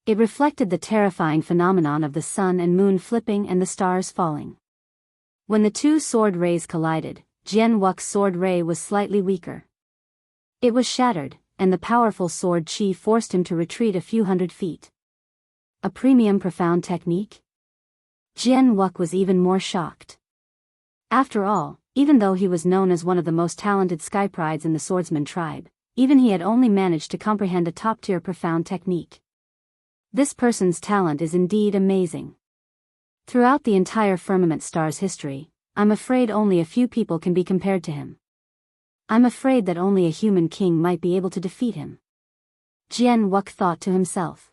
It reflected the terrifying phenomenon of the sun and moon flipping and the stars falling. When the two sword rays collided, Jian Wux's sword ray was slightly weaker. It was shattered, and the powerful sword chi forced him to retreat a few hundred feet. A premium profound technique? Jian Wux was even more shocked. After all, even though he was known as one of the most talented sky prides in the swordsman tribe, even he had only managed to comprehend a top-tier profound technique. This person's talent is indeed amazing. Throughout the entire Firmament Star's history, I'm afraid only a few people can be compared to him. I'm afraid that only a human king might be able to defeat him. Jian Wux thought to himself.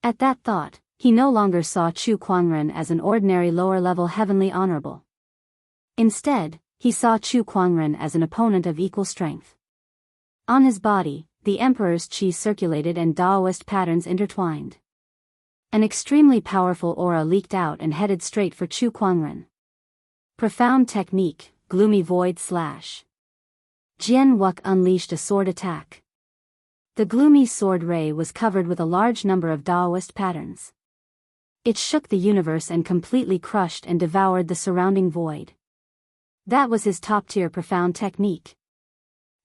At that thought, he no longer saw Chu Kuangren as an ordinary lower-level heavenly honorable. Instead, he saw Chu Kuangren as an opponent of equal strength. On his body, the Emperor's chi circulated and Daoist patterns intertwined. An extremely powerful aura leaked out and headed straight for Chu Kuangren. Profound technique, gloomy void slash. Jian Wux unleashed a sword attack. The gloomy sword ray was covered with a large number of Daoist patterns. It shook the universe and completely crushed and devoured the surrounding void. That was his top-tier profound technique.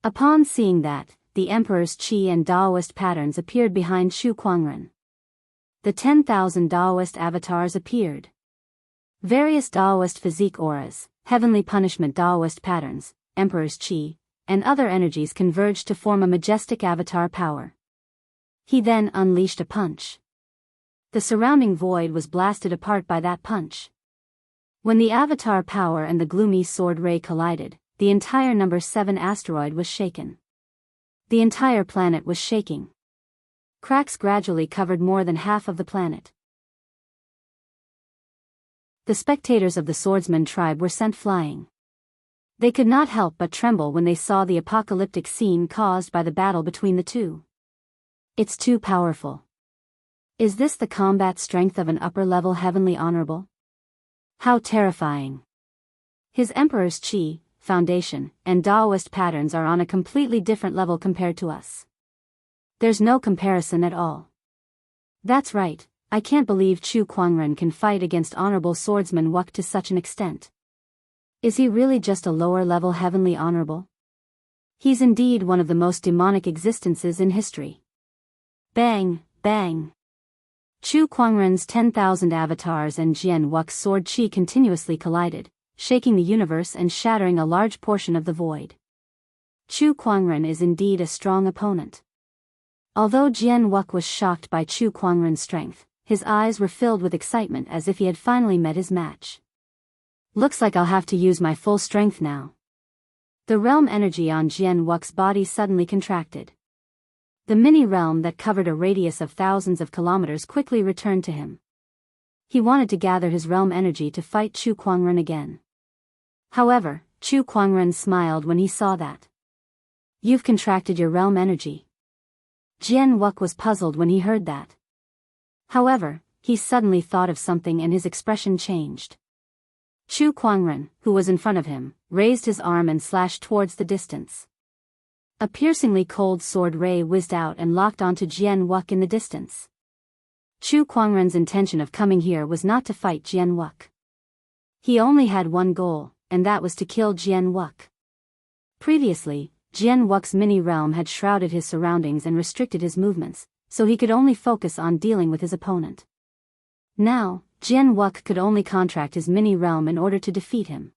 Upon seeing that, the Emperor's chi and Daoist patterns appeared behind Chu Kuangren. The 10,000 Daoist avatars appeared. Various Daoist physique auras, heavenly punishment Daoist patterns, Emperor's chi, and other energies converged to form a majestic avatar power. He then unleashed a punch. The surrounding void was blasted apart by that punch. When the avatar power and the gloomy sword ray collided, the entire number 7 asteroid was shaken. The entire planet was shaking. Cracks gradually covered more than half of the planet. The spectators of the swordsman tribe were sent flying. They could not help but tremble when they saw the apocalyptic scene caused by the battle between the two. It's too powerful. Is this the combat strength of an upper-level heavenly honorable? How terrifying. His Emperor's chi, foundation, and Daoist patterns are on a completely different level compared to us. There's no comparison at all. That's right, I can't believe Chu Kuangren can fight against Honorable Swordsman Wux to such an extent. Is he really just a lower-level heavenly honorable? He's indeed one of the most demonic existences in history. Bang, bang. Chu Kuangren's 10,000 avatars and Jian Wux's sword chi continuously collided, shaking the universe and shattering a large portion of the void. Chu Kuangren is indeed a strong opponent. Although Jian Wux was shocked by Chu Kuangren's strength, his eyes were filled with excitement as if he had finally met his match. Looks like I'll have to use my full strength now. The realm energy on Jian Wux's body suddenly contracted. The mini-realm that covered a radius of thousands of kilometers quickly returned to him. He wanted to gather his realm energy to fight Chu Kuangren again. However, Chu Kuangren smiled when he saw that. You've contracted your realm energy. Jian Wux was puzzled when he heard that. However, he suddenly thought of something and his expression changed. Chu Kuangren, who was in front of him, raised his arm and slashed towards the distance. A piercingly cold sword ray whizzed out and locked onto Jian Wux in the distance. Chu Kuangren's intention of coming here was not to fight Jian Wux. He only had one goal, and that was to kill Jian Wux. Previously, Jian Wux's mini-realm had shrouded his surroundings and restricted his movements, so he could only focus on dealing with his opponent. Now, Jian Wux could only contract his mini-realm in order to defeat him.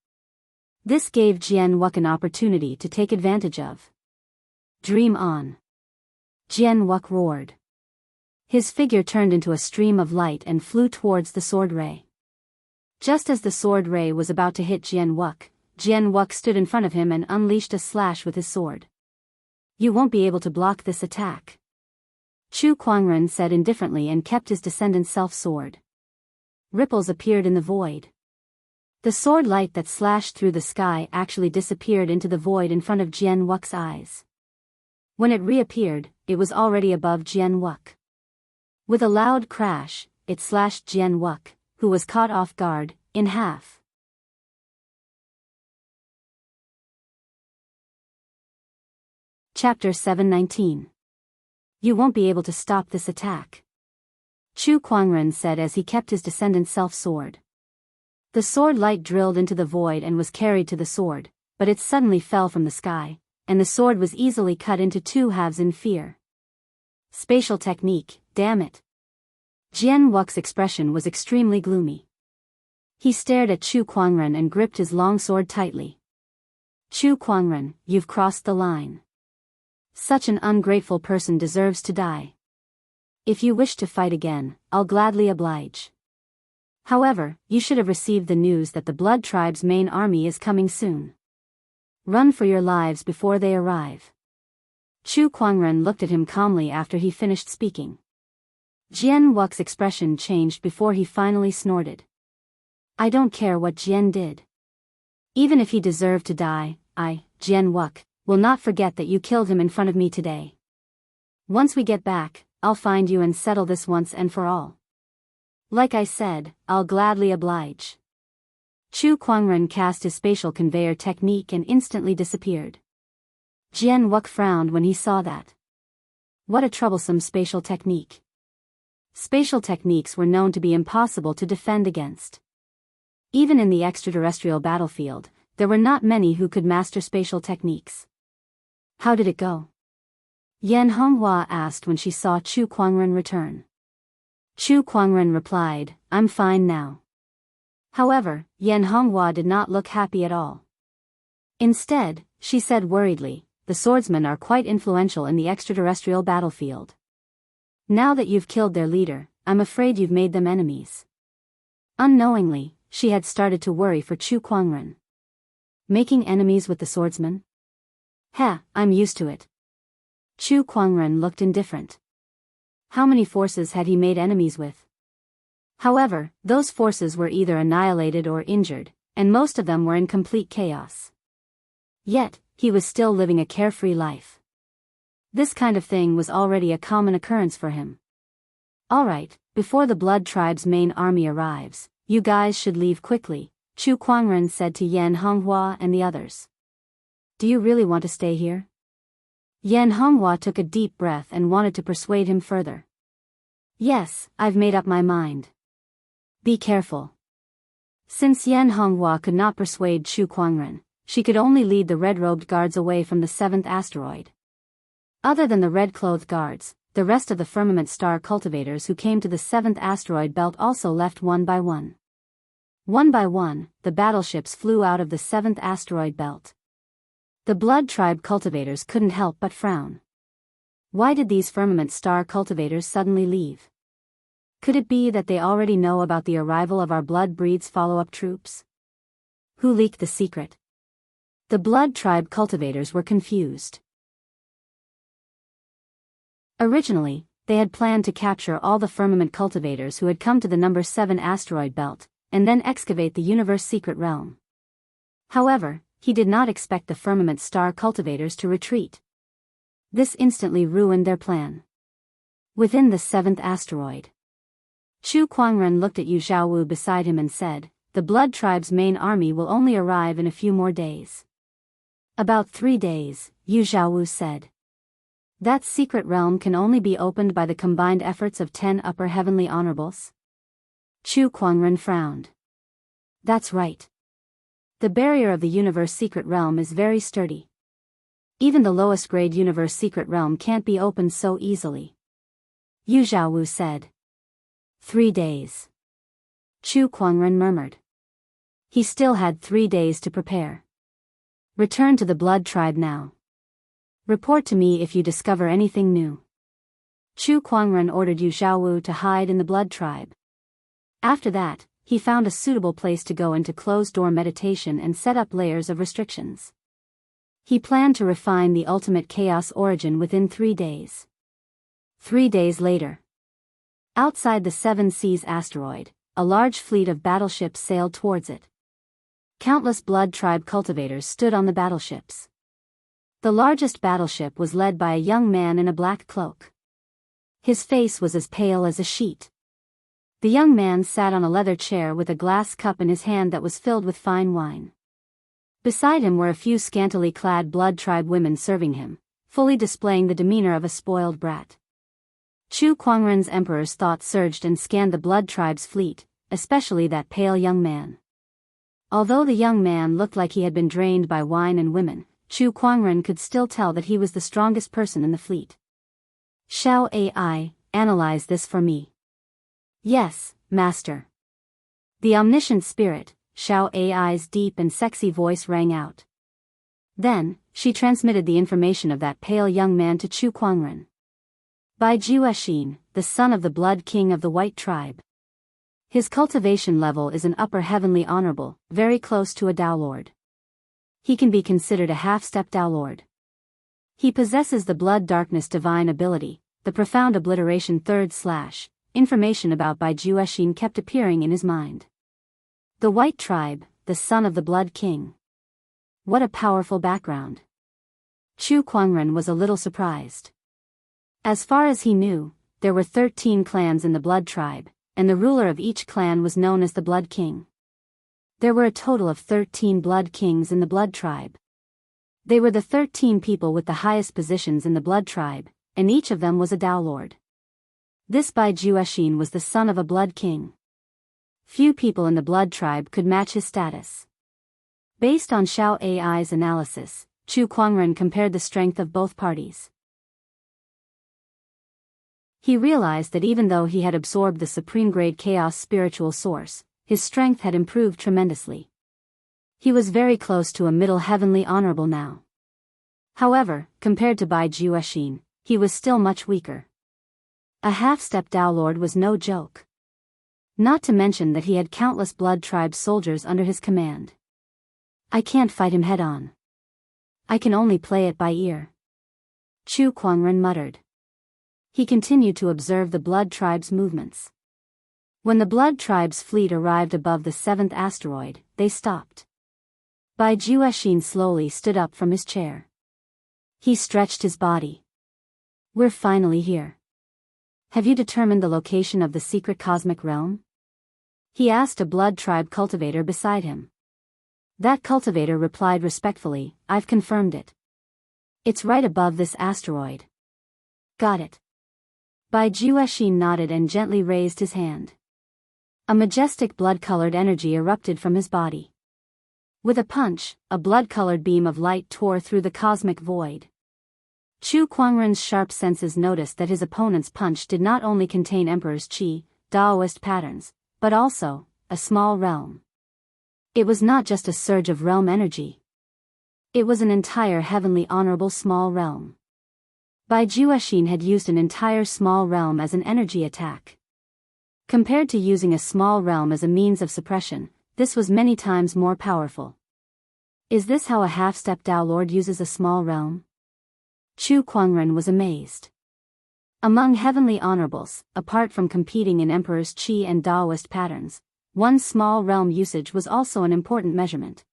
This gave Jian Wuck an opportunity to take advantage of. Dream on. Jian Wuck roared. His figure turned into a stream of light and flew towards the sword ray. Just as the sword ray was about to hit Jian Wuck stood in front of him and unleashed a slash with his sword. You won't be able to block this attack. Chu Kuangren said indifferently and kept his descendant's self-sword. Ripples appeared in the void. The sword light that slashed through the sky actually disappeared into the void in front of Jian Wuck's eyes. When it reappeared, it was already above Jian Wuck. With a loud crash, it slashed Jian Wuck, who was caught off guard, in half. Chapter 719. You won't be able to stop this attack. Chu Kuangren said as he kept his descendant's self-sword. The sword light drilled into the void and was carried to the sword, but it suddenly fell from the sky, and the sword was easily cut into two halves in fear. Spatial technique, damn it. Jian Wuck's expression was extremely gloomy. He stared at Chu Kuangren and gripped his long sword tightly. Chu Kuangren, you've crossed the line. Such an ungrateful person deserves to die. If you wish to fight again, I'll gladly oblige. However, you should have received the news that the Blood Tribe's main army is coming soon. Run for your lives before they arrive. Chu Kuangren looked at him calmly after he finished speaking. Jian Wuck's expression changed before he finally snorted. I don't care what Jian did. Even if he deserved to die, I, Jian Wuck, will not forget that you killed him in front of me today. Once we get back, I'll find you and settle this once and for all. Like I said, I'll gladly oblige. Chu Kuangren cast his spatial conveyor technique and instantly disappeared. Jian Wuck frowned when he saw that. What a troublesome spatial technique. Spatial techniques were known to be impossible to defend against. Even in the extraterrestrial battlefield, there were not many who could master spatial techniques. How did it go? Yan Honghua asked when she saw Chu Kuangren return. Chu Kuangren replied, I'm fine now. However, Yan Honghua did not look happy at all. Instead, she said worriedly, the swordsmen are quite influential in the extraterrestrial battlefield. Now that you've killed their leader, I'm afraid you've made them enemies. Unknowingly, she had started to worry for Chu Kuangren. Making enemies with the swordsmen? Heh, I'm used to it. Chu Kuangren looked indifferent. How many forces had he made enemies with? However, those forces were either annihilated or injured, and most of them were in complete chaos. Yet, he was still living a carefree life. This kind of thing was already a common occurrence for him. Alright, before the Blood Tribe's main army arrives, you guys should leave quickly, Chu Kuangren said to Yan Honghua and the others. Do you really want to stay here? Yan Honghua took a deep breath and wanted to persuade him further. Yes, I've made up my mind. Be careful. Since Yan Honghua could not persuade Chu Kuangren, she could only lead the red-robed guards away from the 7th asteroid. Other than the red-clothed guards, the rest of the firmament star cultivators who came to the 7th asteroid belt also left one by one. One by one, the battleships flew out of the 7th asteroid belt. The Blood Tribe cultivators couldn't help but frown. Why did these firmament star cultivators suddenly leave? Could it be that they already know about the arrival of our Blood Breed's follow-up troops? Who leaked the secret? The Blood Tribe cultivators were confused. Originally, they had planned to capture all the firmament cultivators who had come to the number 7 asteroid belt, and then excavate the universe secret realm. However, he did not expect the firmament star cultivators to retreat. This instantly ruined their plan. Within the 7th asteroid, Chu Kuangren looked at Yu Xiaowu beside him and said, the Blood Tribe's main army will only arrive in a few more days. About 3 days, Yu Xiaowu said. That secret realm can only be opened by the combined efforts of 10 upper heavenly honorables? Chu Kuangren frowned. That's right. The barrier of the universe secret realm is very sturdy. Even the lowest grade universe secret realm can't be opened so easily. Yu Xiaowu said. 3 days. Chu Kuangren murmured. He still had 3 days to prepare. Return to the Blood Tribe now. Report to me if you discover anything new. Chu Kuangren ordered Yu Xiaowu to hide in the Blood Tribe. After that, he found a suitable place to go into closed-door meditation and set up layers of restrictions. He planned to refine the ultimate chaos origin within 3 days. 3 days later. Outside the Seven Seas asteroid, a large fleet of battleships sailed towards it. Countless Blood Tribe cultivators stood on the battleships. The largest battleship was led by a young man in a black cloak. His face was as pale as a sheet. The young man sat on a leather chair with a glass cup in his hand that was filled with fine wine. Beside him were a few scantily clad Blood Tribe women serving him, fully displaying the demeanor of a spoiled brat. Chu Kuangren's emperor's thoughts surged and scanned the Blood Tribe's fleet, especially that pale young man. Although the young man looked like he had been drained by wine and women, Chu Kuangren could still tell that he was the strongest person in the fleet. Shall AI analyze this for me? Yes, master. The omniscient spirit, Xiao Ai's deep and sexy voice rang out. Then, she transmitted the information of that pale young man to Chu Kuangren. By Juexin, the son of the Blood King of the White Tribe. His cultivation level is an upper heavenly honorable, very close to a Dao Lord. He can be considered a half-step Dao Lord. He possesses the Blood Darkness divine ability, the profound obliteration / information about Bai Juexin kept appearing in his mind. The White Tribe, the son of the Blood King. What a powerful background. Chu Kuangren was a little surprised. As far as he knew, there were 13 clans in the Blood Tribe, and the ruler of each clan was known as the Blood King. There were a total of 13 Blood Kings in the Blood Tribe. They were the 13 people with the highest positions in the Blood Tribe, and each of them was a Dao Lord. This Bai Juexin was the son of a Blood King. Few people in the Blood Tribe could match his status. Based on Xiao Ai's analysis, Chu Kuangren compared the strength of both parties. He realized that even though he had absorbed the supreme-grade chaos spiritual source, his strength had improved tremendously. He was very close to a middle heavenly honorable now. However, compared to Bai Juexin, he was still much weaker. A half-step Dao Lord was no joke. Not to mention that he had countless Blood Tribe soldiers under his command. I can't fight him head-on. I can only play it by ear. Chu Kuangren muttered. He continued to observe the Blood Tribe's movements. When the Blood Tribe's fleet arrived above the 7th asteroid, they stopped. Bai Juexin slowly stood up from his chair. He stretched his body. We're finally here. Have you determined the location of the secret cosmic realm? He asked a Blood Tribe cultivator beside him. That cultivator replied respectfully, I've confirmed it. It's right above this asteroid. Got it. Bai Juexin nodded and gently raised his hand. A majestic blood-colored energy erupted from his body. With a punch, a blood-colored beam of light tore through the cosmic void. Chu Kuangren's sharp senses noticed that his opponent's punch did not only contain Emperor's Qi, Daoist patterns, but also a small realm. It was not just a surge of realm energy. It was an entire heavenly honorable small realm. Bai Juexin had used an entire small realm as an energy attack. Compared to using a small realm as a means of suppression, this was many times more powerful. Is this how a half-step Dao Lord uses a small realm? Chu Kuangren was amazed. Among heavenly honorables, apart from competing in Emperor's Qi and Daoist patterns, one small realm usage was also an important measurement.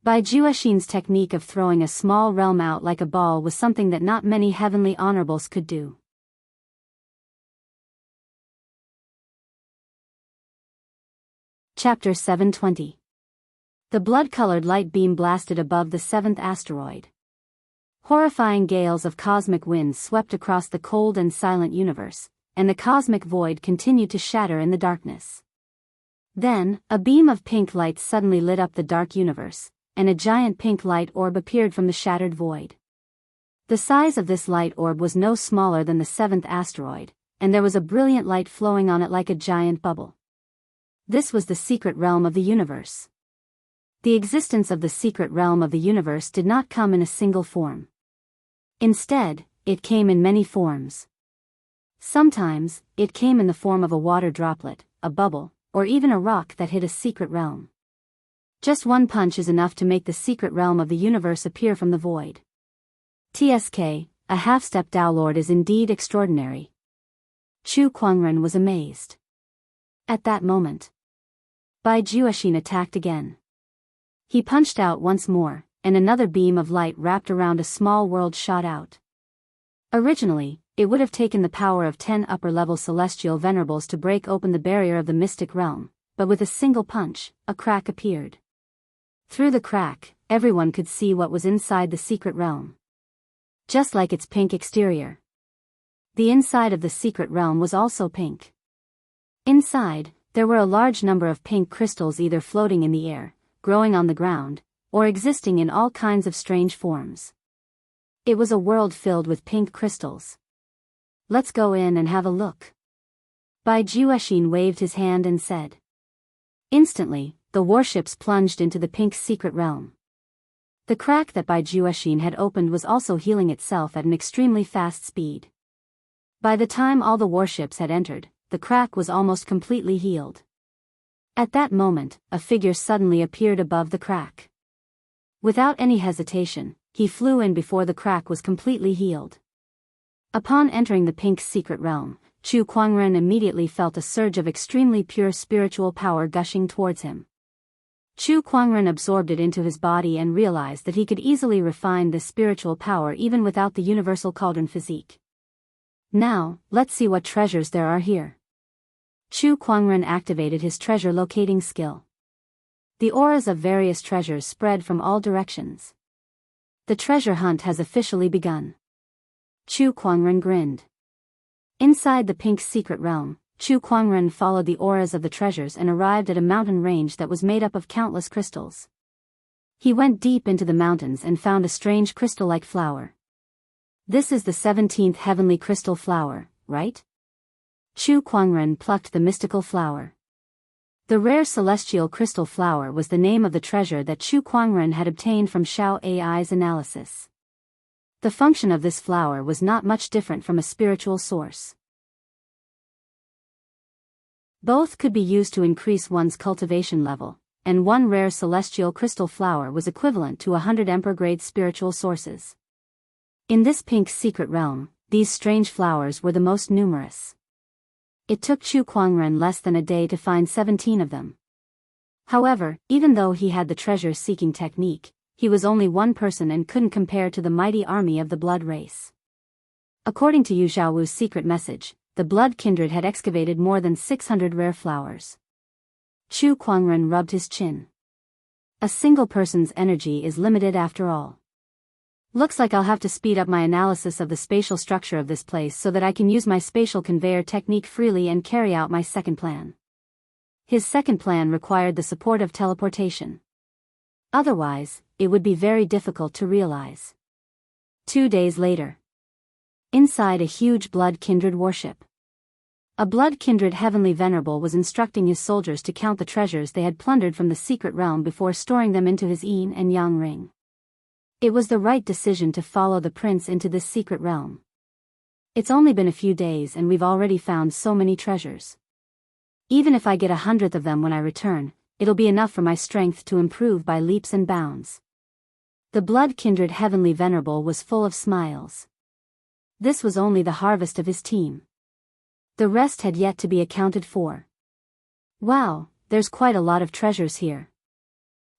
Bai Juexin's technique of throwing a small realm out like a ball was something that not many heavenly honorables could do. Chapter 720. The blood-colored light beam blasted above the 7th asteroid. Horrifying gales of cosmic winds swept across the cold and silent universe, and the cosmic void continued to shatter in the darkness. Then, a beam of pink light suddenly lit up the dark universe, and a giant pink light orb appeared from the shattered void. The size of this light orb was no smaller than the 7th asteroid, and there was a brilliant light flowing on it like a giant bubble. This was the secret realm of the universe. The existence of the secret realm of the universe did not come in a single form. Instead, it came in many forms. Sometimes, it came in the form of a water droplet, a bubble, or even a rock that hid a secret realm. Just one punch is enough to make the secret realm of the universe appear from the void. TSK, a half-step Dao Lord is indeed extraordinary. Chu Kuangren was amazed. At that moment, Bai Juexin attacked again. He punched out once more, and another beam of light wrapped around a small world shot out. Originally, it would have taken the power of 10 upper-level celestial venerables to break open the barrier of the mystic realm, but with a single punch, a crack appeared. Through the crack, everyone could see what was inside the secret realm. Just like its pink exterior, the inside of the secret realm was also pink. Inside, there were a large number of pink crystals either floating in the air, growing on the ground, or existing in all kinds of strange forms. It was a world filled with pink crystals. Let's go in and have a look. Bai Juexin waved his hand and said. Instantly, the warships plunged into the pink secret realm. The crack that Bai Juexin had opened was also healing itself at an extremely fast speed. By the time all the warships had entered, the crack was almost completely healed. At that moment, a figure suddenly appeared above the crack. Without any hesitation, he flew in before the crack was completely healed. Upon entering the pink secret realm, Chu Kuangren immediately felt a surge of extremely pure spiritual power gushing towards him. Chu Kuangren absorbed it into his body and realized that he could easily refine this spiritual power even without the universal cauldron physique. Now, let's see what treasures there are here. Chu Kuangren activated his treasure locating skill. The auras of various treasures spread from all directions. The treasure hunt has officially begun. Chu Kuangren grinned. Inside the pink secret realm, Chu Kuangren followed the auras of the treasures and arrived at a mountain range that was made up of countless crystals. He went deep into the mountains and found a strange crystal-like flower. This is the 17th heavenly crystal flower, right? Chu Kuangren plucked the mystical flower. The rare celestial crystal flower was the name of the treasure that Chu Kuangren had obtained from Xiao AI's analysis. The function of this flower was not much different from a spiritual source. Both could be used to increase one's cultivation level, and one rare celestial crystal flower was equivalent to 100 emperor-grade spiritual sources. In this pink secret realm, these strange flowers were the most numerous. It took Chu Kuangren less than a day to find 17 of them. However, even though he had the treasure-seeking technique, he was only one person and couldn't compare to the mighty army of the blood race. According to Yu Xiaowu's secret message, the blood kindred had excavated more than 600 rare flowers. Chu Kuangren rubbed his chin. A single person's energy is limited after all. Looks like I'll have to speed up my analysis of the spatial structure of this place so that I can use my spatial conveyor technique freely and carry out my second plan. His second plan required the support of teleportation. Otherwise, it would be very difficult to realize. 2 days later. Inside a huge blood kindred warship. A blood kindred heavenly venerable was instructing his soldiers to count the treasures they had plundered from the secret realm before storing them into his yin and yang ring. It was the right decision to follow the prince into this secret realm. It's only been a few days and we've already found so many treasures. Even if I get 100th of them when I return, it'll be enough for my strength to improve by leaps and bounds. The blood kindred heavenly venerable was full of smiles. This was only the harvest of his team. The rest had yet to be accounted for. Wow, there's quite a lot of treasures here.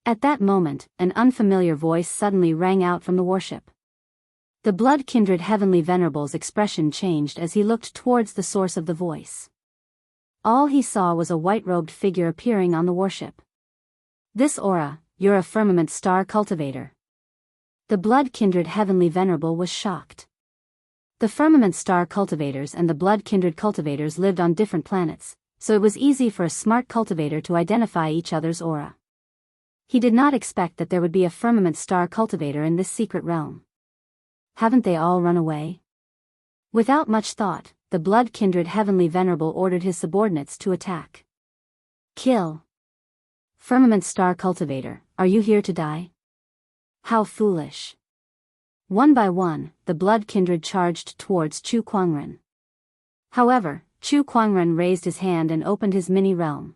At that moment, an unfamiliar voice suddenly rang out from the warship. The blood kindred heavenly venerable's expression changed as he looked towards the source of the voice. All he saw was a white-robed figure appearing on the warship. This aura, you're a firmament star cultivator. The blood kindred heavenly venerable was shocked. The firmament star cultivators and the blood kindred cultivators lived on different planets, so it was easy for a smart cultivator to identify each other's aura. He did not expect that there would be a firmament star cultivator in this secret realm. Haven't they all run away? Without much thought, the blood kindred heavenly venerable ordered his subordinates to attack. Kill. Firmament star cultivator, are you here to die? How foolish. One by one, the blood kindred charged towards Chu Kuangren. However, Chu Kuangren raised his hand and opened his mini-realm.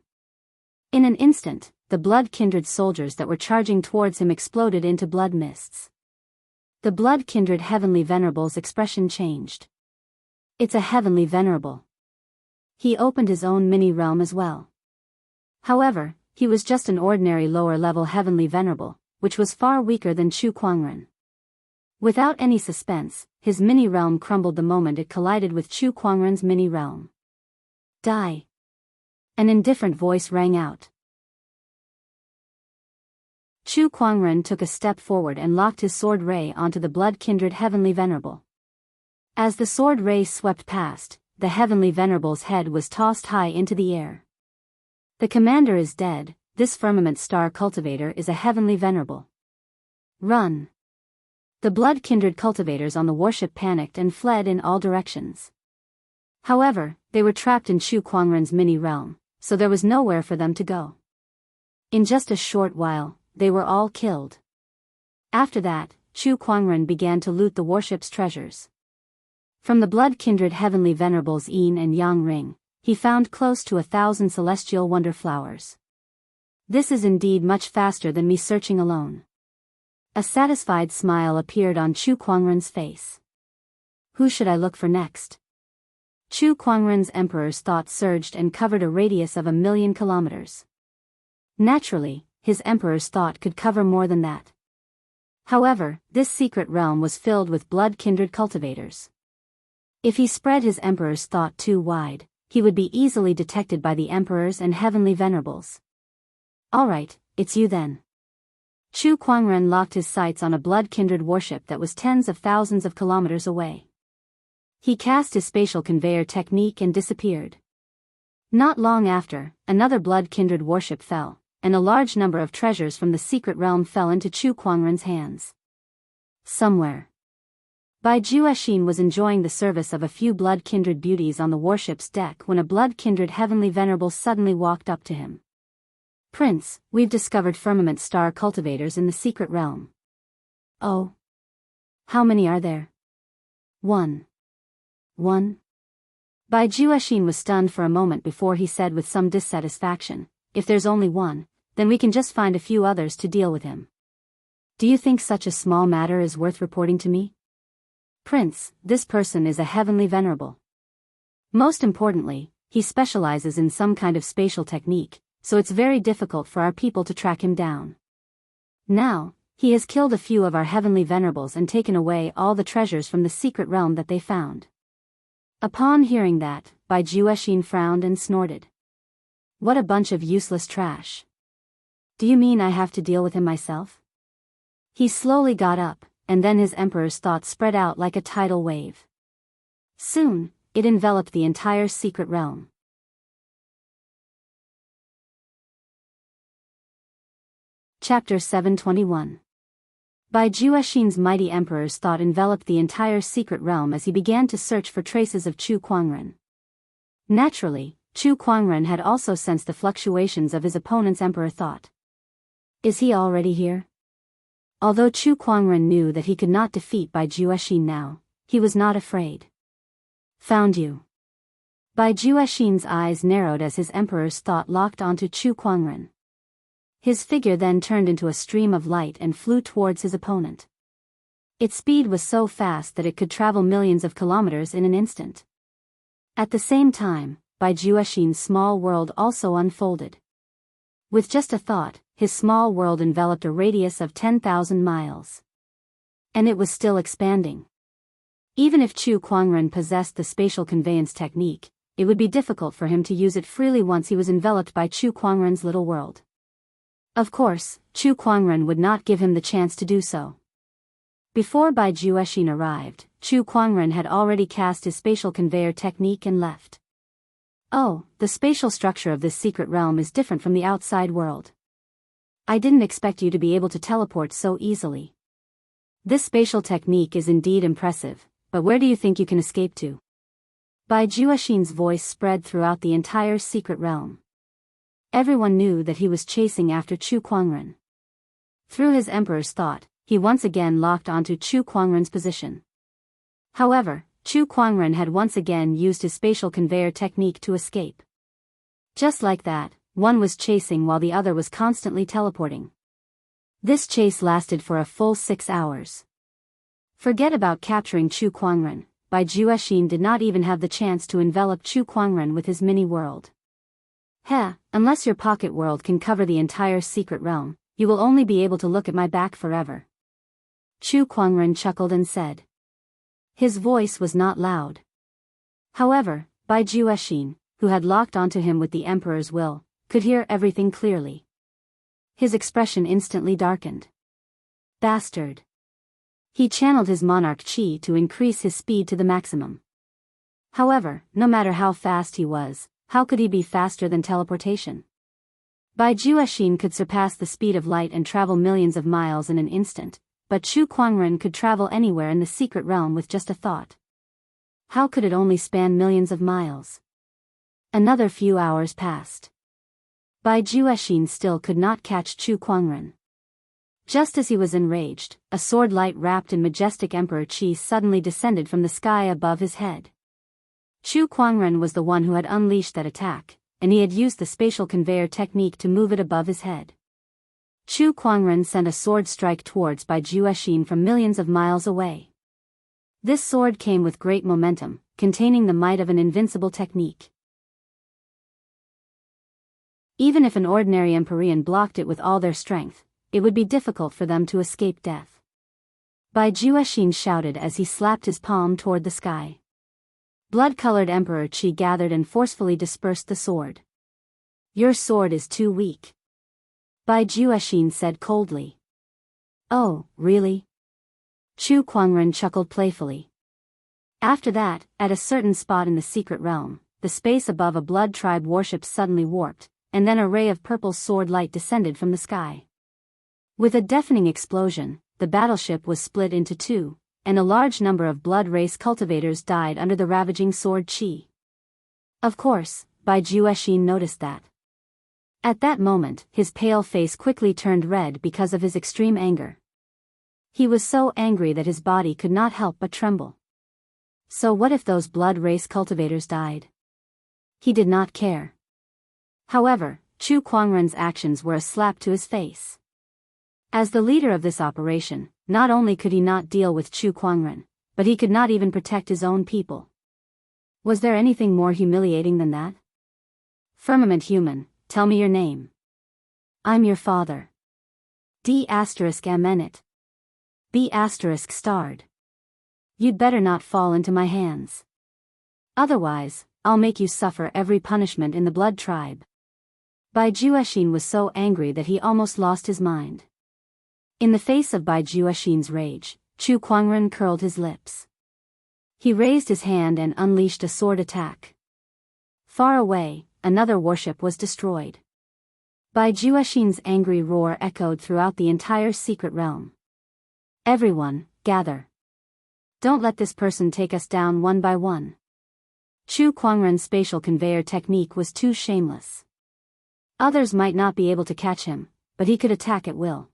In an instant, the blood kindred soldiers that were charging towards him exploded into blood mists. The blood kindred heavenly venerable's expression changed. It's a heavenly venerable. He opened his own mini-realm as well. However, he was just an ordinary lower-level heavenly venerable, which was far weaker than Chu Kuangren. Without any suspense, his mini-realm crumbled the moment it collided with Chu Kuangren's mini-realm. Die. An indifferent voice rang out. Chu Kuangren took a step forward and locked his sword ray onto the blood-kindred heavenly venerable. As the sword ray swept past, the heavenly venerable's head was tossed high into the air. The commander is dead. This firmament star cultivator is a heavenly venerable. Run. The blood-kindred cultivators on the warship panicked and fled in all directions. However, they were trapped in Chu Kuangren's mini-realm, so there was nowhere for them to go. In just a short while, they were all killed. After that, Chu Kuangren began to loot the warship's treasures. From the blood-kindred heavenly venerables Yin and Yang ring, he found close to 1,000 celestial wonder flowers. This is indeed much faster than me searching alone. A satisfied smile appeared on Chu Kuangren's face. Who should I look for next? Chu Kuangren's emperor's thought surged and covered a radius of 1,000,000 kilometers. Naturally, his emperor's thought could cover more than that. However, this secret realm was filled with blood-kindred cultivators. If he spread his emperor's thought too wide, he would be easily detected by the emperors and heavenly venerables. Alright, it's you then. Chu Kuangren locked his sights on a blood-kindred warship that was tens of thousands of kilometers away. He cast his spatial conveyor technique and disappeared. Not long after, another blood-kindred warship fell, and a large number of treasures from the secret realm fell into Chu Kuangren's hands. Somewhere. Bai Juexin was enjoying the service of a few blood-kindred beauties on the warship's deck when a blood-kindred heavenly venerable suddenly walked up to him. Prince, we've discovered firmament star cultivators in the secret realm. Oh. How many are there? One. Bai Juexin was stunned for a moment before he said with some dissatisfaction, if there's only one, then we can just find a few others to deal with him. Do you think such a small matter is worth reporting to me? Prince, this person is a heavenly venerable. Most importantly, he specializes in some kind of spatial technique, so it's very difficult for our people to track him down. Now, he has killed a few of our heavenly venerables and taken away all the treasures from the secret realm that they found. Upon hearing that, Bai Juexin frowned and snorted. What a bunch of useless trash. Do you mean I have to deal with him myself? He slowly got up, and then his emperor's thoughts spread out like a tidal wave. Soon, it enveloped the entire secret realm. Chapter 721. Bai Juexin's mighty emperor's thought enveloped the entire secret realm as he began to search for traces of Chu Kuangren. Naturally, Chu Kuangren had also sensed the fluctuations of his opponent's emperor thought. Is he already here? Although Chu Kuangren knew that he could not defeat Bai Juexin now, he was not afraid. Found you. Bai Juexin's eyes narrowed as his emperor's thought locked onto Chu Kuangren. His figure then turned into a stream of light and flew towards his opponent. Its speed was so fast that it could travel millions of kilometers in an instant. At the same time, Bai Juexin's small world also unfolded. With just a thought, his small world enveloped a radius of 10,000 miles. And it was still expanding. Even if Chu Kuangren possessed the spatial conveyance technique, it would be difficult for him to use it freely once he was enveloped by Chu Kuangren's little world. Of course, Chu Kuangren would not give him the chance to do so. Before Bai Juexin arrived, Chu Kuangren had already cast his spatial conveyor technique and left. Oh, the spatial structure of this secret realm is different from the outside world. I didn't expect you to be able to teleport so easily. This spatial technique is indeed impressive, but where do you think you can escape to? Bai Juexin's voice spread throughout the entire secret realm. Everyone knew that he was chasing after Chu Kuangren. Through his emperor's thought, he once again locked onto Chu Kuangren's position. However, Chu Kuangren had once again used his spatial conveyor technique to escape. Just like that, one was chasing while the other was constantly teleporting. This chase lasted for a full 6 hours. Forget about capturing Chu Kuangren, Bai Juexin did not even have the chance to envelop Chu Kuangren with his mini-world. Unless your pocket world can cover the entire secret realm, you will only be able to look at my back forever. Chu Kuangren chuckled and said. His voice was not loud. However, Bai Juexin, who had locked onto him with the emperor's will, could hear everything clearly. His expression instantly darkened. Bastard. He channeled his monarch chi to increase his speed to the maximum. However, no matter how fast he was, how could he be faster than teleportation? Bai Juexin could surpass the speed of light and travel millions of miles in an instant, but Chu Kuangren could travel anywhere in the secret realm with just a thought. How could it only span millions of miles? Another few hours passed. Bai Juexin still could not catch Chu Kuangren. Just as he was enraged, a sword light wrapped in majestic emperor chi suddenly descended from the sky above his head. Chu Kuangren was the one who had unleashed that attack, and he had used the spatial conveyor technique to move it above his head. Chu Kuangren sent a sword strike towards Bai Juexin from millions of miles away. This sword came with great momentum, containing the might of an invincible technique. Even if an ordinary Empyrean blocked it with all their strength, it would be difficult for them to escape death. Bai Juexin shouted as he slapped his palm toward the sky. Blood-colored emperor chi gathered and forcefully dispersed the sword. Your sword is too weak. Bai Juexin said coldly. Oh, really? Chu Kuangren chuckled playfully. After that, at a certain spot in the secret realm, the space above a blood tribe warship suddenly warped, and then a ray of purple sword light descended from the sky. With a deafening explosion, the battleship was split into two, and a large number of blood race cultivators died under the ravaging sword chi. Of course, Bai Juexin noticed that. At that moment, his pale face quickly turned red because of his extreme anger. He was so angry that his body could not help but tremble. So what if those blood race cultivators died? He did not care. However, Chu Kuangren's actions were a slap to his face. As the leader of this operation, not only could he not deal with Chu Kuangren, but he could not even protect his own people. Was there anything more humiliating than that? Firmament human, tell me your name. I'm your father. D*Mnet. B** starred. You'd better not fall into my hands. Otherwise, I'll make you suffer every punishment in the blood tribe. Bai Juexin was so angry that he almost lost his mind. In the face of Bai Juexin's rage, Chu Kuangren curled his lips. He raised his hand and unleashed a sword attack. Far away, another warship was destroyed. Bai Juexin's angry roar echoed throughout the entire secret realm. Everyone, gather. Don't let this person take us down one by one. Chu Kuangren's spatial conveyor technique was too shameless. Others might not be able to catch him, but he could attack at will.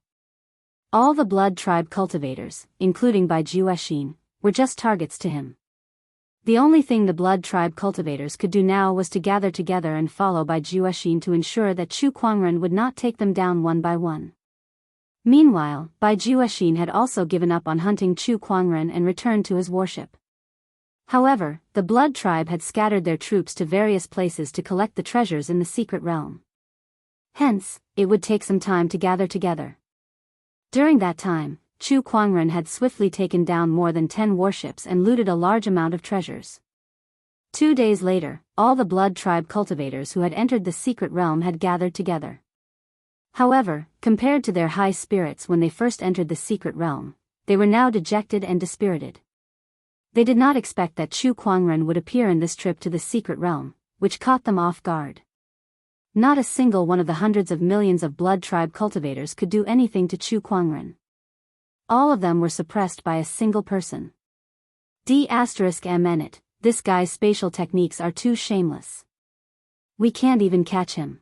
All the blood tribe cultivators, including Bai Juexin, were just targets to him. The only thing the blood tribe cultivators could do now was to gather together and follow Bai Juexin to ensure that Chu Kuangren would not take them down one by one. Meanwhile, Bai Juexin had also given up on hunting Chu Kuangren and returned to his warship. However, the blood tribe had scattered their troops to various places to collect the treasures in the secret realm. Hence, it would take some time to gather together. During that time, Chu Kuangren had swiftly taken down more than 10 warships and looted a large amount of treasures. 2 days later, all the blood tribe cultivators who had entered the secret realm had gathered together. However, compared to their high spirits when they first entered the secret realm, they were now dejected and dispirited. They did not expect that Chu Kuangren would appear in this trip to the secret realm, which caught them off guard. Not a single one of the hundreds of millions of blood tribe cultivators could do anything to Chu Kuangren. All of them were suppressed by a single person. D*Mnet, this guy's spatial techniques are too shameless. We can't even catch him.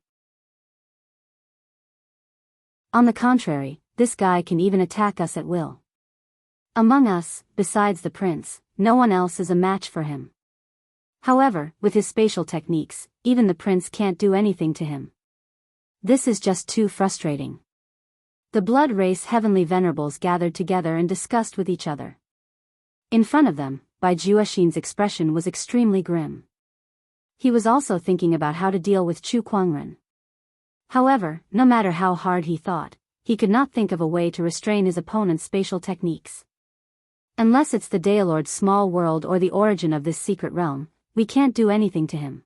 On the contrary, this guy can even attack us at will. Among us, besides the prince, no one else is a match for him. However, with his spatial techniques, even the prince can't do anything to him. This is just too frustrating. The blood race heavenly venerables gathered together and discussed with each other. In front of them, Bai Juexin's expression was extremely grim. He was also thinking about how to deal with Chu Kuangren. However, no matter how hard he thought, he could not think of a way to restrain his opponent's spatial techniques. Unless it's the Daolord's small world or the origin of this secret realm, we can't do anything to him.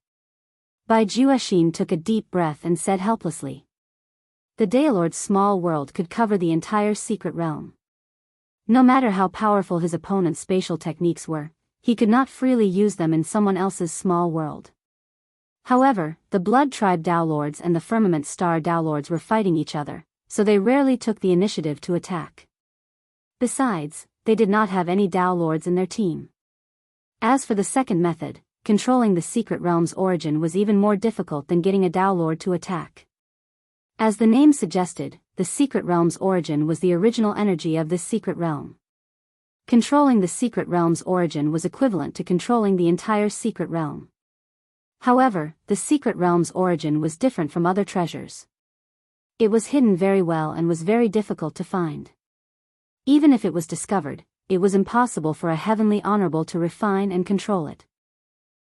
Bai Juexin took a deep breath and said helplessly. The Daolord's small world could cover the entire secret realm. No matter how powerful his opponent's spatial techniques were, he could not freely use them in someone else's small world. However, the Blood Tribe Daolords and the Firmament Star Daolords were fighting each other, so they rarely took the initiative to attack. Besides, they did not have any Daolords in their team. As for the second method, controlling the secret realm's origin was even more difficult than getting a Daolord to attack. As the name suggested, the secret realm's origin was the original energy of this secret realm. Controlling the secret realm's origin was equivalent to controlling the entire secret realm. However, the secret realm's origin was different from other treasures. It was hidden very well and was very difficult to find. Even if it was discovered, it was impossible for a heavenly honorable to refine and control it.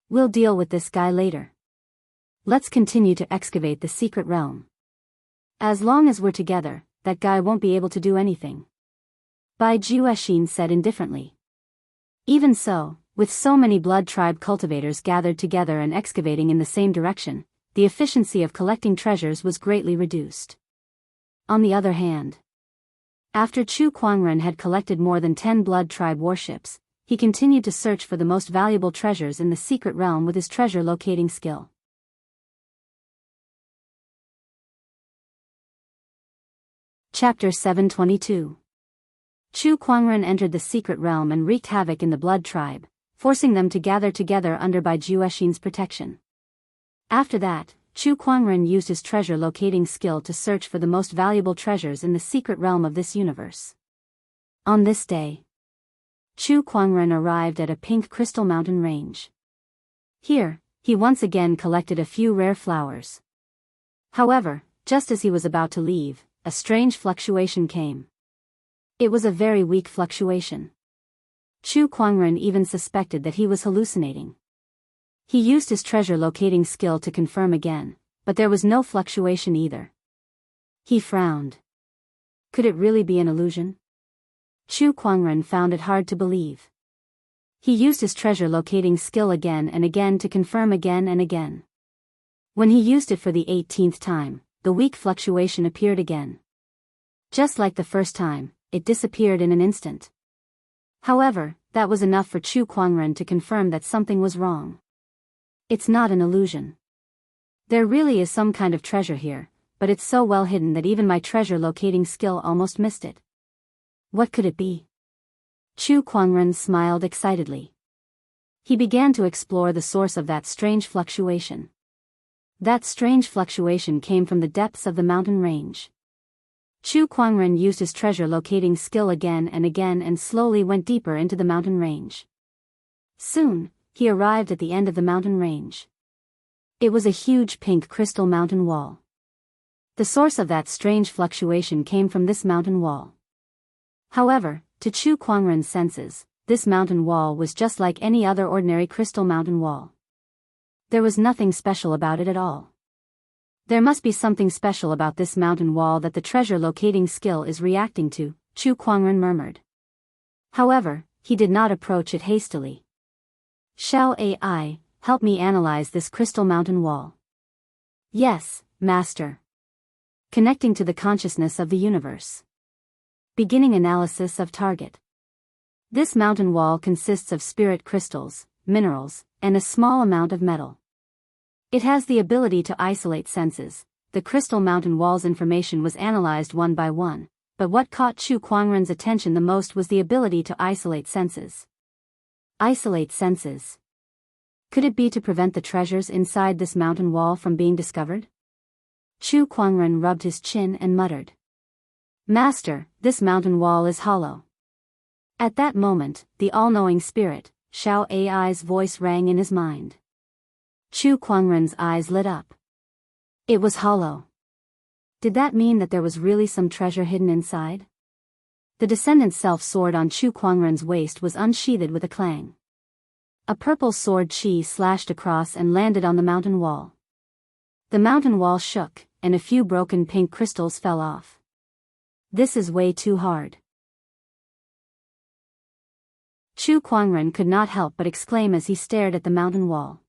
We'll deal with this guy later. Let's continue to excavate the secret realm. As long as we're together, that guy won't be able to do anything. Bai Juexin said indifferently. Even so, with so many blood tribe cultivators gathered together and excavating in the same direction, the efficiency of collecting treasures was greatly reduced. On the other hand, after Chu Kuangren had collected more than 10 blood tribe warships, he continued to search for the most valuable treasures in the secret realm with his treasure locating skill. Chapter 722. Chu Kuangren entered the secret realm and wreaked havoc in the blood tribe, forcing them to gather together under Bai Juexin's protection. After that, Chu Kuangren used his treasure locating skill to search for the most valuable treasures in the secret realm of this universe. On this day, Chu Kuangren arrived at a pink crystal mountain range. Here, he once again collected a few rare flowers. However, just as he was about to leave, a strange fluctuation came. It was a very weak fluctuation. Chu Kuangren even suspected that he was hallucinating. He used his treasure locating skill to confirm again, but there was no fluctuation either. He frowned. Could it really be an illusion? Chu Kuangren found it hard to believe. He used his treasure locating skill again and again to confirm again and again. When he used it for the 18th time, the weak fluctuation appeared again. Just like the first time, it disappeared in an instant. However, that was enough for Chu Kuangren to confirm that something was wrong. It's not an illusion. There really is some kind of treasure here, but it's so well hidden that even my treasure locating skill almost missed it. What could it be? Chu Kuangren smiled excitedly. He began to explore the source of that strange fluctuation. That strange fluctuation came from the depths of the mountain range. Chu Kuangren used his treasure locating skill again and slowly went deeper into the mountain range. Soon, he arrived at the end of the mountain range. It was a huge pink crystal mountain wall. The source of that strange fluctuation came from this mountain wall. However, to Chu Kuangren's senses, this mountain wall was just like any other ordinary crystal mountain wall. There was nothing special about it at all. There must be something special about this mountain wall that the treasure locating skill is reacting to, Chu Kuangren murmured. However, he did not approach it hastily. Shall AI help me analyze this crystal mountain wall? Yes, Master. Connecting to the consciousness of the universe. Beginning analysis of target. This mountain wall consists of spirit crystals, minerals, and a small amount of metal. It has the ability to isolate senses. The crystal mountain wall's information was analyzed one by one, but what caught Chu Kuangren's attention the most was the ability to isolate senses. Isolate senses. Could it be to prevent the treasures inside this mountain wall from being discovered? Chu Kuangren rubbed his chin and muttered. Master, this mountain wall is hollow. At that moment, the all-knowing spirit, Xiao Ai's voice rang in his mind. Chu Kuangren's eyes lit up. It was hollow. Did that mean that there was really some treasure hidden inside? The descendant's self-sword on Chu Kuangren's waist was unsheathed with a clang. A purple sword chi slashed across and landed on the mountain wall. The mountain wall shook, and a few broken pink crystals fell off. This is way too hard. Chu Kuangren could not help but exclaim as he stared at the mountain wall.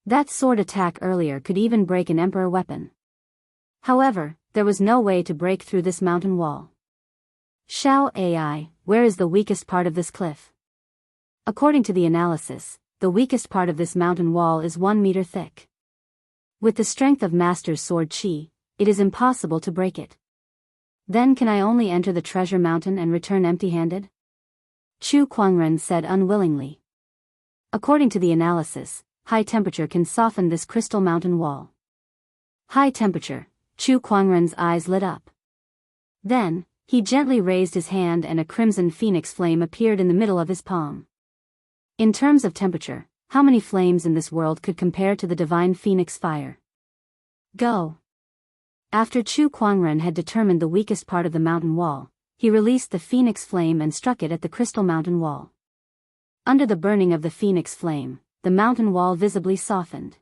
That sword attack earlier could even break an emperor weapon. However, there was no way to break through this mountain wall. Xiao Ai, where is the weakest part of this cliff? According to the analysis, the weakest part of this mountain wall is 1 meter thick. With the strength of Master's sword chi, it is impossible to break it. Then can I only enter the treasure mountain and return empty-handed? Chu Kuangren said unwillingly. According to the analysis, high temperature can soften this crystal mountain wall. High temperature, Chu Kuangren's eyes lit up. Then, he gently raised his hand and a crimson phoenix flame appeared in the middle of his palm. In terms of temperature, how many flames in this world could compare to the divine phoenix fire? Go! After Chu Kuangren had determined the weakest part of the mountain wall, he released the phoenix flame and struck it at the crystal mountain wall. Under the burning of the phoenix flame, the mountain wall visibly softened.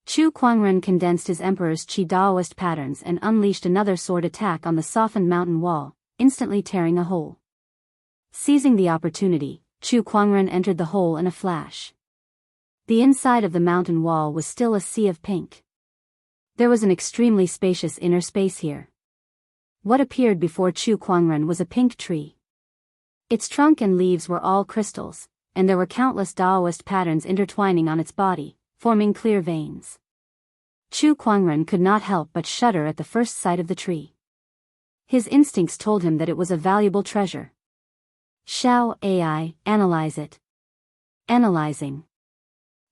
Chu Kuangren condensed his emperor's chi Daoist patterns and unleashed another sword attack on the softened mountain wall, instantly tearing a hole. Seizing the opportunity, Chu Kuangren entered the hole in a flash. The inside of the mountain wall was still a sea of pink. There was an extremely spacious inner space here. What appeared before Chu Kuangren was a pink tree. Its trunk and leaves were all crystals, and there were countless Daoist patterns intertwining on its body, forming clear veins. Chu Kuangren could not help but shudder at the first sight of the tree. His instincts told him that it was a valuable treasure. Xiao Ai, analyze it. Analyzing.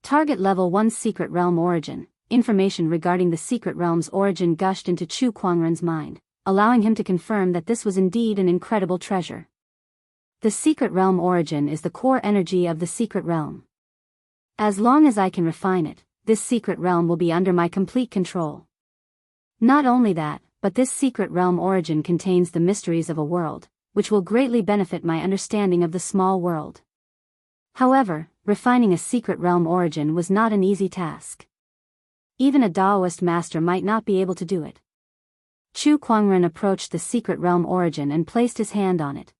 Target Level 1 Secret Realm Origin. Information regarding the secret realm's origin gushed into Chu Kuangren's mind, allowing him to confirm that this was indeed an incredible treasure. The secret realm origin is the core energy of the secret realm. As long as I can refine it, this secret realm will be under my complete control. Not only that, but this secret realm origin contains the mysteries of a world, which will greatly benefit my understanding of the small world. However, refining a secret realm origin was not an easy task. Even a Daoist master might not be able to do it. Chu Kuangren approached the secret realm origin and placed his hand on it.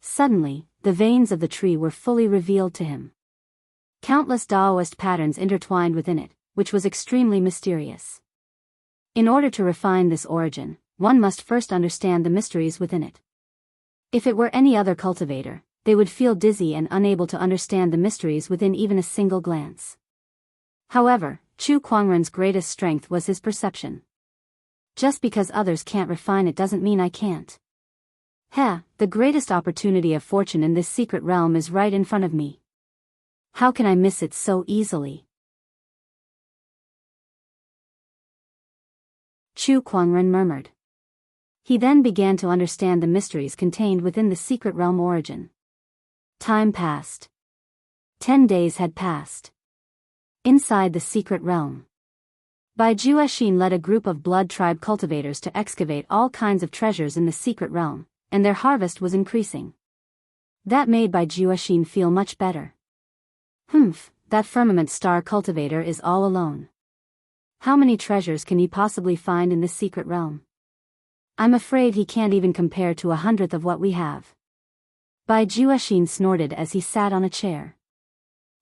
Suddenly, the veins of the tree were fully revealed to him. Countless Daoist patterns intertwined within it, which was extremely mysterious. In order to refine this origin, one must first understand the mysteries within it. If it were any other cultivator, they would feel dizzy and unable to understand the mysteries within even a single glance. However, Chu Kuangren's greatest strength was his perception. Just because others can't refine it doesn't mean I can't. The greatest opportunity of fortune in this secret realm is right in front of me. How can I miss it so easily? Chu Kuangren murmured. He then began to understand the mysteries contained within the secret realm origin. Time passed. 10 days had passed. Inside the secret realm, Bai Juexin led a group of blood tribe cultivators to excavate all kinds of treasures in the secret realm, and their harvest was increasing. That made Bai Juexin feel much better. That firmament star cultivator is all alone. How many treasures can he possibly find in this secret realm? I'm afraid he can't even compare to 1/100th of what we have. Bai Juexin snorted as he sat on a chair.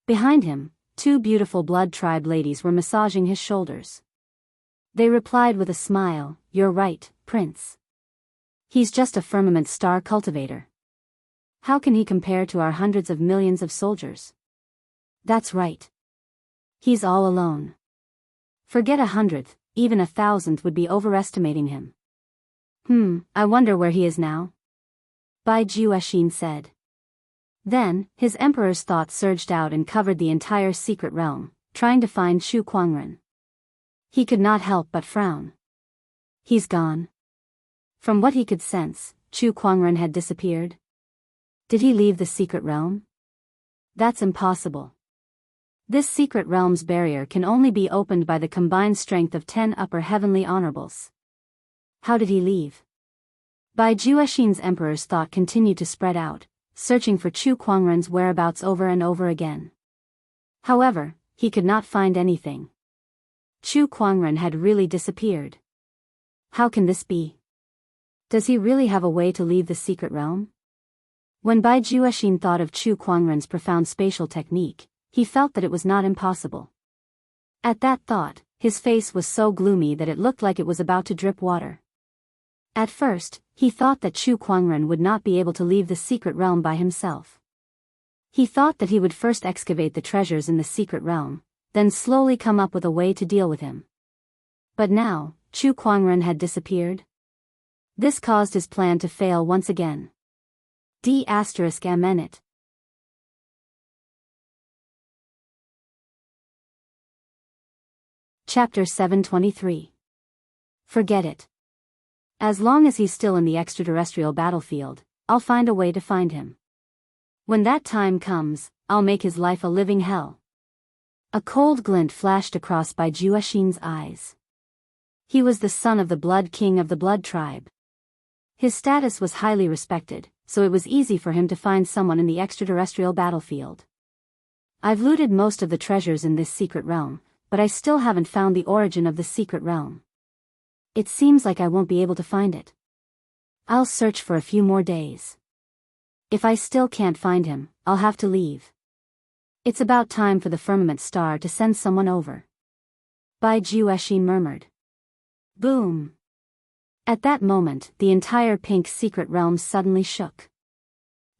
Behind him, 2 beautiful blood tribe ladies were massaging his shoulders. They replied with a smile, "You're right, Prince. He's just a firmament star cultivator. How can he compare to our hundreds of millions of soldiers? That's right. He's all alone. Forget 100th, even 1,000th would be overestimating him. I wonder where he is now?" Bai Juexin said. Then, his emperor's thoughts surged out and covered the entire secret realm, trying to find Chu Kuangren. He could not help but frown. He's gone. From what he could sense, Chu Kuangren had disappeared. Did he leave the secret realm? That's impossible. This secret realm's barrier can only be opened by the combined strength of 10 upper heavenly honorables. How did he leave? Bai Juexin's emperor's thought continued to spread out, searching for Chu Kuangren's whereabouts over and over again. However, he could not find anything. Chu Kuangren had really disappeared. How can this be? Does he really have a way to leave the secret realm? When Bai Juexin thought of Chu Kuangren's profound spatial technique, he felt that it was not impossible. At that thought, his face was so gloomy that it looked like it was about to drip water. At first, he thought that Chu Kuangren would not be able to leave the secret realm by himself. He thought that he would first excavate the treasures in the secret realm, then slowly come up with a way to deal with him. But now, Chu Kuangren had disappeared. This caused his plan to fail once again. D****. Chapter 723. Forget it. As long as he's still in the extraterrestrial battlefield, I'll find a way to find him. When that time comes, I'll make his life a living hell. A cold glint flashed across Bai Juexin's eyes. He was the son of the Blood King of the Blood Tribe. His status was highly respected, so it was easy for him to find someone in the extraterrestrial battlefield. I've looted most of the treasures in this secret realm, but I still haven't found the origin of the secret realm. It seems like I won't be able to find it. I'll search for a few more days. If I still can't find him, I'll have to leave. It's about time for the firmament star to send someone over. Bai Juexin murmured. Boom! At that moment, the entire pink secret realm suddenly shook.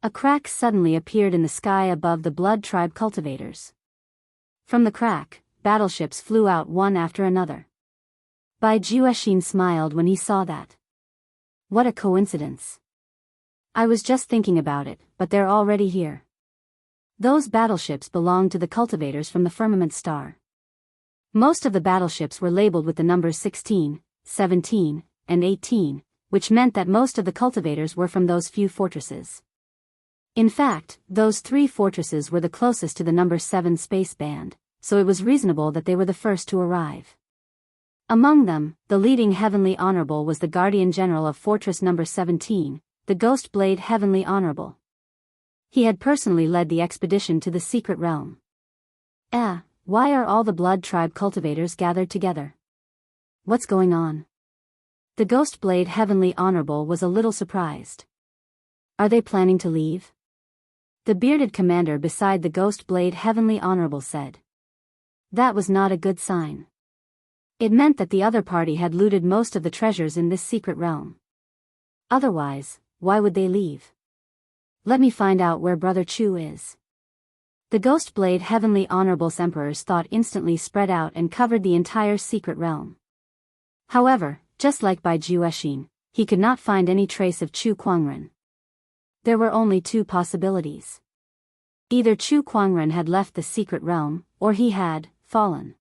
A crack suddenly appeared in the sky above the Blood Tribe cultivators. From the crack, battleships flew out one after another. Bai Juexin smiled when he saw that. What a coincidence. I was just thinking about it, but they're already here. Those battleships belonged to the cultivators from the firmament star. Most of the battleships were labeled with the numbers 16, 17, and 18, which meant that most of the cultivators were from those few fortresses. In fact, those 3 fortresses were the closest to the number 7 space band, so it was reasonable that they were the first to arrive. Among them, the leading Heavenly Honorable was the Guardian General of Fortress number 17, the Ghost Blade Heavenly Honorable. He had personally led the expedition to the secret realm. Why are all the Blood Tribe cultivators gathered together? What's going on? The Ghost Blade Heavenly Honorable was a little surprised. Are they planning to leave? The bearded commander beside the Ghost Blade Heavenly Honorable said. That was not a good sign. It meant that the other party had looted most of the treasures in this secret realm. Otherwise, why would they leave? Let me find out where Brother Chu is. The Ghost Blade Heavenly Honorable's Emperor's thought instantly spread out and covered the entire secret realm. However, just like Bai Juexin, he could not find any trace of Chu Kuangren. There were only 2 possibilities. Either Chu Kuangren had left the secret realm, or he had fallen.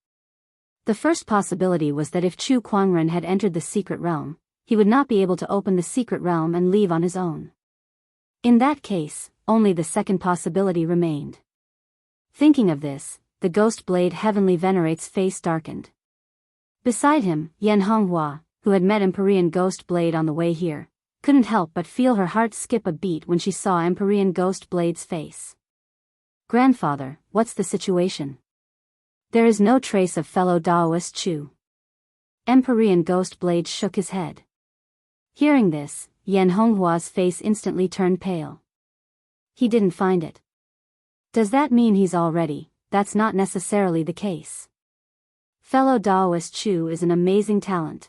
The first possibility was that if Chu Kuangren had entered the secret realm, he would not be able to open the secret realm and leave on his own. In that case, only the second possibility remained. Thinking of this, the Ghost Blade Heavenly Venerate's face darkened. Beside him, Yan Honghua, who had met Empyrean Ghost Blade on the way here, couldn't help but feel her heart skip a beat when she saw Empyrean Ghost Blade's face. Grandfather, what's the situation? There is no trace of fellow Daoist Chu. Empyrean Ghost Blade shook his head. Hearing this, Yan Honghua's face instantly turned pale. He didn't find it. Does that mean he's already? That's not necessarily the case. Fellow Daoist Chu is an amazing talent.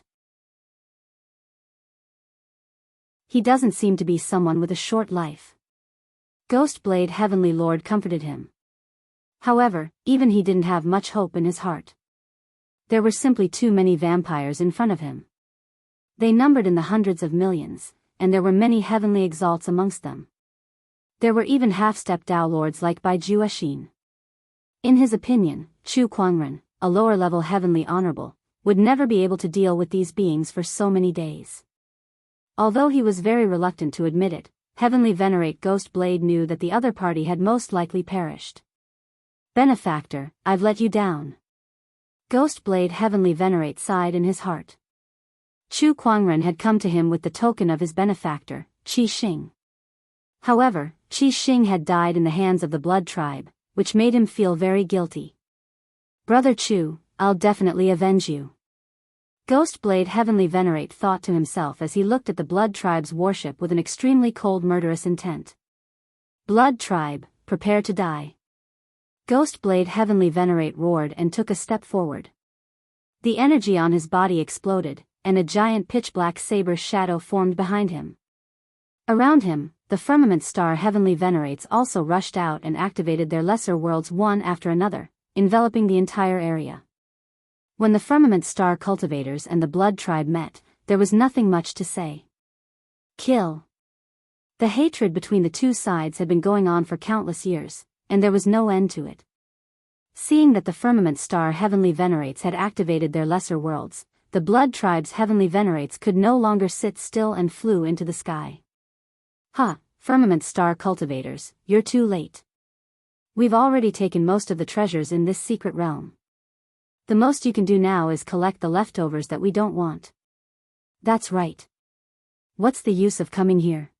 He doesn't seem to be someone with a short life. Ghost Blade Heavenly Lord comforted him. However, even he didn't have much hope in his heart. There were simply too many vampires in front of him. They numbered in the hundreds of millions, and there were many heavenly exalts amongst them. There were even half-step Dao lords like Bai Juexin. In his opinion, Chu Kuangren, a lower-level heavenly honorable, would never be able to deal with these beings for so many days. Although he was very reluctant to admit it, Heavenly Venerate Ghost Blade knew that the other party had most likely perished. Benefactor, I've let you down. Ghost Blade Heavenly Venerate sighed in his heart. Chu Kuangren had come to him with the token of his benefactor, Qi Xing. However, Qi Xing had died in the hands of the Blood Tribe, which made him feel very guilty. Brother Chu, I'll definitely avenge you. Ghost Blade Heavenly Venerate thought to himself as he looked at the Blood Tribe's warship with an extremely cold murderous intent. Blood Tribe, prepare to die. Ghost Blade Heavenly Venerate roared and took a step forward. The energy on his body exploded, and a giant pitch-black saber shadow formed behind him. Around him, the Firmament Star Heavenly Venerates also rushed out and activated their lesser worlds one after another, enveloping the entire area. When the Firmament Star cultivators and the Blood Tribe met, there was nothing much to say. Kill. The hatred between the two sides had been going on for countless years, and there was no end to it. Seeing that the Firmament Star Heavenly Venerates had activated their lesser worlds, the Blood Tribe's Heavenly Venerates could no longer sit still and flew into the sky. Ha, Firmament Star cultivators, you're too late. We've already taken most of the treasures in this secret realm. The most you can do now is collect the leftovers that we don't want. That's right. What's the use of coming here?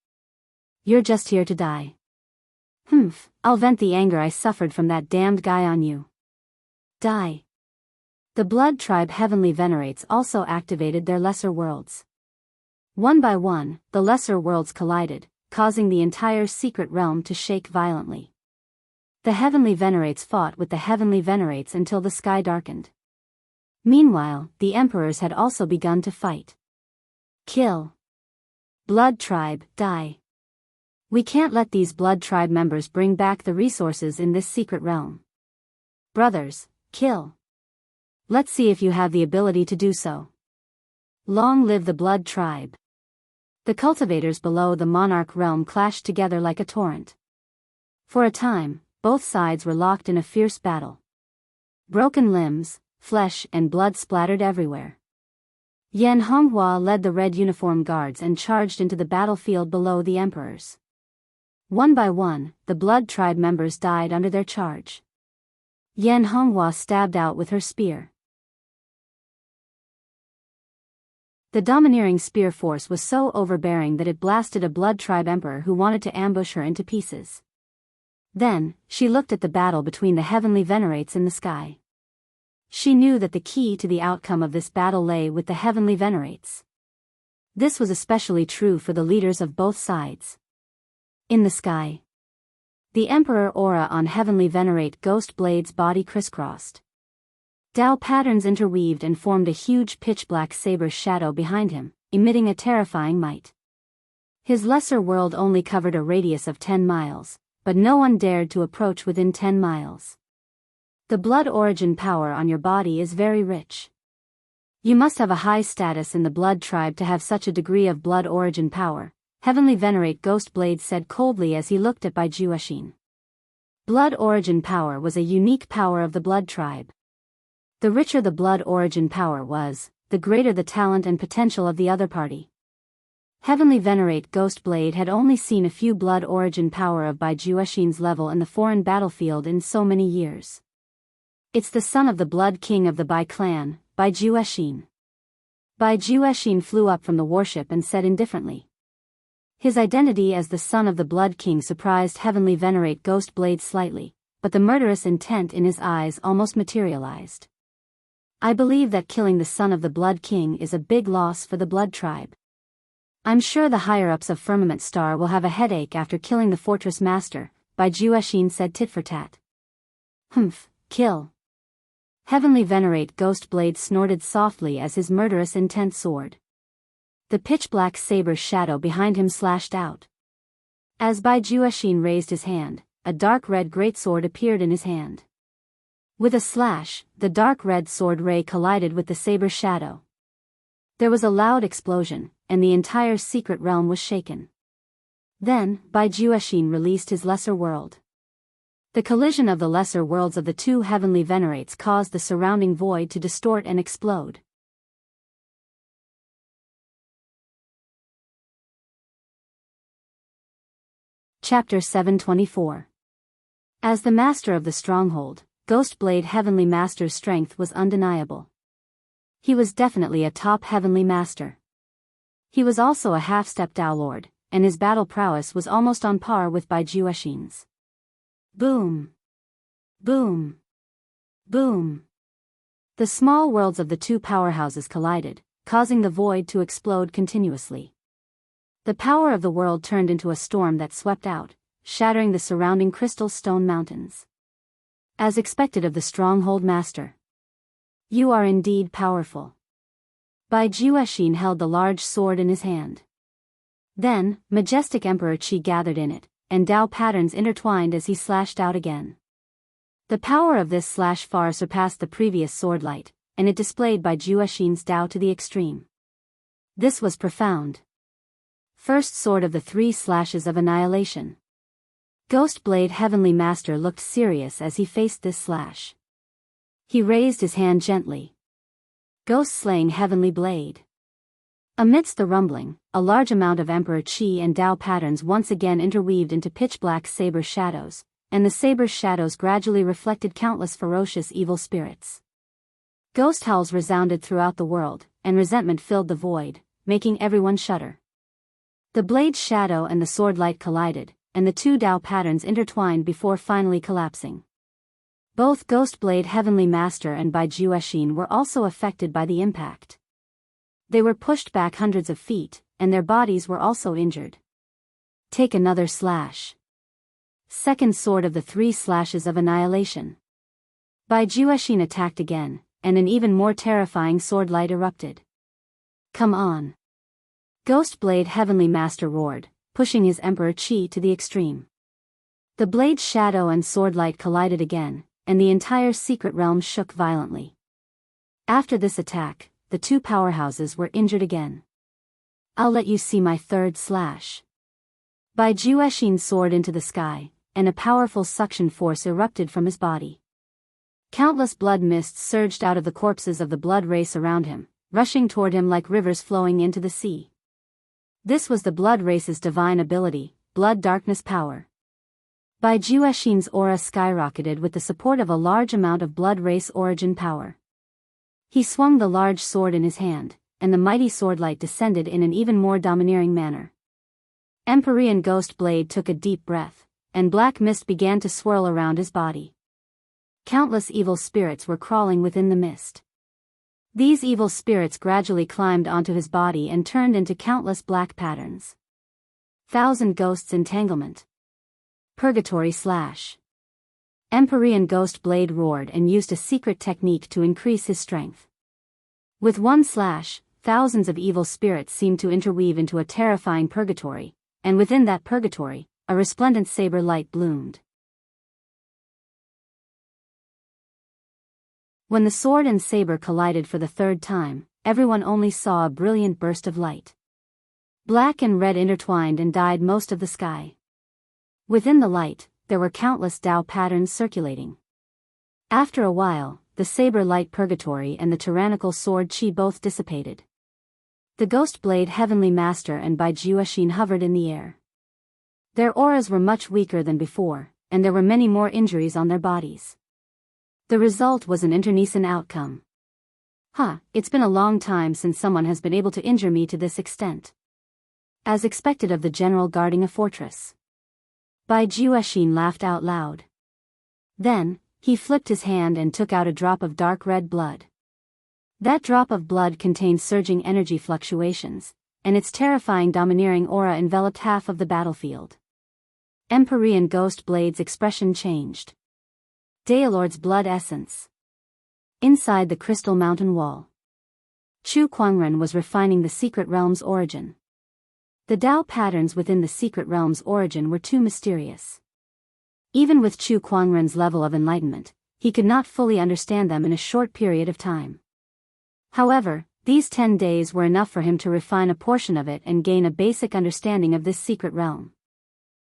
You're just here to die. I'll vent the anger I suffered from that damned guy on you. Die. The Blood Tribe Heavenly Venerates also activated their lesser worlds. One by one, the lesser worlds collided, causing the entire secret realm to shake violently. The Heavenly Venerates fought with the Heavenly Venerates until the sky darkened. Meanwhile, the Emperors had also begun to fight. Kill. Blood Tribe, die. We can't let these Blood Tribe members bring back the resources in this secret realm. Brothers, kill. Let's see if you have the ability to do so. Long live the Blood Tribe. The cultivators below the Monarch realm clashed together like a torrent. For a time, both sides were locked in a fierce battle. Broken limbs, flesh and blood splattered everywhere. Yan Honghua led the red uniform guards and charged into the battlefield below the emperors. One by one, the Blood Tribe members died under their charge. Yan Honghua stabbed out with her spear. The domineering spear force was so overbearing that it blasted a Blood Tribe emperor who wanted to ambush her into pieces. Then, she looked at the battle between the Heavenly Venerates in the sky. She knew that the key to the outcome of this battle lay with the Heavenly Venerates. This was especially true for the leaders of both sides. In the sky, the Emperor aura on Heavenly Venerate Ghost Blade's body crisscrossed. Dao patterns interweaved and formed a huge pitch-black saber shadow behind him, emitting a terrifying might. His lesser world only covered a radius of 10 miles, but no one dared to approach within 10 miles. The blood origin power on your body is very rich. You must have a high status in the Blood Tribe to have such a degree of blood origin power, Heavenly Venerate Ghost Blade said coldly as he looked at Bai Juexin. Blood origin power was a unique power of the Blood Tribe. The richer the blood origin power was, the greater the talent and potential of the other party. Heavenly Venerate Ghost Blade had only seen a few blood origin power of Bai Juexin's level in the foreign battlefield in so many years. It's the son of the Blood King of the Bai clan, Bai Juexin. Bai Juexin flew up from the warship and said indifferently. His identity as the son of the Blood King surprised Heavenly Venerate Ghost Blade slightly, but the murderous intent in his eyes almost materialized. I believe that killing the son of the Blood King is a big loss for the Blood Tribe. I'm sure the higher-ups of Firmament Star will have a headache after killing the Fortress Master, Bai Juexin said tit for tat. Kill. Heavenly Venerate Ghost Blade snorted softly as his murderous intent soared. The pitch-black saber shadow behind him slashed out. As Bai Juexin raised his hand, a dark red greatsword appeared in his hand. With a slash, the dark red sword ray collided with the saber shadow. There was a loud explosion, and the entire secret realm was shaken. Then, Bai Juexin released his lesser world. The collision of the lesser worlds of the two Heavenly Venerates caused the surrounding void to distort and explode. Chapter 724. As the master of the stronghold, Ghostblade Heavenly Master's strength was undeniable. He was definitely a top heavenly master. He was also a half-step Dao Lord, and his battle prowess was almost on par with Bai Juexin's. Boom! Boom! Boom! The small worlds of the two powerhouses collided, causing the void to explode continuously. The power of the world turned into a storm that swept out, shattering the surrounding crystal stone mountains. As expected of the stronghold master. You are indeed powerful. Bai Juexin held the large sword in his hand. Then, majestic Emperor Qi gathered in it, and Dao patterns intertwined as he slashed out again. The power of this slash far surpassed the previous sword light, and it displayed Bai Juexin's Dao to the extreme. This was profound. First sword of the 3 slashes of annihilation. Ghostblade Heavenly Master looked serious as he faced this slash. He raised his hand gently. Ghost-slaying Heavenly Blade. Amidst the rumbling, a large amount of Emperor Qi and Dao patterns once again interweaved into pitch-black saber shadows, and the saber's shadows gradually reflected countless ferocious evil spirits. Ghost howls resounded throughout the world, and resentment filled the void, making everyone shudder. The blade's shadow and the sword light collided, and the two Dao patterns intertwined before finally collapsing. Both Ghostblade Heavenly Master and Bai Juexin were also affected by the impact. They were pushed back hundreds of feet, and their bodies were also injured. Take another slash. Second sword of the 3 slashes of annihilation. Bai Juexin attacked again, and an even more terrifying sword light erupted. Come on. Ghostblade Heavenly Master roared, pushing his Emperor Qi to the extreme. The blade's shadow and sword light collided again, and the entire secret realm shook violently. After this attack, the two powerhouses were injured again. I'll let you see my third slash. Bai Juexin soared into the sky, and a powerful suction force erupted from his body. Countless blood mists surged out of the corpses of the blood race around him, rushing toward him like rivers flowing into the sea. This was the blood race's divine ability, blood darkness power. Bai Juexin's aura skyrocketed with the support of a large amount of blood race origin power. He swung the large sword in his hand, and the mighty sword light descended in an even more domineering manner. Empyrean Ghost Blade took a deep breath, and black mist began to swirl around his body. Countless evil spirits were crawling within the mist. These evil spirits gradually climbed onto his body and turned into countless black patterns. 1,000 Ghosts Entanglement. Purgatory Slash. Empyrean Ghost Blade roared and used a secret technique to increase his strength. With one slash, thousands of evil spirits seemed to interweave into a terrifying purgatory, and within that purgatory, a resplendent saber light bloomed. When the sword and saber collided for the third time, everyone only saw a brilliant burst of light. Black and red intertwined and dyed most of the sky. Within the light, there were countless Dao patterns circulating. After a while, the saber light purgatory and the tyrannical sword Qi both dissipated. The Ghostblade Heavenly Master and Bai Juexin hovered in the air. Their auras were much weaker than before, and there were many more injuries on their bodies. The result was an internecine outcome. It's been a long time since someone has been able to injure me to this extent. As expected of the general guarding a fortress. Bai Juexin laughed out loud. Then, he flipped his hand and took out a drop of dark red blood. That drop of blood contained surging energy fluctuations, and its terrifying domineering aura enveloped half of the battlefield. Empyrean Ghost Blade's expression changed. Daolord's blood essence. Inside the crystal mountain wall, Chu Kuangren was refining the secret realm's origin. The Dao patterns within the secret realm's origin were too mysterious. Even with Chu Kuangren's level of enlightenment, he could not fully understand them in a short period of time. However, these 10 days were enough for him to refine a portion of it and gain a basic understanding of this secret realm.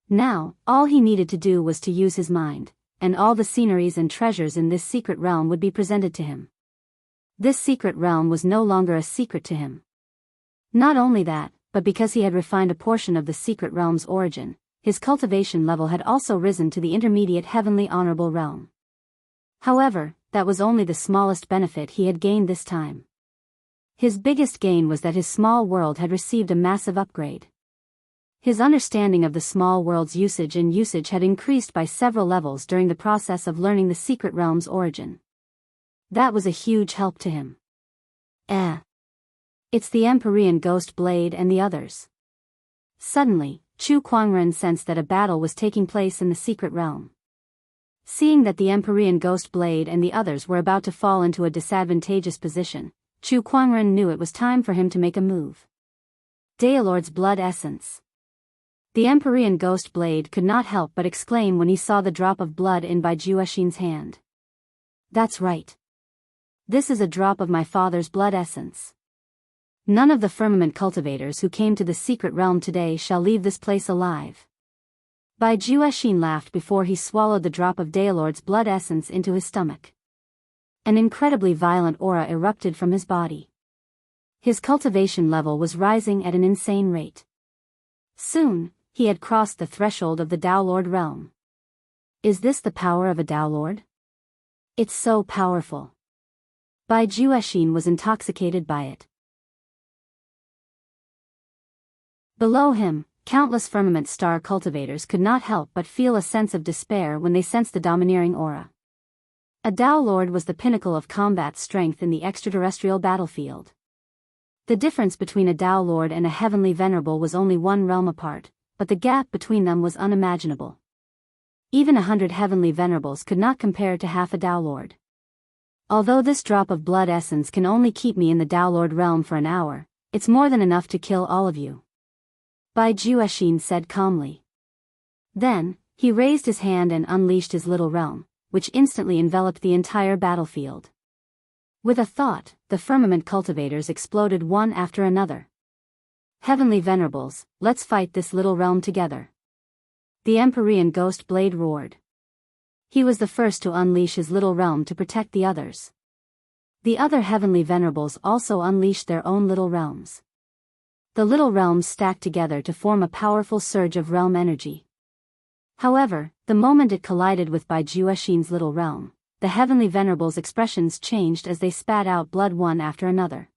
Now, all he needed to do was to use his mind, and all the sceneries and treasures in this secret realm would be presented to him. This secret realm was no longer a secret to him. Not only that, but because he had refined a portion of the secret realm's origin, his cultivation level had also risen to the intermediate heavenly honorable realm. However, that was only the smallest benefit he had gained this time. His biggest gain was that his small world had received a massive upgrade. His understanding of the small world's usage had increased by several levels during the process of learning the secret realm's origin. That was a huge help to him. It's the Empyrean Ghost Blade and the others. Suddenly, Chu Kuangren sensed that a battle was taking place in the secret realm. Seeing that the Empyrean Ghost Blade and the others were about to fall into a disadvantageous position, Chu Kuangren knew it was time for him to make a move. Daolord's Blood Essence. The Empyrean Ghost Blade could not help but exclaim when he saw the drop of blood in Bai Juexin's hand. That's right. This is a drop of my father's blood essence. None of the firmament cultivators who came to the secret realm today shall leave this place alive. Bai Juexin laughed before he swallowed the drop of Daolord's blood essence into his stomach. An incredibly violent aura erupted from his body. His cultivation level was rising at an insane rate. Soon, he had crossed the threshold of the Daolord realm. Is this the power of a Daolord? It's so powerful. Bai Juexin was intoxicated by it. Below him, countless firmament star cultivators could not help but feel a sense of despair when they sensed the domineering aura. A Daolord was the pinnacle of combat strength in the extraterrestrial battlefield. The difference between a Daolord and a heavenly venerable was only one realm apart, but the gap between them was unimaginable. Even 100 heavenly venerables could not compare to half a Daolord. Although this drop of blood essence can only keep me in the Daolord realm for an hour, it's more than enough to kill all of you. Bai Juexin said calmly. Then, he raised his hand and unleashed his little realm, which instantly enveloped the entire battlefield. With a thought, the firmament cultivators exploded one after another. Heavenly venerables, let's fight this little realm together. The Empyrean Ghost Blade roared. He was the first to unleash his little realm to protect the others. The other heavenly venerables also unleashed their own little realms. The little realms stacked together to form a powerful surge of realm energy. However, the moment it collided with Bai Juexin's little realm, the heavenly venerables' expressions changed as they spat out blood one after another.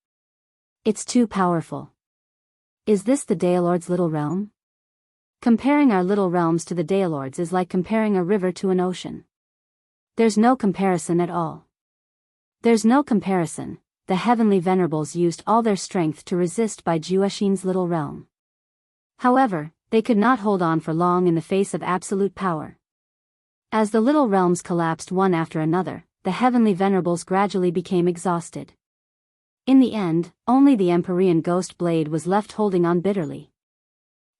It's too powerful. Is this the Daolord's little realm? Comparing our little realms to the Daolord's is like comparing a river to an ocean. There's no comparison at all. There's no comparison. The heavenly venerables used all their strength to resist Bai Juexin's little realm. However, they could not hold on for long in the face of absolute power. As the little realms collapsed one after another, the heavenly venerables gradually became exhausted. In the end, only the Empyrean Ghost Blade was left holding on bitterly.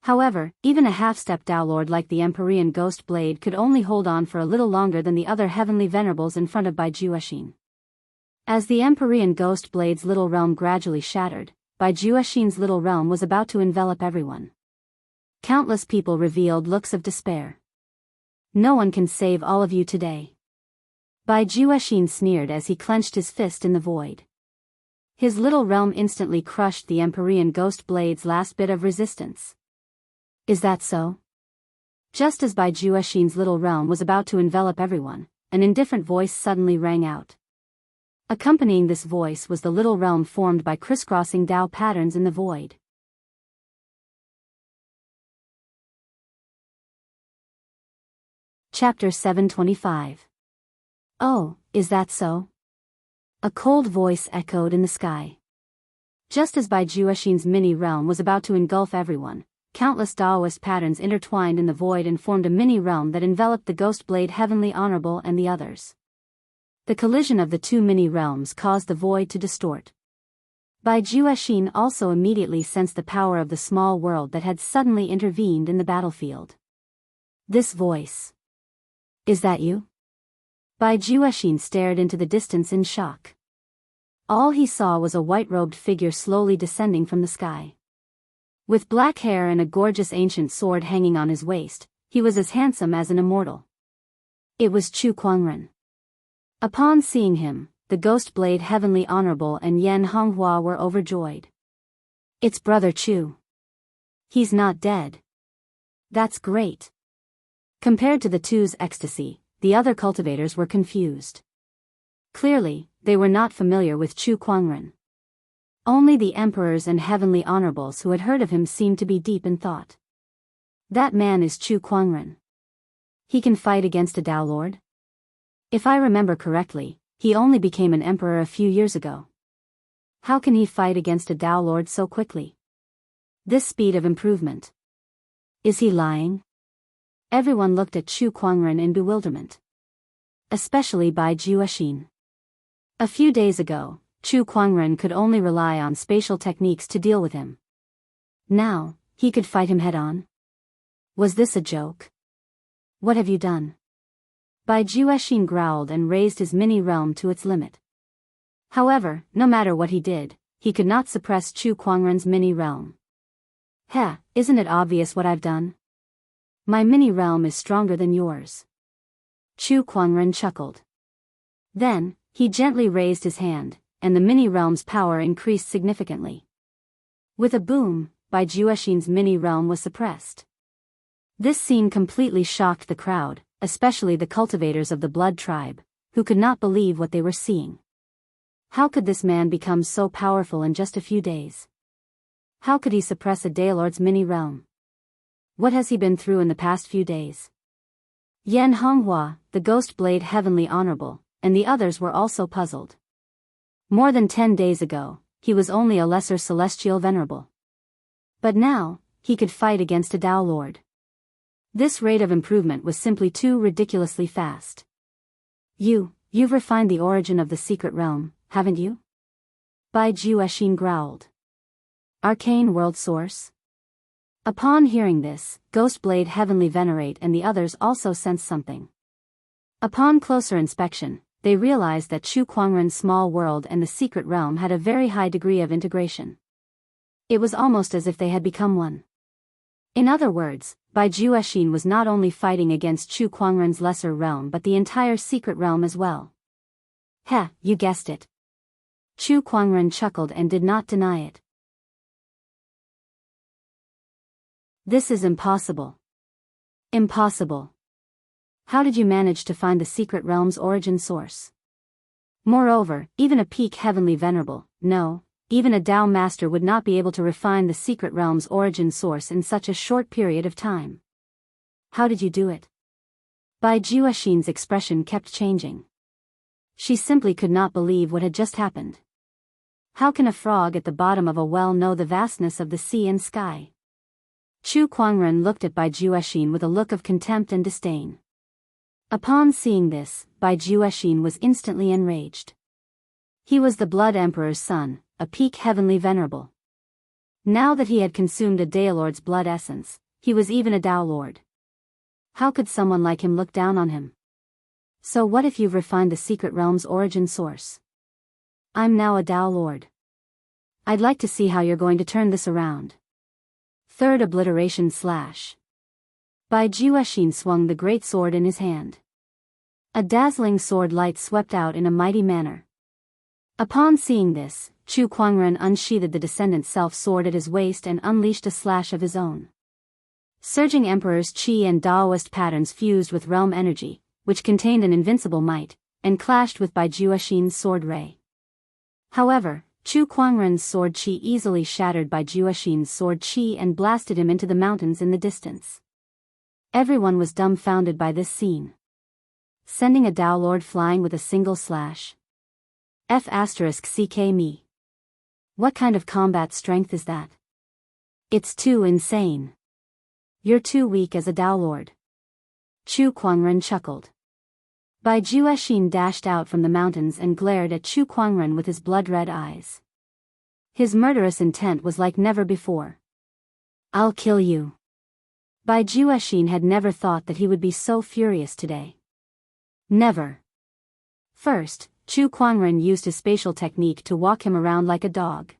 However, even a half-step Daolord like the Empyrean Ghost Blade could only hold on for a little longer than the other heavenly venerables in front of Bai Juexin. As the Empyrean Ghost Blade's little realm gradually shattered, Bai Juexin's little realm was about to envelop everyone. Countless people revealed looks of despair. No one can save all of you today. Bai Juexin sneered as he clenched his fist in the void. His little realm instantly crushed the Empyrean Ghost Blade's last bit of resistance. Is that so? Just as Bai Juexin's little realm was about to envelop everyone, an indifferent voice suddenly rang out. Accompanying this voice was the little realm formed by crisscrossing Dao patterns in the void. Chapter 725. Oh, is that so? A cold voice echoed in the sky. Just as Bai Juexin's mini-realm was about to engulf everyone, countless Daoist patterns intertwined in the void and formed a mini-realm that enveloped the Ghost Blade Heavenly Honorable and the others. The collision of the two mini-realms caused the void to distort. Bai Juexin also immediately sensed the power of the small world that had suddenly intervened in the battlefield. This voice. Is that you? Bai Juexin stared into the distance in shock. All he saw was a white-robed figure slowly descending from the sky. With black hair and a gorgeous ancient sword hanging on his waist, he was as handsome as an immortal. It was Chu Kuangren. Upon seeing him, the Ghost Blade Heavenly Honorable and Yan Honghua were overjoyed. It's Brother Chu. He's not dead. That's great. Compared to the two's ecstasy, the other cultivators were confused. Clearly, they were not familiar with Chu Kuangren. Only the emperors and heavenly honorables who had heard of him seemed to be deep in thought. That man is Chu Kuangren. He can fight against a Tao Lord? If I remember correctly, he only became an emperor a few years ago. How can he fight against a Tao Lord so quickly? This speed of improvement. Is he lying? Everyone looked at Chu Kuangren in bewilderment. Especially Bai Juexin. A few days ago, Chu Kuangren could only rely on spatial techniques to deal with him. Now, he could fight him head-on? Was this a joke? What have you done? Bai Juexin growled and raised his mini-realm to its limit. However, no matter what he did, he could not suppress Chu Kuangren's mini-realm. Heh, isn't it obvious what I've done? My mini-realm is stronger than yours. Chu Kuangren chuckled. Then, he gently raised his hand, and the mini-realm's power increased significantly. With a boom, Bai Juexin's mini-realm was suppressed. This scene completely shocked the crowd, especially the cultivators of the blood tribe, who could not believe what they were seeing. How could this man become so powerful in just a few days? How could he suppress a Daolord's mini-realm? What has he been through in the past few days? Yan Honghua, the Ghost Blade Heavenly Honorable, and the others were also puzzled. More than 10 days ago, he was only a lesser celestial venerable. But now, he could fight against a Tao Lord. This rate of improvement was simply too ridiculously fast. You've refined the origin of the secret realm, haven't you? Bai Juexin growled. Arcane world source? Upon hearing this, Ghostblade Heavenly Venerate and the others also sensed something. Upon closer inspection, they realized that Chu Kuangren's small world and the secret realm had a very high degree of integration. It was almost as if they had become one. In other words, Bai Juexin was not only fighting against Chu Kuangren's lesser realm but the entire secret realm as well. Heh, you guessed it. Chu Kuangren chuckled and did not deny it. This is impossible. Impossible. How did you manage to find the secret realm's origin source? Moreover, even a peak heavenly venerable, no, even a Tao master would not be able to refine the secret realm's origin source in such a short period of time. How did you do it? Bai Juexin's expression kept changing. She simply could not believe what had just happened. How can a frog at the bottom of a well know the vastness of the sea and sky? Chu Kuangren looked at Bai Juexin with a look of contempt and disdain. Upon seeing this, Bai Juexin was instantly enraged. He was the Blood Emperor's son, a peak heavenly venerable. Now that he had consumed a Daolord's blood essence, he was even a Tao Lord. How could someone like him look down on him? So what if you've refined the secret realm's origin source? I'm now a Tao Lord. I'd like to see how you're going to turn this around. Third obliteration slash. Bai Juexin swung the great sword in his hand. A dazzling sword light swept out in a mighty manner. Upon seeing this, Chu Kuangren unsheathed the descendant self-sword at his waist and unleashed a slash of his own. Surging Emperor's Qi and Daoist patterns fused with realm energy, which contained an invincible might, and clashed with Bai Juexin's sword ray. However, Chu Kuangren's sword Qi easily shattered Bai Juexin's sword Qi and blasted him into the mountains in the distance. Everyone was dumbfounded by this scene. Sending a Tao Lord flying with a single slash. F***ck me. What kind of combat strength is that? It's too insane. You're too weak as a Tao Lord. Chu Kuangren chuckled. Bai Juexin dashed out from the mountains and glared at Chu Kuangren with his blood-red eyes. His murderous intent was like never before. I'll kill you. Bai Juexin had never thought that he would be so furious today. Never. First, Chu Kuangren used his spatial technique to walk him around like a dog.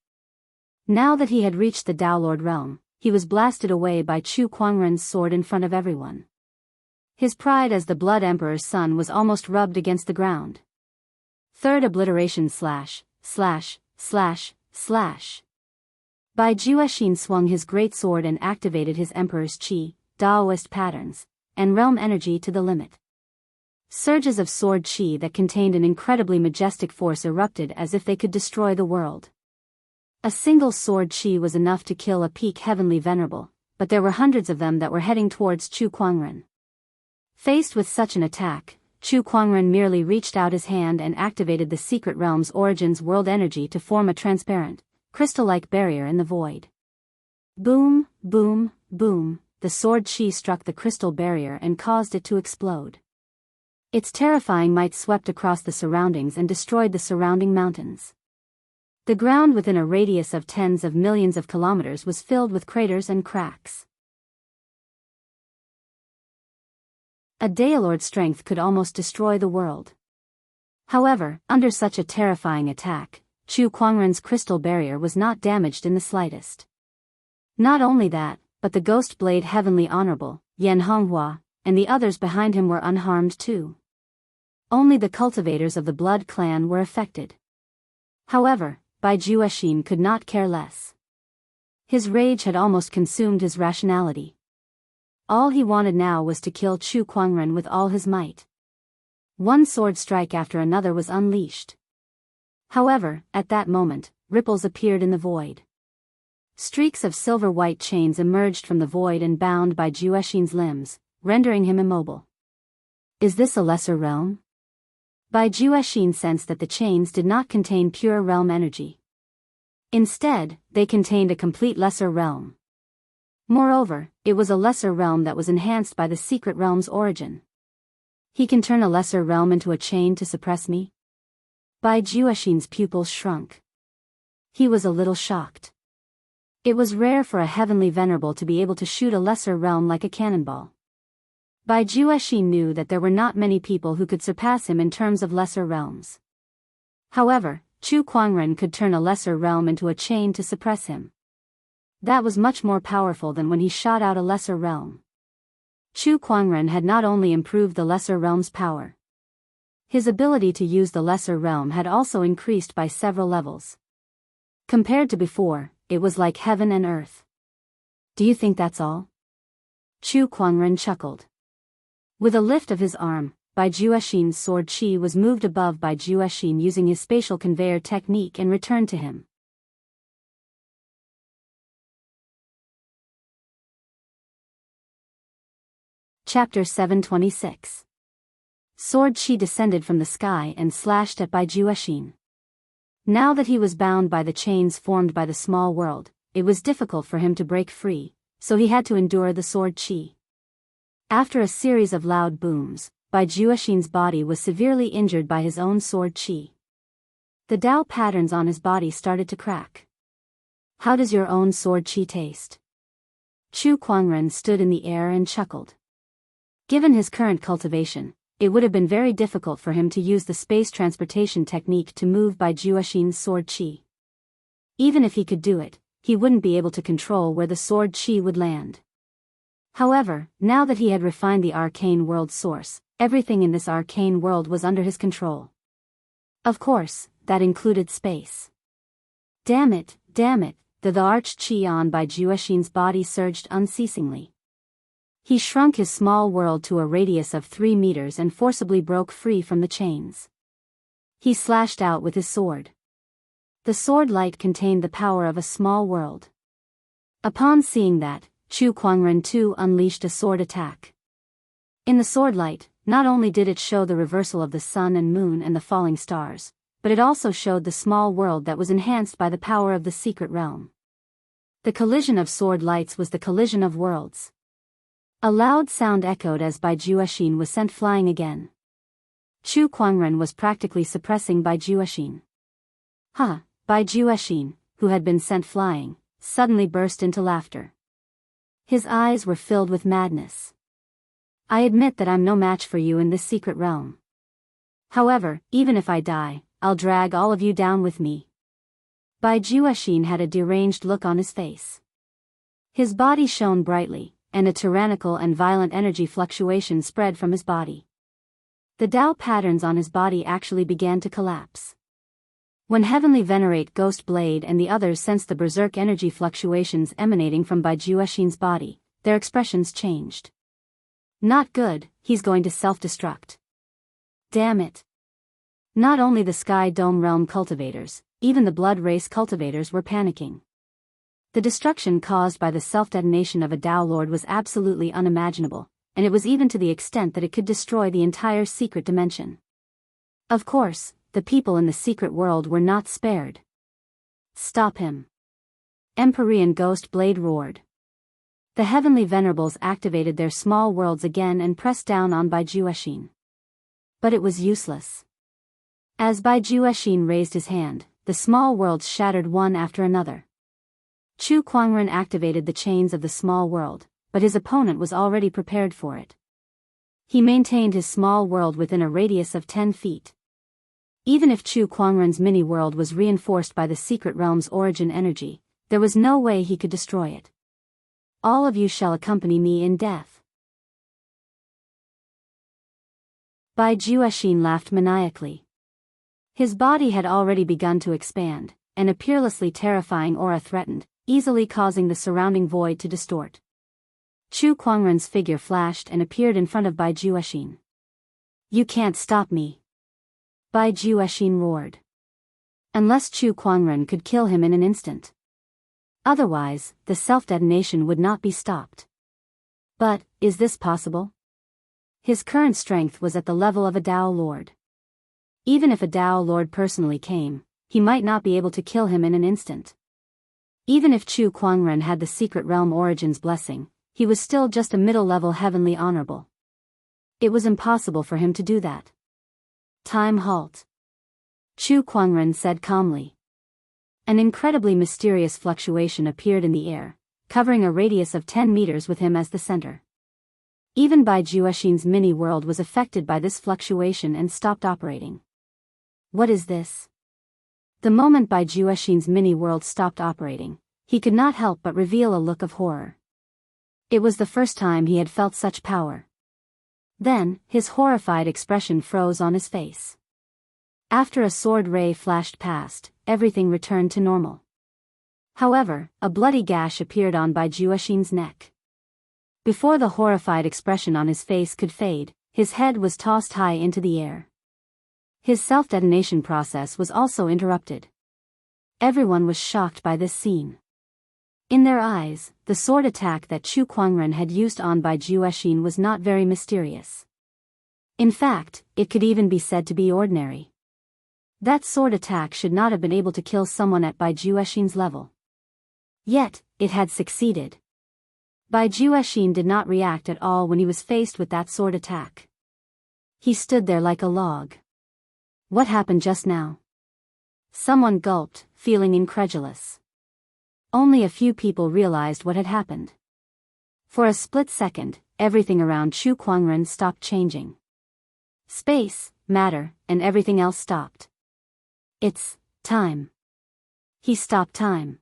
Now that he had reached the Tao Lord realm, he was blasted away by Chu Kuangren's sword in front of everyone. His pride as the Blood Emperor's son was almost rubbed against the ground. Third obliteration slash. Bai Juexin swung his great sword and activated his Emperor's Qi, Daoist patterns, and realm energy to the limit. Surges of sword chi that contained an incredibly majestic force erupted as if they could destroy the world. A single sword chi was enough to kill a peak heavenly venerable, but there were hundreds of them that were heading towards Chu Kuangren. Faced with such an attack, Chu Kuangren merely reached out his hand and activated the secret realm's origins world energy to form a transparent, crystal-like barrier in the void. Boom, boom, boom, the sword chi struck the crystal barrier and caused it to explode. Its terrifying might swept across the surroundings and destroyed the surrounding mountains. The ground within a radius of tens of millions of kilometers was filled with craters and cracks. A Daolord's strength could almost destroy the world. However, under such a terrifying attack, Chu Kuangren's crystal barrier was not damaged in the slightest. Not only that, but the ghost blade heavenly honorable, Yan Honghua, and the others behind him were unharmed too. Only the cultivators of the blood clan were affected. However, Bai Juexin could not care less. His rage had almost consumed his rationality. All he wanted now was to kill Chu Kuangren with all his might. One sword strike after another was unleashed. However, at that moment, ripples appeared in the void. Streaks of silver-white chains emerged from the void and bound Bai Juexin's limbs, rendering him immobile. Is this a lesser realm? Bai Juexin sensed that the chains did not contain pure realm energy. Instead, they contained a complete lesser realm. Moreover, it was a lesser realm that was enhanced by the secret realm's origin. He can turn a lesser realm into a chain to suppress me? Bai Juexin's pupils shrunk. He was a little shocked. It was rare for a heavenly venerable to be able to shoot a lesser realm like a cannonball. Bai Juexin knew that there were not many people who could surpass him in terms of lesser realms. However, Chu Kuangren could turn a lesser realm into a chain to suppress him. That was much more powerful than when he shot out a lesser realm. Chu Kuangren had not only improved the lesser realm's power. His ability to use the lesser realm had also increased by several levels. Compared to before, it was like heaven and earth. Do you think that's all? Chu Kuangren chuckled. With a lift of his arm, Bai Juexin's sword chi was moved above Bai Juexin using his spatial conveyor technique and returned to him. Chapter 726. Sword chi descended from the sky and slashed at Bai Juexin. Now that he was bound by the chains formed by the small world, it was difficult for him to break free, so he had to endure the sword chi. After a series of loud booms, Bai Juexin's body was severely injured by his own sword chi. The Dao patterns on his body started to crack. How does your own sword chi taste? Chu Kuangren stood in the air and chuckled. Given his current cultivation, it would have been very difficult for him to use the space transportation technique to move Bai Juexin's sword chi. Even if he could do it, he wouldn't be able to control where the sword chi would land. However, now that he had refined the arcane world source, everything in this arcane world was under his control. Of course, that included space. Damn it, the arch chi on Bai Juexin's body surged unceasingly. He shrunk his small world to a radius of 3 meters and forcibly broke free from the chains. He slashed out with his sword. The sword light contained the power of a small world. Upon seeing that, Chu Kuangren too unleashed a sword attack. In the sword light, not only did it show the reversal of the sun and moon and the falling stars, but it also showed the small world that was enhanced by the power of the secret realm. The collision of sword lights was the collision of worlds. A loud sound echoed as Bai Juexin was sent flying again. Chu Kuangren was practically suppressing Bai Juexin. Bai Juexin, who had been sent flying, suddenly burst into laughter. His eyes were filled with madness. I admit that I'm no match for you in this secret realm. However, even if I die, I'll drag all of you down with me. Bai Juexin had a deranged look on his face. His body shone brightly, and a tyrannical and violent energy fluctuation spread from his body. The Dao patterns on his body actually began to collapse. When Heavenly Venerate Ghost Blade and the others sensed the berserk energy fluctuations emanating from Bai Juexin's body, their expressions changed. Not good, he's going to self-destruct. Damn it. Not only the Sky Dome Realm cultivators, even the Blood Race cultivators were panicking. The destruction caused by the self-detonation of a Dao Lord was absolutely unimaginable, and it was even to the extent that it could destroy the entire secret dimension. Of course, the people in the secret world were not spared. Stop him. Empyrean Ghost Blade roared. The Heavenly Venerables activated their small worlds again and pressed down on Bai Juexin. But it was useless. As Bai Juexin raised his hand, the small worlds shattered one after another. Chu Kuangren activated the chains of the small world, but his opponent was already prepared for it. He maintained his small world within a radius of 10 feet. Even if Chu Kuangren's mini-world was reinforced by the secret realm's origin energy, there was no way he could destroy it. All of you shall accompany me in death. Bai Juexin laughed maniacally. His body had already begun to expand, and a peerlessly terrifying aura threatened, easily causing the surrounding void to distort. Chu Kuangren's figure flashed and appeared in front of Bai Juexin. You can't stop me. Bai Juexin roared. Unless Chu Kuangren could kill him in an instant. Otherwise, the self-detonation would not be stopped. But, is this possible? His current strength was at the level of a Dao Lord. Even if a Dao Lord personally came, he might not be able to kill him in an instant. Even if Chu Kuangren had the Secret Realm Origin's blessing, he was still just a middle-level heavenly honorable. It was impossible for him to do that. Time halt. Chu Kuangren said calmly. An incredibly mysterious fluctuation appeared in the air, covering a radius of 10 meters with him as the center. Even Bai Juexin's mini-world was affected by this fluctuation and stopped operating. What is this? The moment Bai Juexin's mini-world stopped operating, he could not help but reveal a look of horror. It was the first time he had felt such power. Then, his horrified expression froze on his face. After a sword ray flashed past, everything returned to normal. However, a bloody gash appeared on Bai Juexin's neck. Before the horrified expression on his face could fade, his head was tossed high into the air. His self-detonation process was also interrupted. Everyone was shocked by this scene. In their eyes, the sword attack that Chu Kuangren had used on Bai Juexin was not very mysterious. In fact, it could even be said to be ordinary. That sword attack should not have been able to kill someone at Bai Juexin's level. Yet, it had succeeded. Bai Juexin did not react at all when he was faced with that sword attack. He stood there like a log. What happened just now? Someone gulped, feeling incredulous. Only a few people realized what had happened. For a split second, everything around Chu Kuangren stopped changing. Space, matter, and everything else stopped. It's time. He stopped time.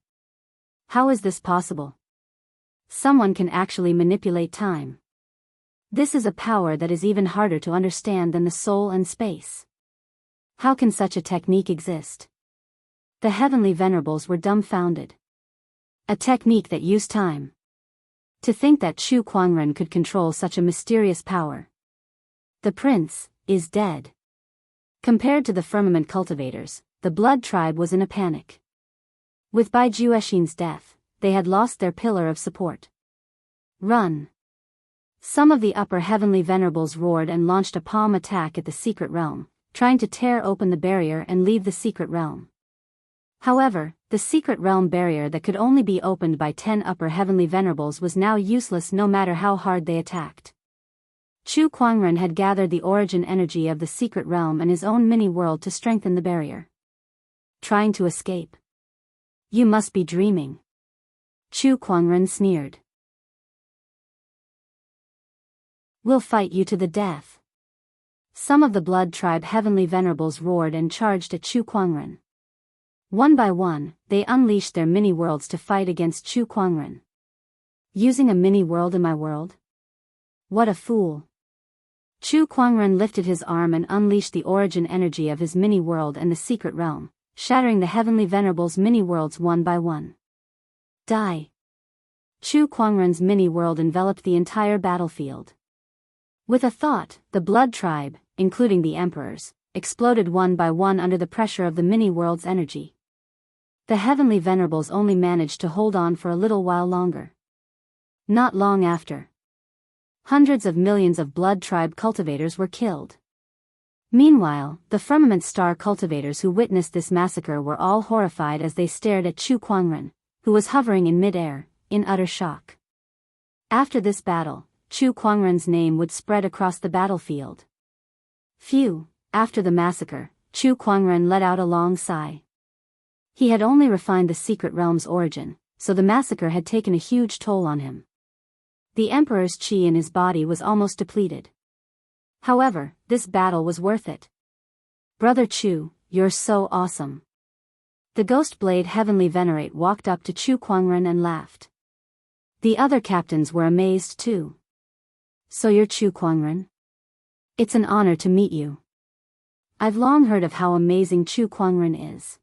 How is this possible? Someone can actually manipulate time. This is a power that is even harder to understand than the soul and space. How can such a technique exist? The Heavenly Venerables were dumbfounded. A technique that used time. To think that Chu Kuangren could control such a mysterious power. The prince is dead. Compared to the firmament cultivators, the blood tribe was in a panic. With Bai Juexin's death, they had lost their pillar of support. Run! Some of the upper Heavenly Venerables roared and launched a palm attack at the secret realm, trying to tear open the barrier and leave the secret realm. However, the secret realm barrier that could only be opened by 10 upper Heavenly Venerables was now useless no matter how hard they attacked. Chu Kuangren had gathered the origin energy of the secret realm and his own mini-world to strengthen the barrier. Trying to escape? You must be dreaming. Chu Kuangren sneered. We'll fight you to the death. Some of the blood tribe Heavenly Venerables roared and charged at Chu Kuangren. One by one, they unleashed their mini-worlds to fight against Chu Kuangren. Using a mini-world in my world? What a fool. Chu Kuangren lifted his arm and unleashed the origin energy of his mini-world and the secret realm, shattering the Heavenly Venerables' mini-worlds one by one. Die. Chu Kuangren's mini-world enveloped the entire battlefield. With a thought, the Blood Tribe, including the emperors, exploded one by one under the pressure of the mini-world's energy. The heavenly venerables only managed to hold on for a little while longer. Not long after, hundreds of millions of Blood Tribe cultivators were killed. Meanwhile, the Firmament Star cultivators who witnessed this massacre were all horrified as they stared at Chu Kuangren, who was hovering in mid-air, in utter shock. After this battle, Chu Kuangren's name would spread across the battlefield. Phew, after the massacre, Chu Kuangren let out a long sigh. He had only refined the secret realm's origin, so the massacre had taken a huge toll on him. The Emperor's qi in his body was almost depleted. However, this battle was worth it. Brother Chu, you're so awesome. The Ghost Blade Heavenly Venerate walked up to Chu Kuangren and laughed. The other captains were amazed too. So you're Chu Kuangren? It's an honor to meet you. I've long heard of how amazing Chu Kuangren is.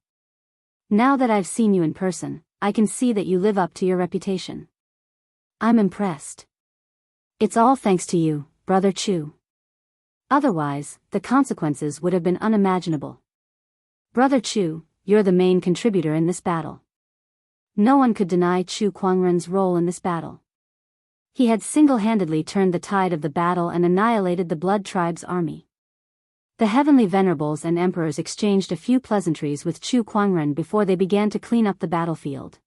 Now that I've seen you in person, I can see that you live up to your reputation. I'm impressed. It's all thanks to you, Brother Chu. Otherwise, the consequences would have been unimaginable. Brother Chu, you're the main contributor in this battle. No one could deny Chu Kuangren's role in this battle. He had single-handedly turned the tide of the battle and annihilated the Blood Tribe's army. The Heavenly Venerables and Emperors exchanged a few pleasantries with Chu Kuangren before they began to clean up the battlefield.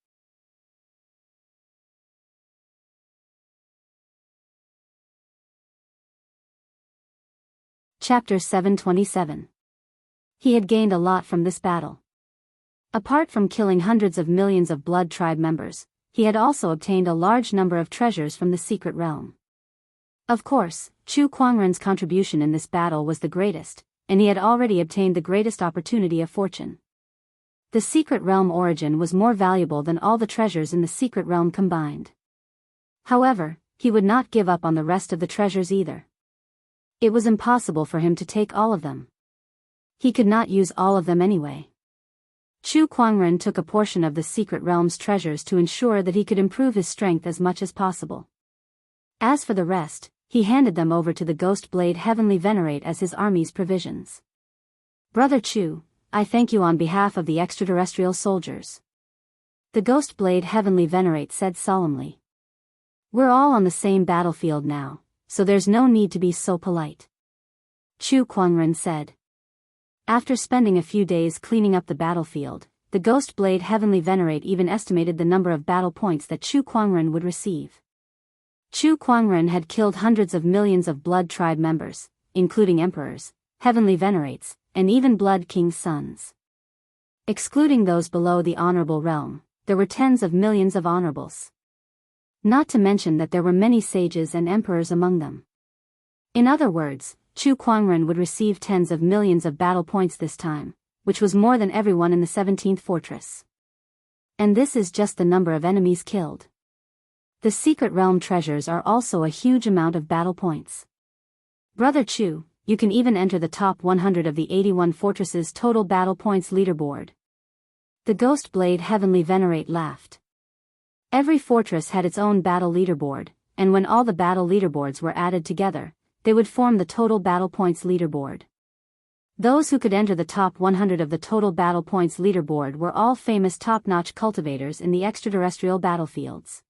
Chapter 727. He had gained a lot from this battle. Apart from killing hundreds of millions of Blood Tribe members, he had also obtained a large number of treasures from the secret realm. Of course, Chu Kuangren's contribution in this battle was the greatest, and he had already obtained the greatest opportunity of fortune. The secret realm origin was more valuable than all the treasures in the secret realm combined. However, he would not give up on the rest of the treasures either. It was impossible for him to take all of them. He could not use all of them anyway. Chu Kuangren took a portion of the secret realm's treasures to ensure that he could improve his strength as much as possible. As for the rest, he handed them over to the Ghost Blade Heavenly Venerate as his army's provisions. Brother Chu, I thank you on behalf of the extraterrestrial soldiers. The Ghost Blade Heavenly Venerate said solemnly. We're all on the same battlefield now, so there's no need to be so polite. Chu Kuangren said. After spending a few days cleaning up the battlefield, the Ghost Blade Heavenly Venerate even estimated the number of battle points that Chu Kuangren would receive. Chu Kuangren had killed hundreds of millions of Blood Tribe members, including emperors, heavenly venerates, and even Blood King's sons. Excluding those below the honorable realm, there were tens of millions of honorables. Not to mention that there were many sages and emperors among them. In other words, Chu Kuangren would receive tens of millions of battle points this time, which was more than everyone in the 17th fortress. And this is just the number of enemies killed. The secret realm treasures are also a huge amount of battle points. Brother Chu, you can even enter the top 100 of the 81 fortresses' total battle points leaderboard. The Ghost Blade Heavenly Venerate laughed. Every fortress had its own battle leaderboard, and when all the battle leaderboards were added together, they would form the total battle points leaderboard. Those who could enter the top 100 of the total battle points leaderboard were all famous top-notch cultivators in the extraterrestrial battlefields.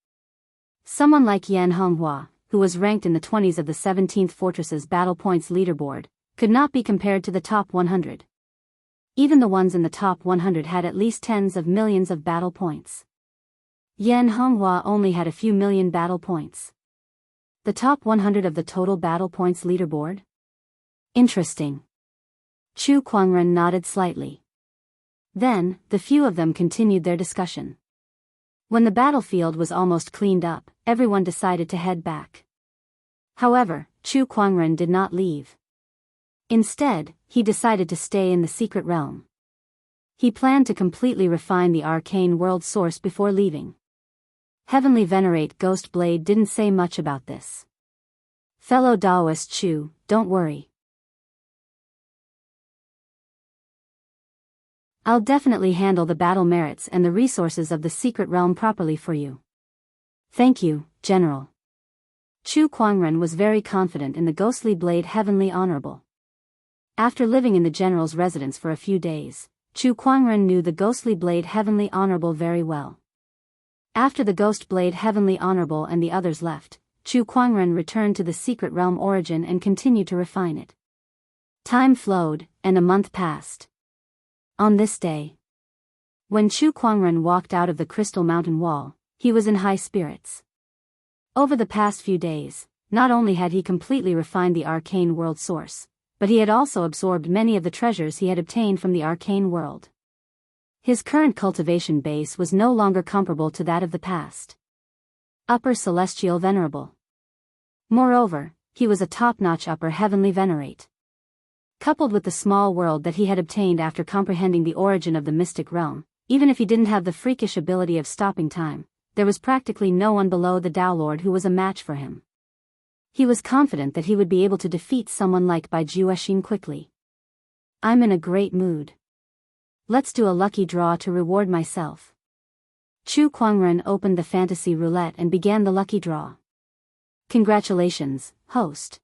Someone like Yan Honghua, who was ranked in the 20s of the 17th Fortress's battle points leaderboard, could not be compared to the top 100. Even the ones in the top 100 had at least tens of millions of battle points. Yan Honghua only had a few million battle points. The top 100 of the total battle points leaderboard? Interesting. Chu Kuangren nodded slightly. Then, the few of them continued their discussion. When the battlefield was almost cleaned up, everyone decided to head back. However, Chu Kuangren did not leave. Instead, he decided to stay in the secret realm. He planned to completely refine the arcane world source before leaving. Heavenly Venerate Ghost Blade didn't say much about this. Fellow Daoist Chu, don't worry. I'll definitely handle the battle merits and the resources of the secret realm properly for you. Thank you, General. Chu Kuangren was very confident in the ghostly blade Heavenly Honorable. After living in the general's residence for a few days, Chu Kuangren knew the ghostly blade Heavenly Honorable very well. After the ghost blade Heavenly Honorable and the others left, Chu Kuangren returned to the secret realm origin and continued to refine it. Time flowed, and a month passed. On this day, when Chu Kuangren walked out of the crystal mountain wall, he was in high spirits. Over the past few days, not only had he completely refined the arcane world source, but he had also absorbed many of the treasures he had obtained from the arcane world. His current cultivation base was no longer comparable to that of the past. Upper Celestial Venerable. Moreover, he was a top-notch Upper Heavenly Venerate. Coupled with the small world that he had obtained after comprehending the origin of the mystic realm, even if he didn't have the freakish ability of stopping time, there was practically no one below the Tao Lord who was a match for him. He was confident that he would be able to defeat someone like Bai Juexin quickly. I'm in a great mood. Let's do a lucky draw to reward myself. Chu Kuangren opened the fantasy roulette and began the lucky draw. Congratulations, host.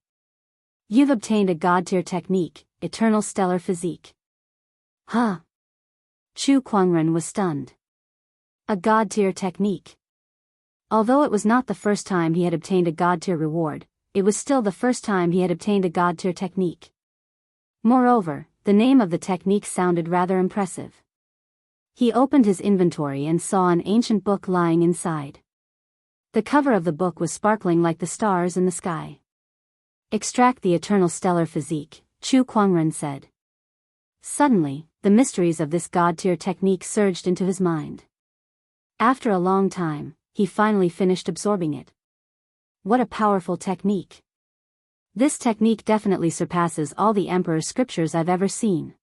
You've obtained a god-tier technique, Eternal Stellar Physique. Huh? Chu Kuangren was stunned. A god-tier technique. Although it was not the first time he had obtained a god-tier reward, it was still the first time he had obtained a god-tier technique. Moreover, the name of the technique sounded rather impressive. He opened his inventory and saw an ancient book lying inside. The cover of the book was sparkling like the stars in the sky. Extract the Eternal Stellar Physique, Chu Kuangren said. Suddenly, the mysteries of this god-tier technique surged into his mind. After a long time, he finally finished absorbing it. What a powerful technique. This technique definitely surpasses all the Emperor's scriptures I've ever seen.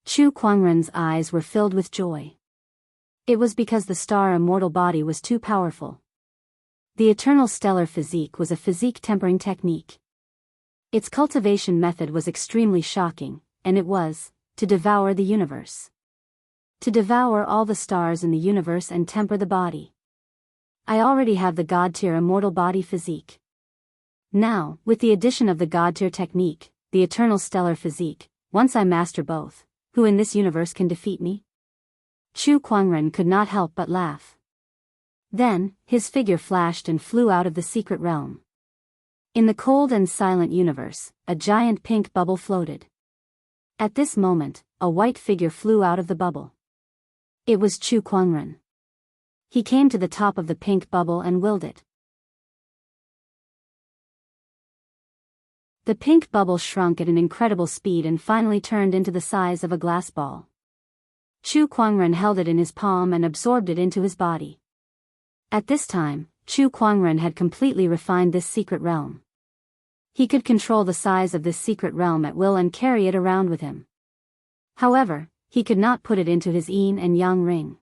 Chu Kuangren's eyes were filled with joy. It was because the star immortal body was too powerful. The Eternal Stellar Physique was a physique tempering technique. Its cultivation method was extremely shocking, and it was, to devour the universe. To devour all the stars in the universe and temper the body. I already have the god-tier immortal body physique. Now, with the addition of the god-tier technique, the Eternal Stellar Physique, once I master both, who in this universe can defeat me? Chu Kuangren could not help but laugh. Then, his figure flashed and flew out of the secret realm. In the cold and silent universe, a giant pink bubble floated. At this moment, a white figure flew out of the bubble. It was Chu Kuangren. He came to the top of the pink bubble and willed it. The pink bubble shrunk at an incredible speed and finally turned into the size of a glass ball. Chu Kuangren held it in his palm and absorbed it into his body. At this time, Chu Kuangren had completely refined this secret realm. He could control the size of this secret realm at will and carry it around with him. However, he could not put it into his yin and yang ring.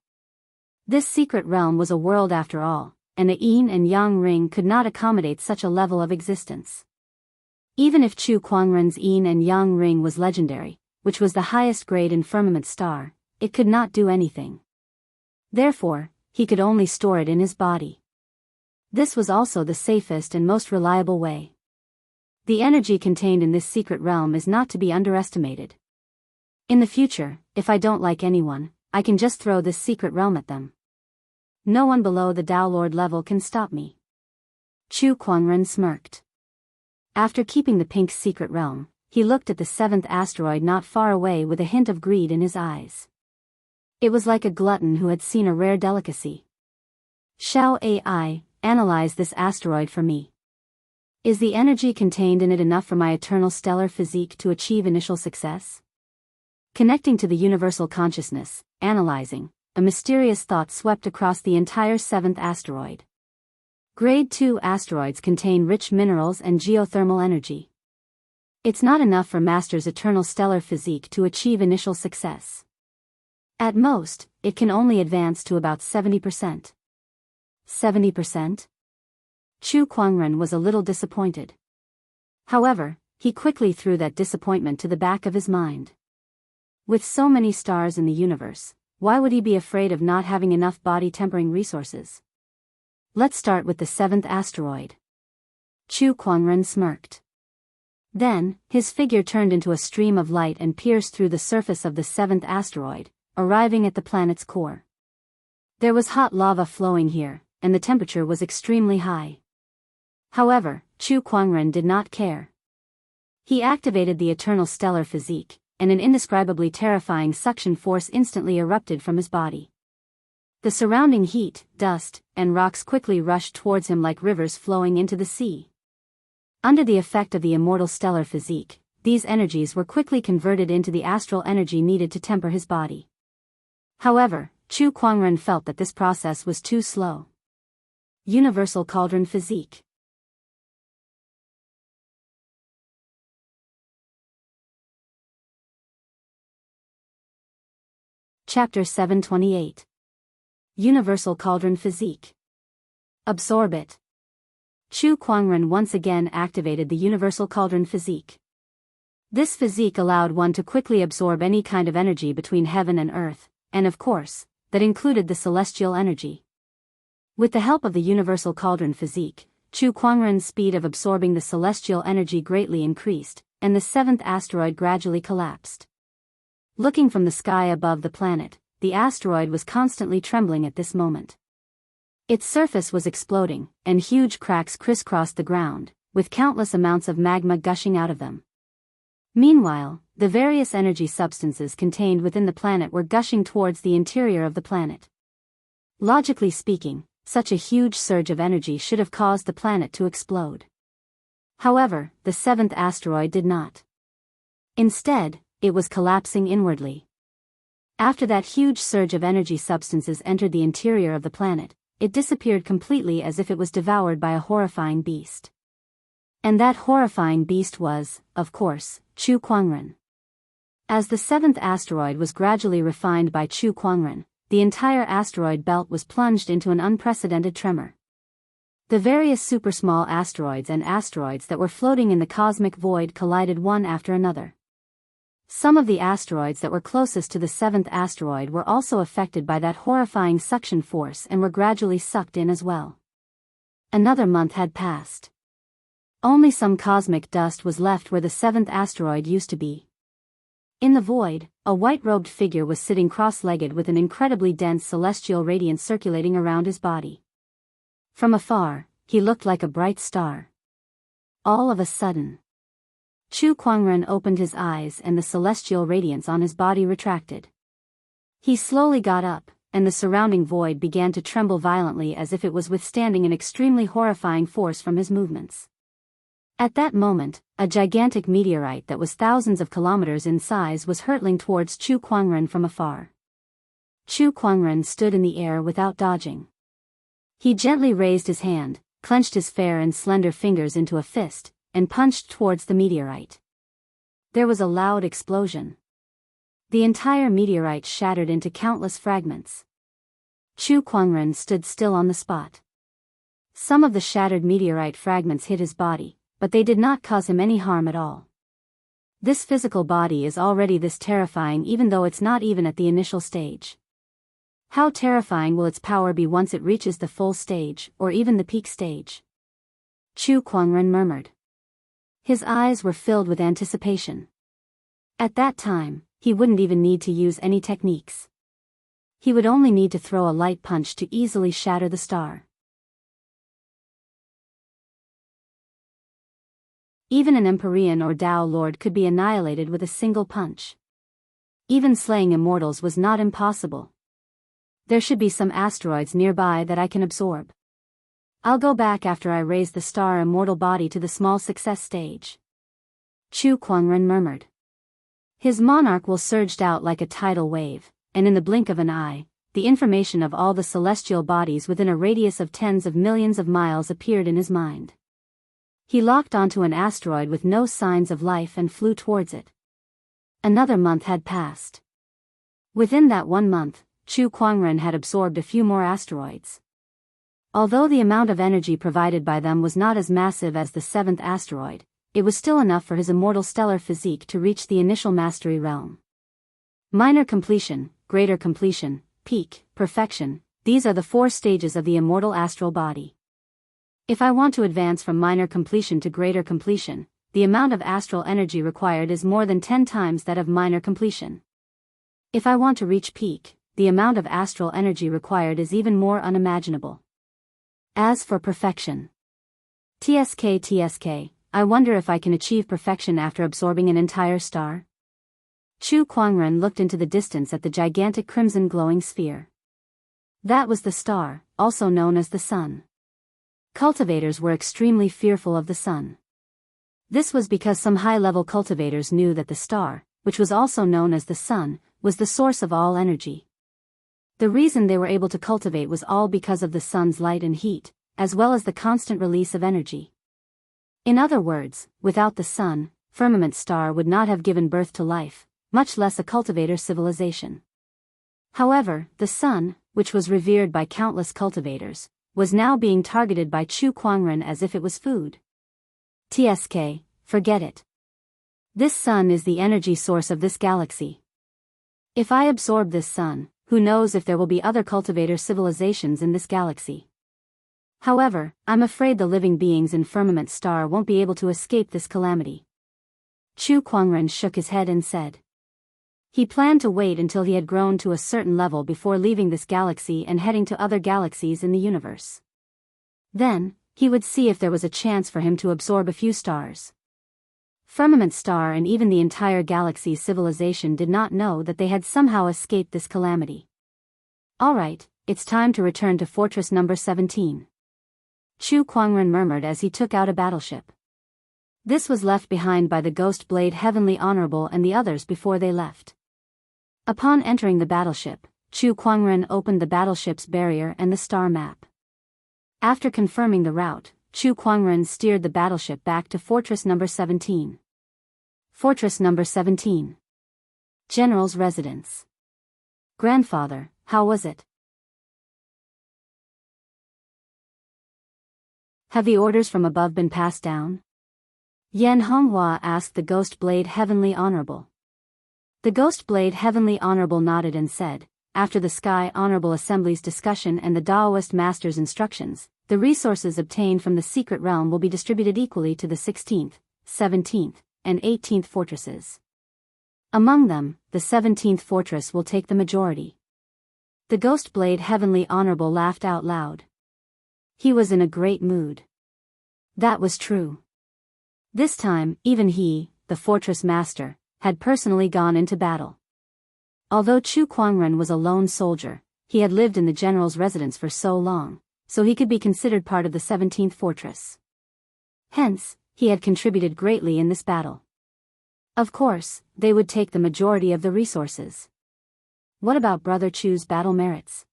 This secret realm was a world after all, and the yin and yang ring could not accommodate such a level of existence. Even if Chu Kuangren's yin and yang ring was legendary, which was the highest grade in firmament star, it could not do anything. Therefore, he could only store it in his body. This was also the safest and most reliable way. The energy contained in this secret realm is not to be underestimated. In the future, if I don't like anyone, I can just throw this secret realm at them. No one below the Tao Lord level can stop me. Chu Kuangren smirked. After keeping the pink secret realm, he looked at the seventh asteroid not far away with a hint of greed in his eyes. It was like a glutton who had seen a rare delicacy. Shall AI analyze this asteroid for me? Is the energy contained in it enough for my eternal stellar physique to achieve initial success? Connecting to the universal consciousness, analyzing, a mysterious thought swept across the entire seventh asteroid. Grade 2 asteroids contain rich minerals and geothermal energy. It's not enough for Master's eternal stellar physique to achieve initial success. At most, it can only advance to about 70%. 70%? Chu Kuangren was a little disappointed. However, he quickly threw that disappointment to the back of his mind. With so many stars in the universe, why would he be afraid of not having enough body tempering resources? Let's start with the 7th asteroid. Chu Kuangren smirked. Then, his figure turned into a stream of light and pierced through the surface of the 7th asteroid, arriving at the planet's core. There was hot lava flowing here, and the temperature was extremely high. However, Chu Kuangren did not care. He activated the eternal stellar physique, and an indescribably terrifying suction force instantly erupted from his body. The surrounding heat, dust, and rocks quickly rushed towards him like rivers flowing into the sea. Under the effect of the immortal stellar physique, these energies were quickly converted into the astral energy needed to temper his body. However, Chu Kuangren felt that this process was too slow. Universal Cauldron Physique. Chapter 728. Universal Cauldron Physique. Absorb it. Chu Kuangren once again activated the Universal Cauldron Physique. This physique allowed one to quickly absorb any kind of energy between heaven and earth, and of course, that included the celestial energy. With the help of the Universal Cauldron Physique, Chu Kuangren's speed of absorbing the celestial energy greatly increased, and the 7th asteroid gradually collapsed. Looking from the sky above the planet, the asteroid was constantly trembling at this moment. Its surface was exploding, and huge cracks crisscrossed the ground, with countless amounts of magma gushing out of them. Meanwhile, the various energy substances contained within the planet were gushing towards the interior of the planet. Logically speaking, such a huge surge of energy should have caused the planet to explode. However, the 7th asteroid did not. Instead, it was collapsing inwardly. After that huge surge of energy substances entered the interior of the planet, it disappeared completely as if it was devoured by a horrifying beast. And that horrifying beast was, of course, Chu Kuangren. As the 7th asteroid was gradually refined by Chu Kuangren, the entire asteroid belt was plunged into an unprecedented tremor. The various super-small asteroids and asteroids that were floating in the cosmic void collided one after another. Some of the asteroids that were closest to the 7th asteroid were also affected by that horrifying suction force and were gradually sucked in as well. Another month had passed. Only some cosmic dust was left where the 7th asteroid used to be. In the void, a white-robed figure was sitting cross-legged with an incredibly dense celestial radiance circulating around his body. From afar, he looked like a bright star. All of a sudden, Chu Kuangren opened his eyes and the celestial radiance on his body retracted. He slowly got up, and the surrounding void began to tremble violently as if it was withstanding an extremely horrifying force from his movements. At that moment, a gigantic meteorite that was thousands of kilometers in size was hurtling towards Chu Kuangren from afar. Chu Kuangren stood in the air without dodging. He gently raised his hand, clenched his fair and slender fingers into a fist, and punched towards the meteorite. There was a loud explosion. The entire meteorite shattered into countless fragments. Chu Kuangren stood still on the spot. Some of the shattered meteorite fragments hit his body, but they did not cause him any harm at all. This physical body is already this terrifying even though it's not even at the initial stage. How terrifying will its power be once it reaches the full stage, or even the peak stage? Chu Kuangren murmured. His eyes were filled with anticipation. At that time, he wouldn't even need to use any techniques. He would only need to throw a light punch to easily shatter the star. Even an Empyrean or Tao Lord could be annihilated with a single punch. Even slaying immortals was not impossible. There should be some asteroids nearby that I can absorb. I'll go back after I raise the star immortal body to the small success stage. Chu Kuangren murmured. His monarch will surged out like a tidal wave, and in the blink of an eye, the information of all the celestial bodies within a radius of tens of millions of miles appeared in his mind. He locked onto an asteroid with no signs of life and flew towards it. Another month had passed. Within that 1 month, Chu Kuangren had absorbed a few more asteroids. Although the amount of energy provided by them was not as massive as the 7th asteroid, it was still enough for his immortal stellar physique to reach the initial mastery realm. Minor completion, greater completion, peak, perfection, these are the 4 stages of the immortal astral body. If I want to advance from minor completion to greater completion, the amount of astral energy required is more than 10 times that of minor completion. If I want to reach peak, the amount of astral energy required is even more unimaginable. As for perfection. TSK, I wonder if I can achieve perfection after absorbing an entire star? Chu Kuangren looked into the distance at the gigantic crimson glowing sphere. That was the star, also known as the sun. Cultivators were extremely fearful of the sun. This was because some high-level cultivators knew that the star, which was also known as the sun, was the source of all energy. The reason they were able to cultivate was all because of the sun's light and heat, as well as the constant release of energy. In other words, without the sun, firmament star would not have given birth to life, much less a cultivator civilization. However, the sun, which was revered by countless cultivators, was now being targeted by Chu Kuangren as if it was food. TSK, forget it. This sun is the energy source of this galaxy. If I absorb this sun, who knows if there will be other cultivator civilizations in this galaxy. However, I'm afraid the living beings in Firmament Star won't be able to escape this calamity. Chu Kuangren shook his head and said. He planned to wait until he had grown to a certain level before leaving this galaxy and heading to other galaxies in the universe. Then, he would see if there was a chance for him to absorb a few stars. Firmament Star and even the entire galaxy's civilization did not know that they had somehow escaped this calamity. Alright, it's time to return to Fortress number 17. Chu Kuangren murmured as he took out a battleship. This was left behind by the Ghost Blade Heavenly Honorable and the others before they left. Upon entering the battleship, Chu Kuangren opened the battleship's barrier and the star map. After confirming the route, Chu Kuangren steered the battleship back to Fortress number 17. Fortress number 17. General's residence. Grandfather, how was it? Have the orders from above been passed down? Yan Honghua asked the Ghost Blade Heavenly Honorable. The Ghost Blade Heavenly Honorable nodded and said, after the Sky Honorable Assembly's discussion and the Daoist Master's instructions, the resources obtained from the Secret Realm will be distributed equally to the 16th, 17th, and 18th fortresses. Among them, the 17th fortress will take the majority. The Ghost Blade Heavenly Honorable laughed out loud. He was in a great mood. That was true. This time, even he, the fortress master, had personally gone into battle. Although Chu Kuangren was a lone soldier, he had lived in the general's residence for so long, so he could be considered part of the 17th fortress. Hence, he had contributed greatly in this battle. Of course, they would take the majority of the resources. What about Brother Chu's battle merits?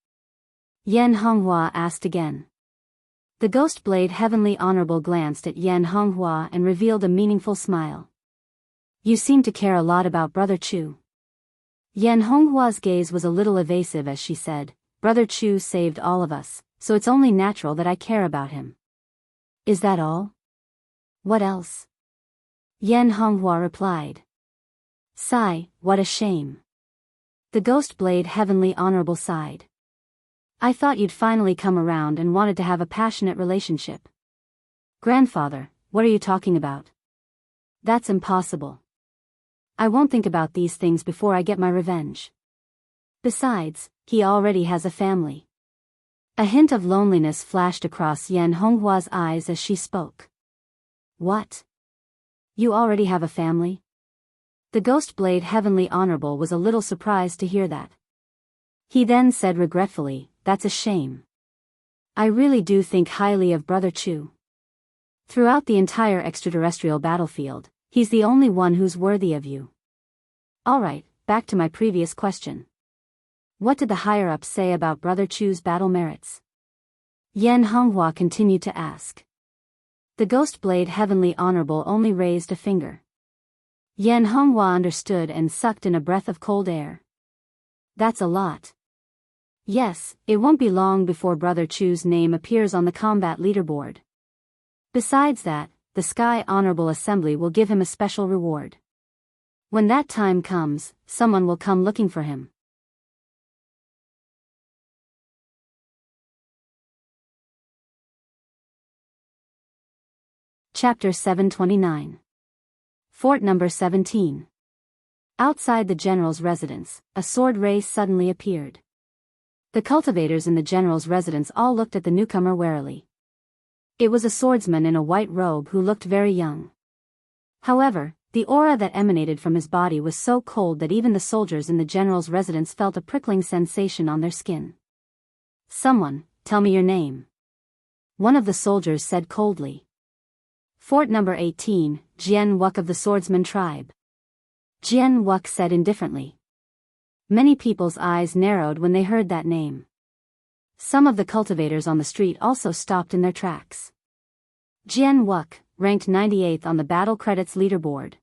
Yan Honghua asked again. The Ghost Blade Heavenly Honorable glanced at Yan Honghua and revealed a meaningful smile. You seem to care a lot about Brother Chu. Yan Honghua's gaze was a little evasive as she said, Brother Chu saved all of us, so it's only natural that I care about him. Is that all? What else? Yan Honghua replied. Sigh, what a shame. The Ghost Blade Heavenly Honorable sighed. I thought you'd finally come around and wanted to have a passionate relationship. Grandfather, what are you talking about? That's impossible. I won't think about these things before I get my revenge. Besides, he already has a family. A hint of loneliness flashed across Yan Honghua's eyes as she spoke. What? You already have a family? The Ghost Blade Heavenly Honorable was a little surprised to hear that. He then said regretfully, that's a shame. I really do think highly of Brother Chu. Throughout the entire extraterrestrial battlefield, he's the only one who's worthy of you. Alright, back to my previous question. What did the higher-ups say about Brother Chu's battle merits? Yan Honghua continued to ask. The Ghost Blade Heavenly Honorable only raised a finger. Yan Honghua understood and sucked in a breath of cold air. That's a lot. Yes, it won't be long before Brother Chu's name appears on the combat leaderboard. Besides that, the Sky Honorable Assembly will give him a special reward. When that time comes, someone will come looking for him. Chapter 729. Fort Number 17. Outside the general's residence, a sword race suddenly appeared. The cultivators in the general's residence all looked at the newcomer warily. It was a swordsman in a white robe who looked very young. However, the aura that emanated from his body was so cold that even the soldiers in the general's residence felt a prickling sensation on their skin. "Someone, tell me your name," one of the soldiers said coldly. "Fort Number 18, Jian Wuk of the swordsman tribe," Jian Wuk said indifferently. Many people's eyes narrowed when they heard that name. Some of the cultivators on the street also stopped in their tracks. Jian Wuk, ranked 98th on the battle credits leaderboard.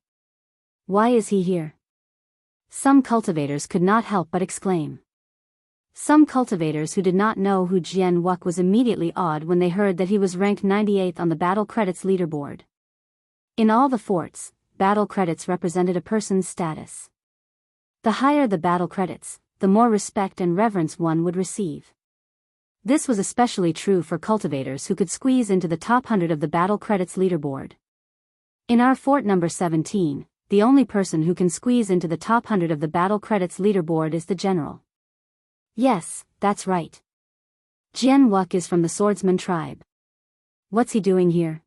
Why is he here? Some cultivators could not help but exclaim. Some cultivators who did not know who Jian Wuk was immediately awed when they heard that he was ranked 98th on the battle credits leaderboard. In all the forts, battle credits represented a person's status. The higher the battle credits, the more respect and reverence one would receive. This was especially true for cultivators who could squeeze into the top 100 of the battle credits leaderboard. In our Fort Number 17, the only person who can squeeze into the top 100 of the battle credits leaderboard is the general. Yes, that's right. Jian Wuk is from the swordsman tribe. What's he doing here?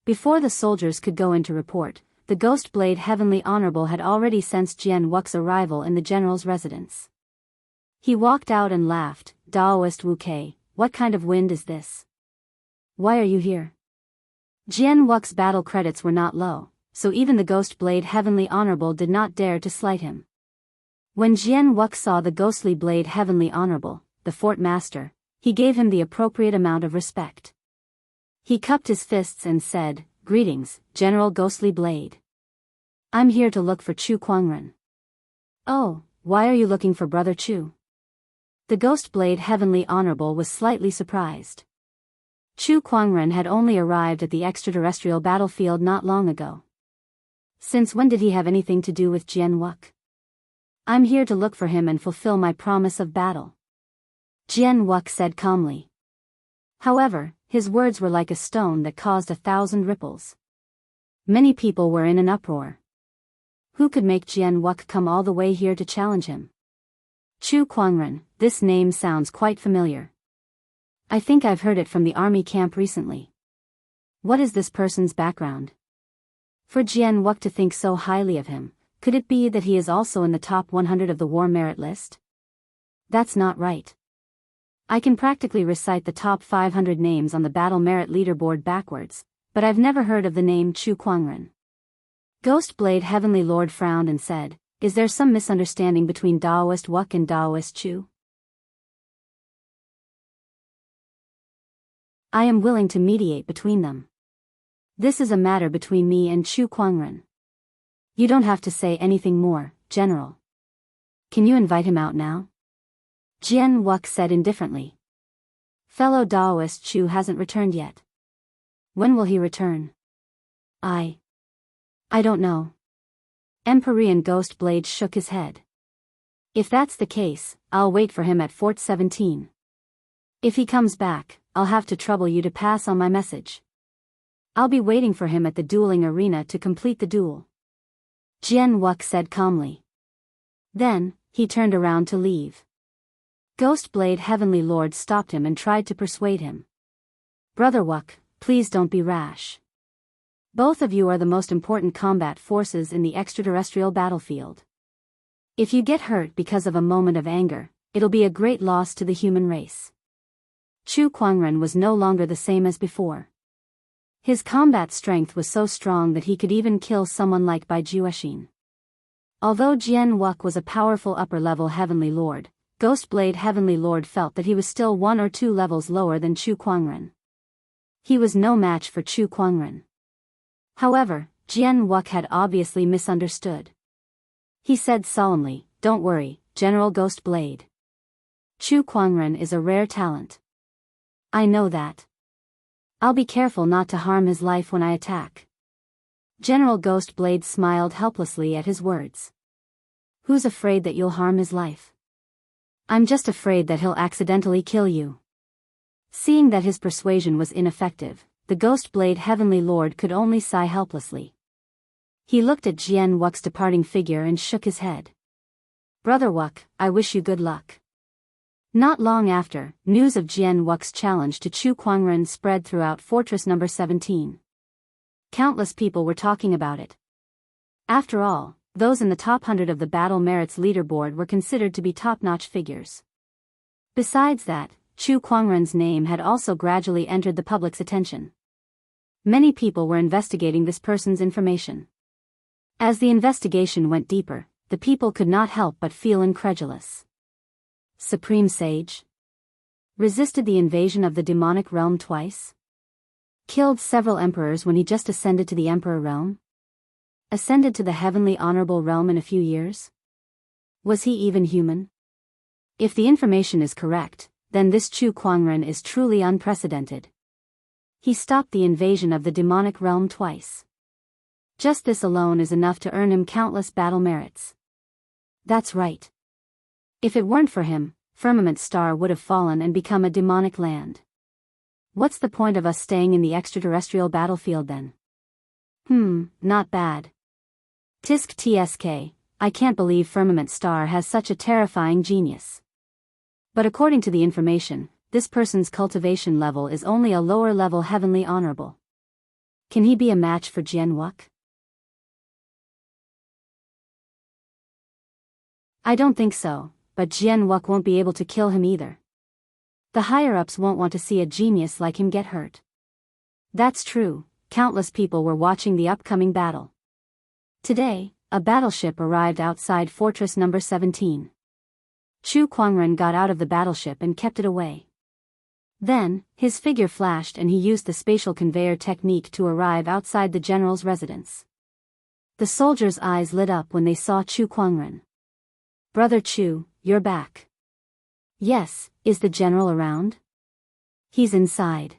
Before the soldiers could go in to report, the Ghost Blade Heavenly Honorable had already sensed Jian Wuk's arrival in the general's residence. He walked out and laughed. "Daoist Wuke, what kind of wind is this? Why are you here?" Jian Wuk's battle credits were not low, so even the Ghost Blade Heavenly Honorable did not dare to slight him. When Jian Wuk saw the Ghostly Blade Heavenly Honorable, the fort master, he gave him the appropriate amount of respect. He cupped his fists and said, "Greetings, General Ghostly Blade. I'm here to look for Chu Kuangren." "Oh, why are you looking for Brother Chu?" The Ghost Blade Heavenly Honorable was slightly surprised. Chu Kuangren had only arrived at the extraterrestrial battlefield not long ago. Since when did he have anything to do with Jian Wuk? "I'm here to look for him and fulfill my promise of battle," Jian Wuk said calmly. However, his words were like a stone that caused 1,000 ripples. Many people were in an uproar. Who could make Jian Wuk come all the way here to challenge him? Chu Kuangren, this name sounds quite familiar. I think I've heard it from the army camp recently. What is this person's background? For Jian Wuk to think so highly of him, could it be that he is also in the top 100 of the war merit list? That's not right. I can practically recite the top 500 names on the battle merit leaderboard backwards, but I've never heard of the name Chu Kuangren. Ghost Blade Heavenly Lord frowned and said, "Is there some misunderstanding between Daoist Wuk and Daoist Chu? I am willing to mediate between them. This is a matter between me and Chu Kuangren. You don't have to say anything more, General. Can you invite him out now?" Jian Wuk said indifferently. "Fellow Daoist Chu hasn't returned yet. When will he return?" I don't know." Empyrean Ghost Blade shook his head. "If that's the case, I'll wait for him at Fort 17. If he comes back, I'll have to trouble you to pass on my message. I'll be waiting for him at the dueling arena to complete the duel," Jian Wuk said calmly. Then, he turned around to leave. Ghost Blade Heavenly Lord stopped him and tried to persuade him. "Brother Wuk, please don't be rash. Both of you are the most important combat forces in the extraterrestrial battlefield. If you get hurt because of a moment of anger, it'll be a great loss to the human race." Chu Kuangren was no longer the same as before. His combat strength was so strong that he could even kill someone like Bai Juexin. Although Jian Wuk was a powerful upper-level Heavenly Lord, Ghost Blade Heavenly Lord felt that he was still 1 or 2 levels lower than Chu Kuangren. He was no match for Chu Kuangren. However, Jian Wuk had obviously misunderstood. He said solemnly, "Don't worry, General Ghost Blade. Chu Kuangren is a rare talent. I know that. I'll be careful not to harm his life when I attack." General Ghost Blade smiled helplessly at his words. "Who's afraid that you'll harm his life? I'm just afraid that he'll accidentally kill you." Seeing that his persuasion was ineffective, the Ghost Blade Heavenly Lord could only sigh helplessly. He looked at Jian Wux's departing figure and shook his head. Brother Wuk, I wish you good luck. Not long after, news of Jian Wux's challenge to Chu Kuangren spread throughout Fortress Number 17. Countless people were talking about it. After all, those in the top 100 of the Battle Merits leaderboard were considered to be top-notch figures. Besides that, Chu Kuangren's name had also gradually entered the public's attention. Many people were investigating this person's information. As the investigation went deeper, the people could not help but feel incredulous. Supreme Sage? Resisted the invasion of the demonic realm twice? Killed several emperors when he just ascended to the emperor realm? Ascended to the heavenly honorable realm in a few years? Was he even human? If the information is correct, then this Chu Kuangren is truly unprecedented. He stopped the invasion of the demonic realm twice. Just this alone is enough to earn him countless battle merits. That's right. If it weren't for him, Firmament Star would have fallen and become a demonic land. What's the point of us staying in the extraterrestrial battlefield then? Not bad. Tisk tsk, I can't believe Firmament Star has such a terrifying genius. But according to the information, this person's cultivation level is only a lower level heavenly honorable. Can he be a match for Jian Wuk? I don't think so, but Jian Wuk won't be able to kill him either. The higher-ups won't want to see a genius like him get hurt. That's true, countless people were watching the upcoming battle. Today, a battleship arrived outside Fortress Number 17. Chu Kuangren got out of the battleship and kept it away. Then, his figure flashed and he used the spatial conveyor technique to arrive outside the general's residence. The soldiers' eyes lit up when they saw Chu Kuangren. Brother Chu, you're back. Yes, is the general around? He's inside.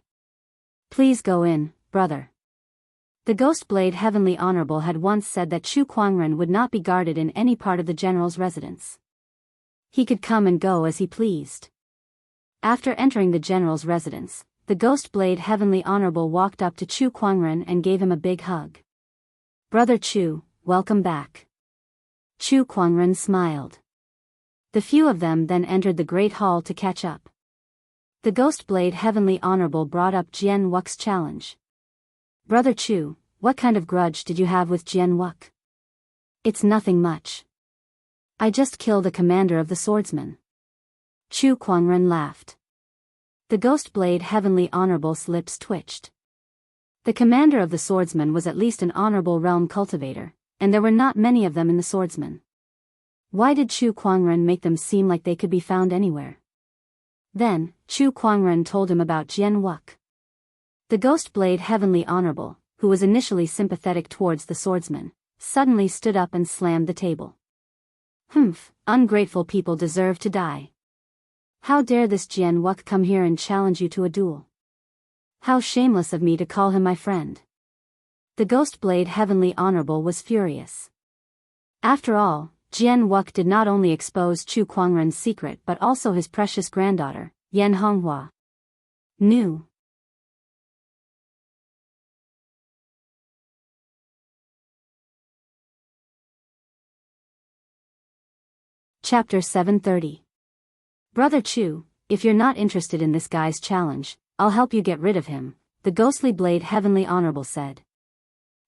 Please go in, brother. The Ghost Blade Heavenly Honorable had once said that Chu Kuangren would not be guarded in any part of the general's residence. He could come and go as he pleased. After entering the general's residence, the Ghost Blade Heavenly Honorable walked up to Chu Kuangren and gave him a big hug. Brother Chu, welcome back. Chu Kuangren smiled. The few of them then entered the Great Hall to catch up. The Ghost Blade Heavenly Honorable brought up Jian Wuk's challenge. Brother Chu, what kind of grudge did you have with Jian Wuk? It's nothing much. I just killed the commander of the swordsmen. Chu Kuangren laughed. The Ghost Blade Heavenly Honorable's lips twitched. The commander of the swordsmen was at least an honorable realm cultivator, and there were not many of them in the swordsmen. Why did Chu Kuangren make them seem like they could be found anywhere? Then, Chu Kuangren told him about Jian Wuk. The Ghost Blade Heavenly Honorable, who was initially sympathetic towards the swordsman, suddenly stood up and slammed the table. Ungrateful people deserve to die. How dare this Jian Wuk come here and challenge you to a duel? How shameless of me to call him my friend. The Ghost Blade Heavenly Honorable was furious. After all, Jian Wuk did not only expose Chu Kuangren's secret but also his precious granddaughter, Yan Honghua. New. Chapter 730. Brother Chu, if you're not interested in this guy's challenge, I'll help you get rid of him, the Ghostly Blade Heavenly Honorable said.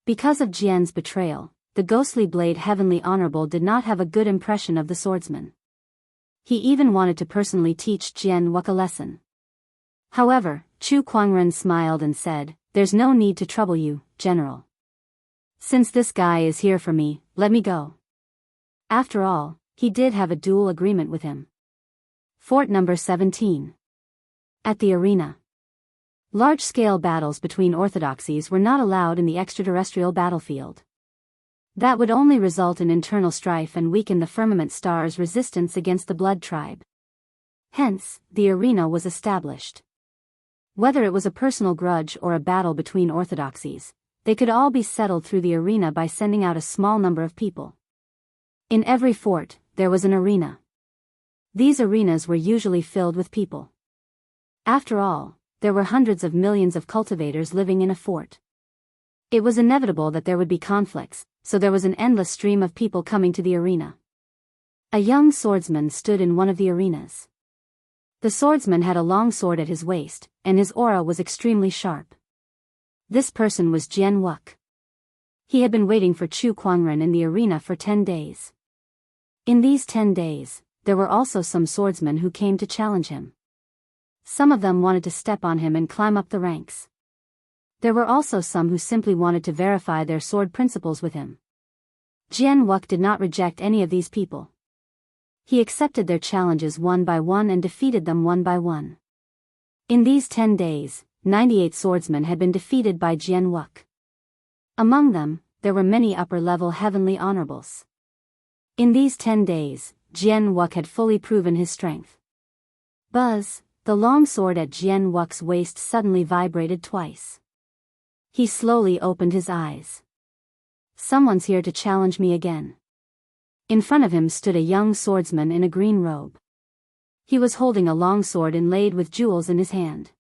Because of Jian's betrayal, the Ghostly Blade Heavenly Honorable did not have a good impression of the swordsman. He even wanted to personally teach Jian Wuk a lesson. However, Chu Kuangren smiled and said, "There's no need to trouble you, General. Since this guy is here for me, let me go." After all, he did have a duel agreement with him. Fort Number 17. At the arena. Large-scale battles between orthodoxies were not allowed in the extraterrestrial battlefield. That would only result in internal strife and weaken the Firmament Star's resistance against the Blood Tribe. Hence, the arena was established. Whether it was a personal grudge or a battle between orthodoxies, they could all be settled through the arena by sending out a small number of people. In every fort, there was an arena. These arenas were usually filled with people. After all, there were hundreds of millions of cultivators living in a fort. It was inevitable that there would be conflicts, so there was an endless stream of people coming to the arena. A young swordsman stood in one of the arenas. The swordsman had a long sword at his waist, and his aura was extremely sharp. This person was Jian Wuk. He had been waiting for Chu Kuangren in the arena for 10 days. In these 10 days, there were also some swordsmen who came to challenge him. Some of them wanted to step on him and climb up the ranks. There were also some who simply wanted to verify their sword principles with him. Jian Wuk did not reject any of these people. He accepted their challenges one by one and defeated them one by one. In these 10 days, 98 swordsmen had been defeated by Jian Wuk. Among them, there were many upper-level heavenly honorables. In these 10 days, Jian Wuk had fully proven his strength. Buzz, the long sword at Jian Wuk's waist suddenly vibrated twice. He slowly opened his eyes. Someone's here to challenge me again. In front of him stood a young swordsman in a green robe. He was holding a long sword inlaid with jewels in his hand.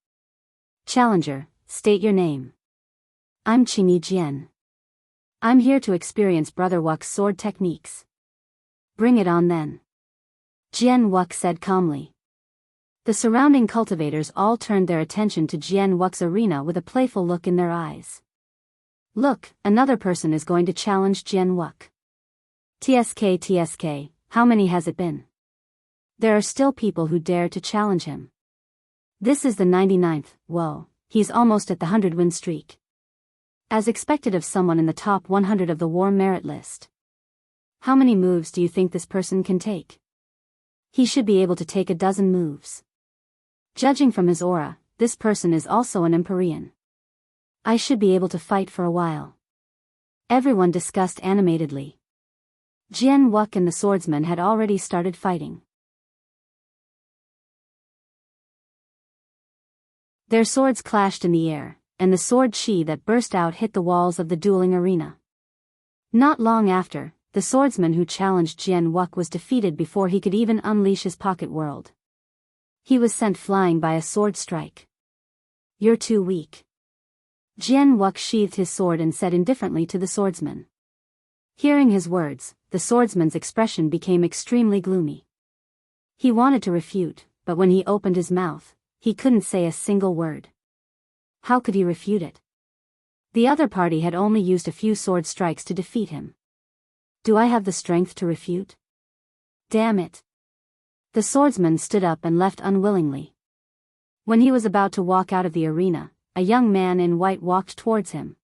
Challenger, state your name. I'm Qingyi Jian. I'm here to experience Brother Wuk's sword techniques. Bring it on then. Jian Wuk said calmly. The surrounding cultivators all turned their attention to Jian Wuk's arena with a playful look in their eyes. Look, another person is going to challenge Jian Wuk. TSK, how many has it been? There are still people who dare to challenge him. This is the 99th, whoa, he's almost at the 100-win streak. As expected of someone in the top 100 of the war merit list. How many moves do you think this person can take? He should be able to take a dozen moves. Judging from his aura, this person is also an Empyrean. I should be able to fight for a while. Everyone discussed animatedly. Jian Wuk and the swordsman had already started fighting. Their swords clashed in the air, and the sword chi that burst out hit the walls of the dueling arena. Not long after, the swordsman who challenged Jian Wuk was defeated before he could even unleash his pocket world. He was sent flying by a sword strike. You're too weak. Jian Wuk sheathed his sword and said indifferently to the swordsman. Hearing his words, the swordsman's expression became extremely gloomy. He wanted to refute, but when he opened his mouth, he couldn't say a single word. How could he refute it? The other party had only used a few sword strikes to defeat him. Do I have the strength to refute? Damn it. The swordsman stood up and left unwillingly. When he was about to walk out of the arena, a young man in white walked towards him.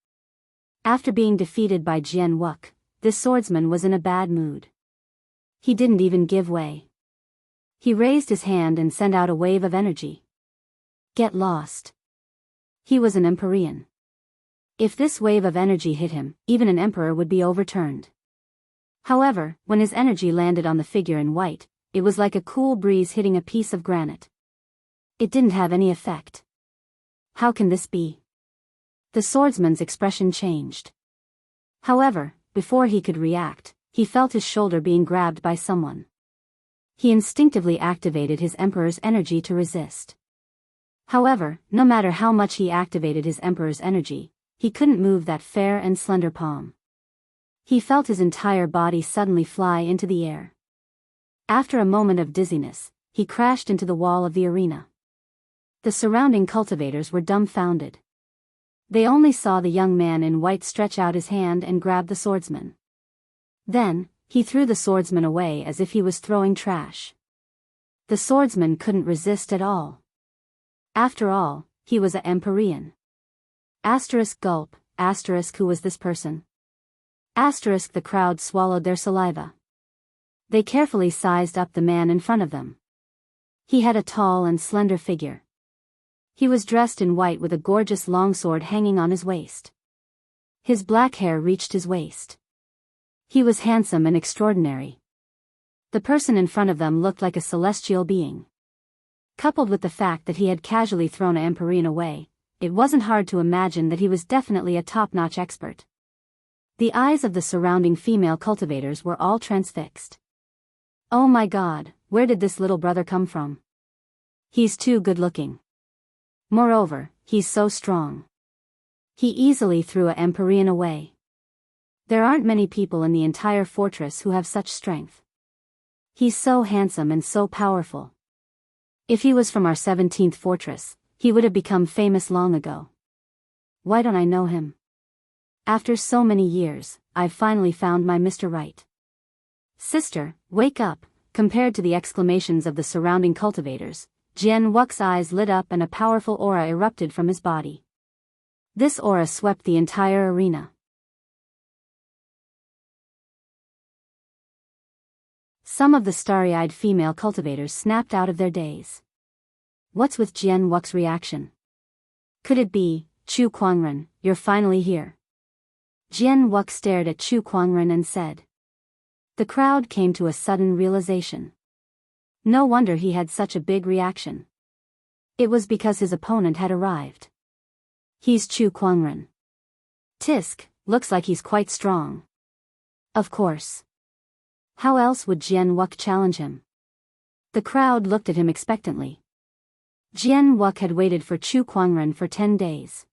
After being defeated by Jian Wuk, this swordsman was in a bad mood. He didn't even give way. He raised his hand and sent out a wave of energy. Get lost. He was an Empyrean. If this wave of energy hit him, even an emperor would be overturned. However, when his energy landed on the figure in white, it was like a cool breeze hitting a piece of granite. It didn't have any effect. How can this be? The swordsman's expression changed. However, before he could react, he felt his shoulder being grabbed by someone. He instinctively activated his emperor's energy to resist. However, no matter how much he activated his emperor's energy, he couldn't move that fair and slender palm. He felt his entire body suddenly fly into the air. After a moment of dizziness, he crashed into the wall of the arena. The surrounding cultivators were dumbfounded. They only saw the young man in white stretch out his hand and grab the swordsman. Then, he threw the swordsman away as if he was throwing trash. The swordsman couldn't resist at all. After all, he was a Empyrean. Gulp, who was this person? The crowd swallowed their saliva. They carefully sized up the man in front of them. He had a tall and slender figure. He was dressed in white with a gorgeous longsword hanging on his waist. His black hair reached his waist. He was handsome and extraordinary. The person in front of them looked like a celestial being. Coupled with the fact that he had casually thrown an Empyrean away, it wasn't hard to imagine that he was definitely a top-notch expert. The eyes of the surrounding female cultivators were all transfixed. Oh my God, where did this little brother come from? He's too good-looking. Moreover, he's so strong. He easily threw a Empyrean away. There aren't many people in the entire fortress who have such strength. He's so handsome and so powerful. If he was from our 17th fortress, he would have become famous long ago. Why don't I know him? After so many years, I've finally found my Mr. Right. Sister, wake up. Compared to the exclamations of the surrounding cultivators, Jianghu's eyes lit up and a powerful aura erupted from his body. This aura swept the entire arena. Some of the starry-eyed female cultivators snapped out of their daze. What's with Jianghu's reaction? Could it be, Chu Kuangren, you're finally here? Jianghu stared at Chu Kuangren and said. The crowd came to a sudden realization. No wonder he had such a big reaction. It was because his opponent had arrived. He's Chu Kuangren. Tisk, looks like he's quite strong. Of course. How else would Jianghu challenge him? The crowd looked at him expectantly. Jianghu had waited for Chu Kuangren for 10 days.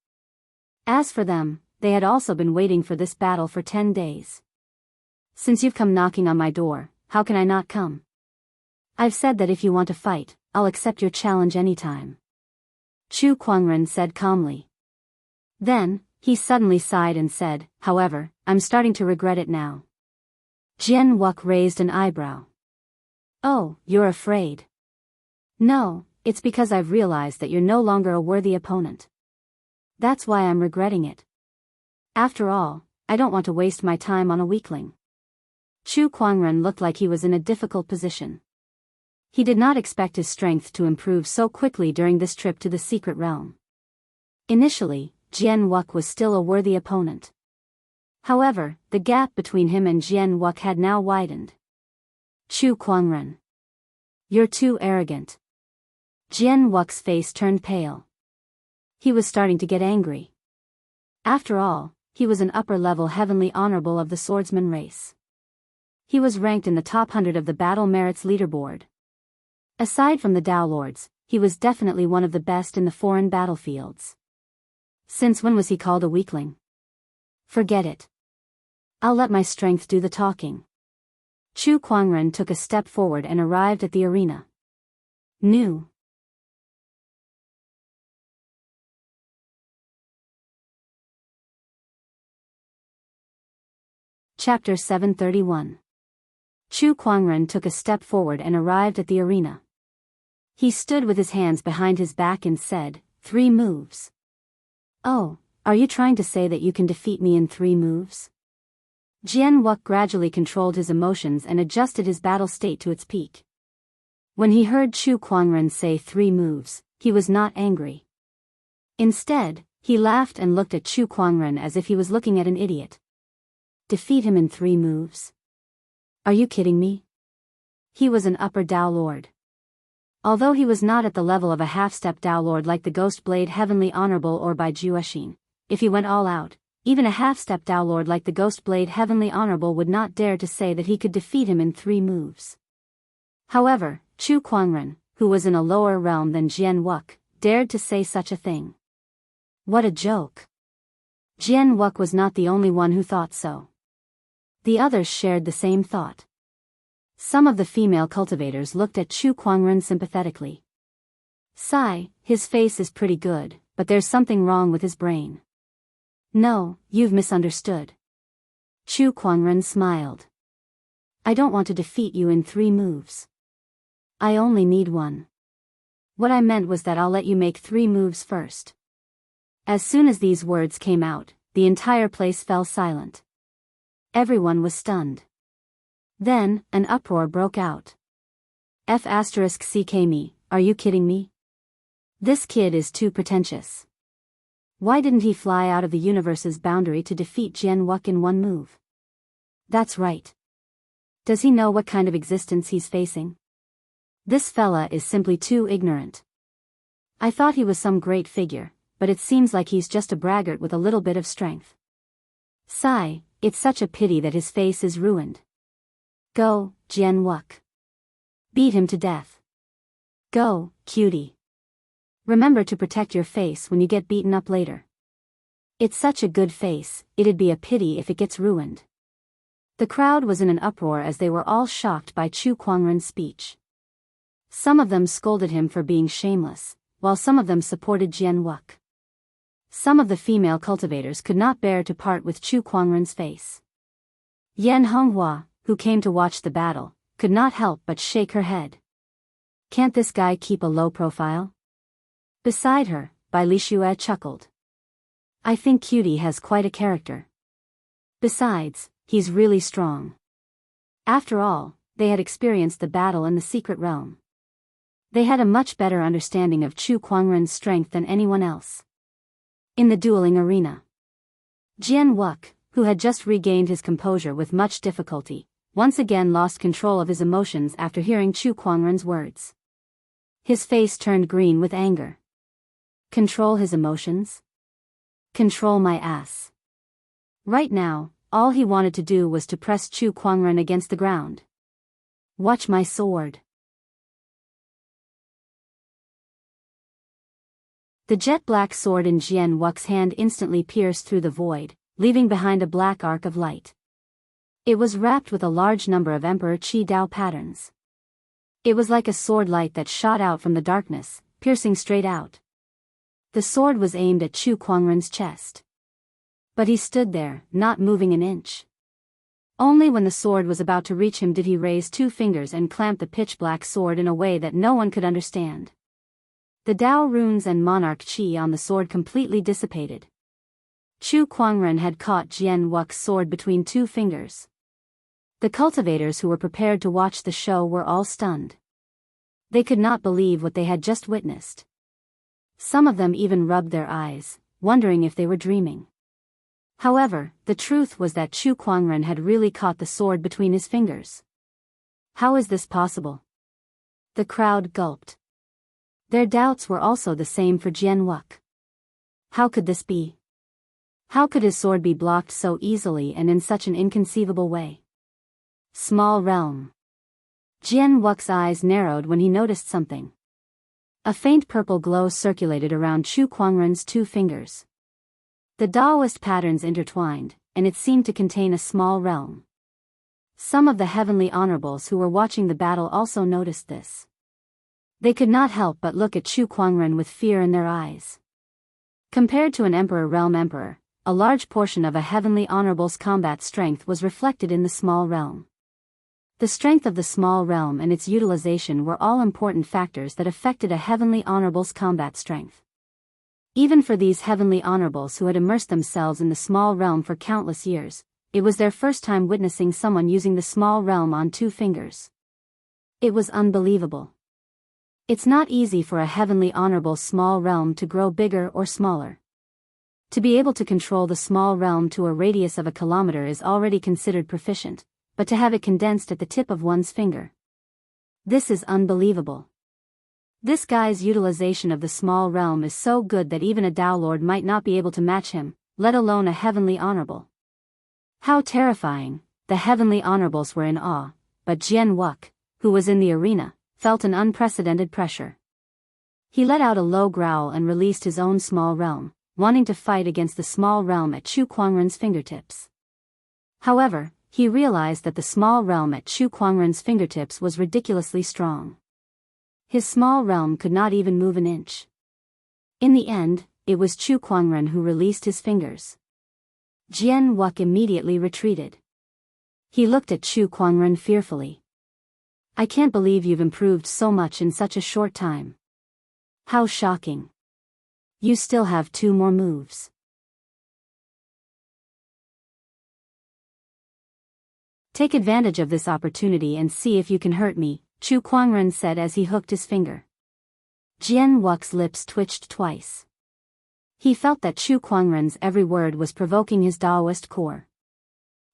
As for them, they had also been waiting for this battle for 10 days. Since you've come knocking on my door, how can I not come? I've said that if you want to fight, I'll accept your challenge anytime. Chu Kuangren said calmly. Then, he suddenly sighed and said, however, I'm starting to regret it now. Jianghu raised an eyebrow. Oh, you're afraid? No, it's because I've realized that you're no longer a worthy opponent. That's why I'm regretting it. After all, I don't want to waste my time on a weakling. Chu Kuangren looked like he was in a difficult position. He did not expect his strength to improve so quickly during this trip to the secret realm. Initially, Jianghu was still a worthy opponent. However, the gap between him and Jianghu had now widened. Chu Kuangren. You're too arrogant. Jianghu's face turned pale. He was starting to get angry. After all, he was an upper-level heavenly honorable of the swordsman race. He was ranked in the top 100 of the battle merits leaderboard. Aside from the Dao Lords, he was definitely one of the best in the foreign battlefields. Since when was he called a weakling? Forget it. I'll let my strength do the talking. Chu Kuangren took a step forward and arrived at the arena. New. Chapter 731. Chu Kuangren took a step forward and arrived at the arena. He stood with his hands behind his back and said, 3 moves. Oh, are you trying to say that you can defeat me in 3 moves? Jianghu gradually controlled his emotions and adjusted his battle state to its peak. When he heard Chu Kuangren say 3 moves, he was not angry. Instead, he laughed and looked at Chu Kuangren as if he was looking at an idiot. Defeat him in 3 moves? Are you kidding me? He was an upper Dao Lord. Although he was not at the level of a half-step Dao Lord like the Ghost Blade Heavenly Honorable or Bai Juexin, if he went all out, even a half-step Dao Lord like the Ghost Blade Heavenly Honorable would not dare to say that he could defeat him in 3 moves. However, Chu Kuangren, who was in a lower realm than Jianghu, dared to say such a thing. What a joke. Jianghu was not the only one who thought so. The others shared the same thought. Some of the female cultivators looked at Chu Kuangren sympathetically. Sigh, his face is pretty good, but there's something wrong with his brain. No, you've misunderstood. Chu Kuangren smiled. I don't want to defeat you in 3 moves. I only need 1. What I meant was that I'll let you make 3 moves first. As soon as these words came out, the entire place fell silent. Everyone was stunned. Then, an uproar broke out. F***ck me, are you kidding me? This kid is too pretentious. Why didn't he fly out of the universe's boundary to defeat Jianghu in 1 move? That's right. Does he know what kind of existence he's facing? This fella is simply too ignorant. I thought he was some great figure, but it seems like he's just a braggart with a little bit of strength. Sigh, it's such a pity that his face is ruined. Go, Jianghu. Beat him to death. Go, cutie. Remember to protect your face when you get beaten up later. It's such a good face, it'd be a pity if it gets ruined. The crowd was in an uproar as they were all shocked by Chu Kuangren's speech. Some of them scolded him for being shameless, while some of them supported Jian Wuk. Some of the female cultivators could not bear to part with Chu Kuangren's face. Yan Honghua, who came to watch the battle, could not help but shake her head. Can't this guy keep a low profile? Beside her, Bai Lixue chuckled. I think Cutie has quite a character. Besides, he's really strong. After all, they had experienced the battle in the secret realm. They had a much better understanding of Chu Kuangren's strength than anyone else. In the dueling arena, Jian Wuk, who had just regained his composure with much difficulty, once again lost control of his emotions after hearing Chu Kuangren's words. His face turned green with anger. Control his emotions? Control my ass. Right now, all he wanted to do was to press Chu Kuangren against the ground. Watch my sword. The jet-black sword in Jian Wuk's hand instantly pierced through the void, leaving behind a black arc of light. It was wrapped with a large number of Emperor Qi Dao patterns. It was like a sword light that shot out from the darkness, piercing straight out. The sword was aimed at Chu Kuangren's chest. But he stood there, not moving an inch. Only when the sword was about to reach him did he raise 2 fingers and clamp the pitch-black sword in a way that no one could understand. The Dao runes and monarch Qi on the sword completely dissipated. Chu Kuangren had caught Jian Wuk's sword between 2 fingers. The cultivators who were prepared to watch the show were all stunned. They could not believe what they had just witnessed. Some of them even rubbed their eyes, wondering if they were dreaming. However, the truth was that Chu Kuangren had really caught the sword between his fingers. How is this possible? The crowd gulped. Their doubts were also the same for Jian Wuk. How could this be? How could his sword be blocked so easily and in such an inconceivable way? Small realm. Jian Wuk's eyes narrowed when he noticed something. A faint purple glow circulated around Chu Kuangren's 2 fingers. The Daoist patterns intertwined, and it seemed to contain a small realm. Some of the heavenly honorables who were watching the battle also noticed this. They could not help but look at Chu Kuangren with fear in their eyes. Compared to an emperor realm emperor, a large portion of a heavenly honorable's combat strength was reflected in the small realm. The strength of the small realm and its utilization were all important factors that affected a heavenly honorable's combat strength. Even for these heavenly honorables who had immersed themselves in the small realm for countless years, it was their first time witnessing someone using the small realm on 2 fingers. It was unbelievable. It's not easy for a heavenly honorable's small realm to grow bigger or smaller. To be able to control the small realm to a radius of a kilometer is already considered proficient, but to have it condensed at the tip of one's finger. This is unbelievable. This guy's utilization of the small realm is so good that even a Dao Lord might not be able to match him, let alone a heavenly honorable. How terrifying! The heavenly honorables were in awe, but Jian Wuk, who was in the arena, felt an unprecedented pressure. He let out a low growl and released his own small realm, wanting to fight against the small realm at Chu Kuangren's fingertips. However, he realized that the small realm at Chu Kuangren's fingertips was ridiculously strong. His small realm could not even move an inch. In the end, it was Chu Kuangren who released his fingers. Jian Wuk immediately retreated. He looked at Chu Kuangren fearfully. I can't believe you've improved so much in such a short time. How shocking. You still have 2 more moves. Take advantage of this opportunity and see if you can hurt me, Chu Kuangren said as he hooked his finger. Jian Wuk's lips twitched twice. He felt that Chu Kuangren's every word was provoking his Daoist core.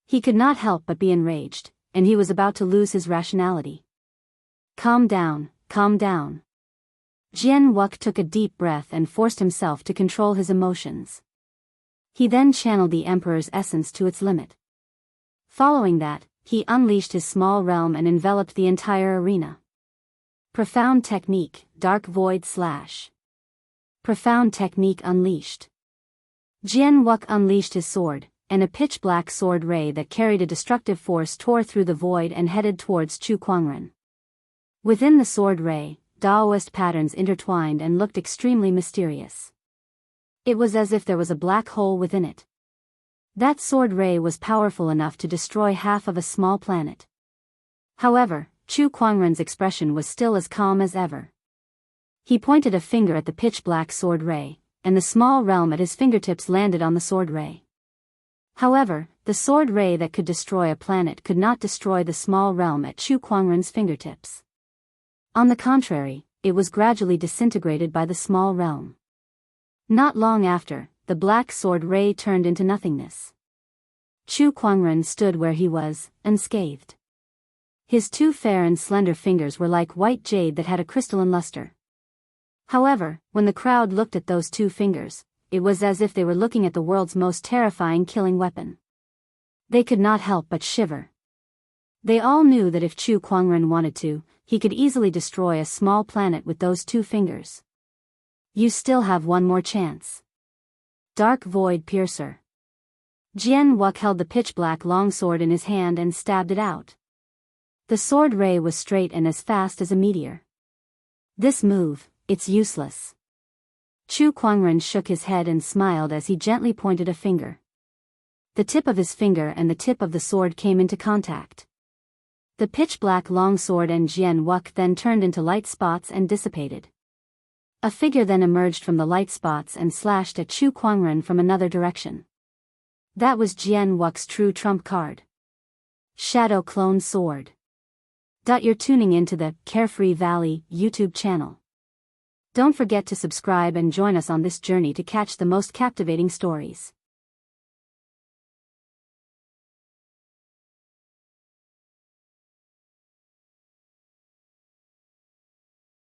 He could not help but be enraged, and he was about to lose his rationality. Calm down, calm down. Jian Wuk took a deep breath and forced himself to control his emotions. He then channeled the Emperor's essence to its limit. Following that, he unleashed his small realm and enveloped the entire arena. Profound technique, Dark Void /. Profound technique unleashed. Jian Wuk unleashed his sword, and a pitch-black sword ray that carried a destructive force tore through the void and headed towards Chu Kuangren. Within the sword ray, Daoist patterns intertwined and looked extremely mysterious. It was as if there was a black hole within it. That sword ray was powerful enough to destroy half of a small planet. However, Chu Kuangren's expression was still as calm as ever. He pointed a finger at the pitch-black sword ray, and the small realm at his fingertips landed on the sword ray. However, the sword ray that could destroy a planet could not destroy the small realm at Chu Kuangren's fingertips. On the contrary, it was gradually disintegrated by the small realm. Not long after, the black sword ray turned into nothingness. Chu Kuangren stood where he was, unscathed. His two fair and slender fingers were like white jade that had a crystalline luster. However, when the crowd looked at those two fingers, it was as if they were looking at the world's most terrifying killing weapon. They could not help but shiver. They all knew that if Chu Kuangren wanted to, he could easily destroy a small planet with those two fingers. You still have one more chance. Dark Void Piercer. Jian Wuk held the pitch-black longsword in his hand and stabbed it out. The sword ray was straight and as fast as a meteor. This move, it's useless. Chu Kuangren shook his head and smiled as he gently pointed a finger. The tip of his finger and the tip of the sword came into contact. The pitch-black longsword and Jian Wuk then turned into light spots and dissipated. A figure then emerged from the light spots and slashed at Chu Kuangren from another direction. That was Jian Wuk's true trump card. Shadow Clone Sword. You're tuning into the Carefree Valley YouTube channel. Don't forget to subscribe and join us on this journey to catch the most captivating stories.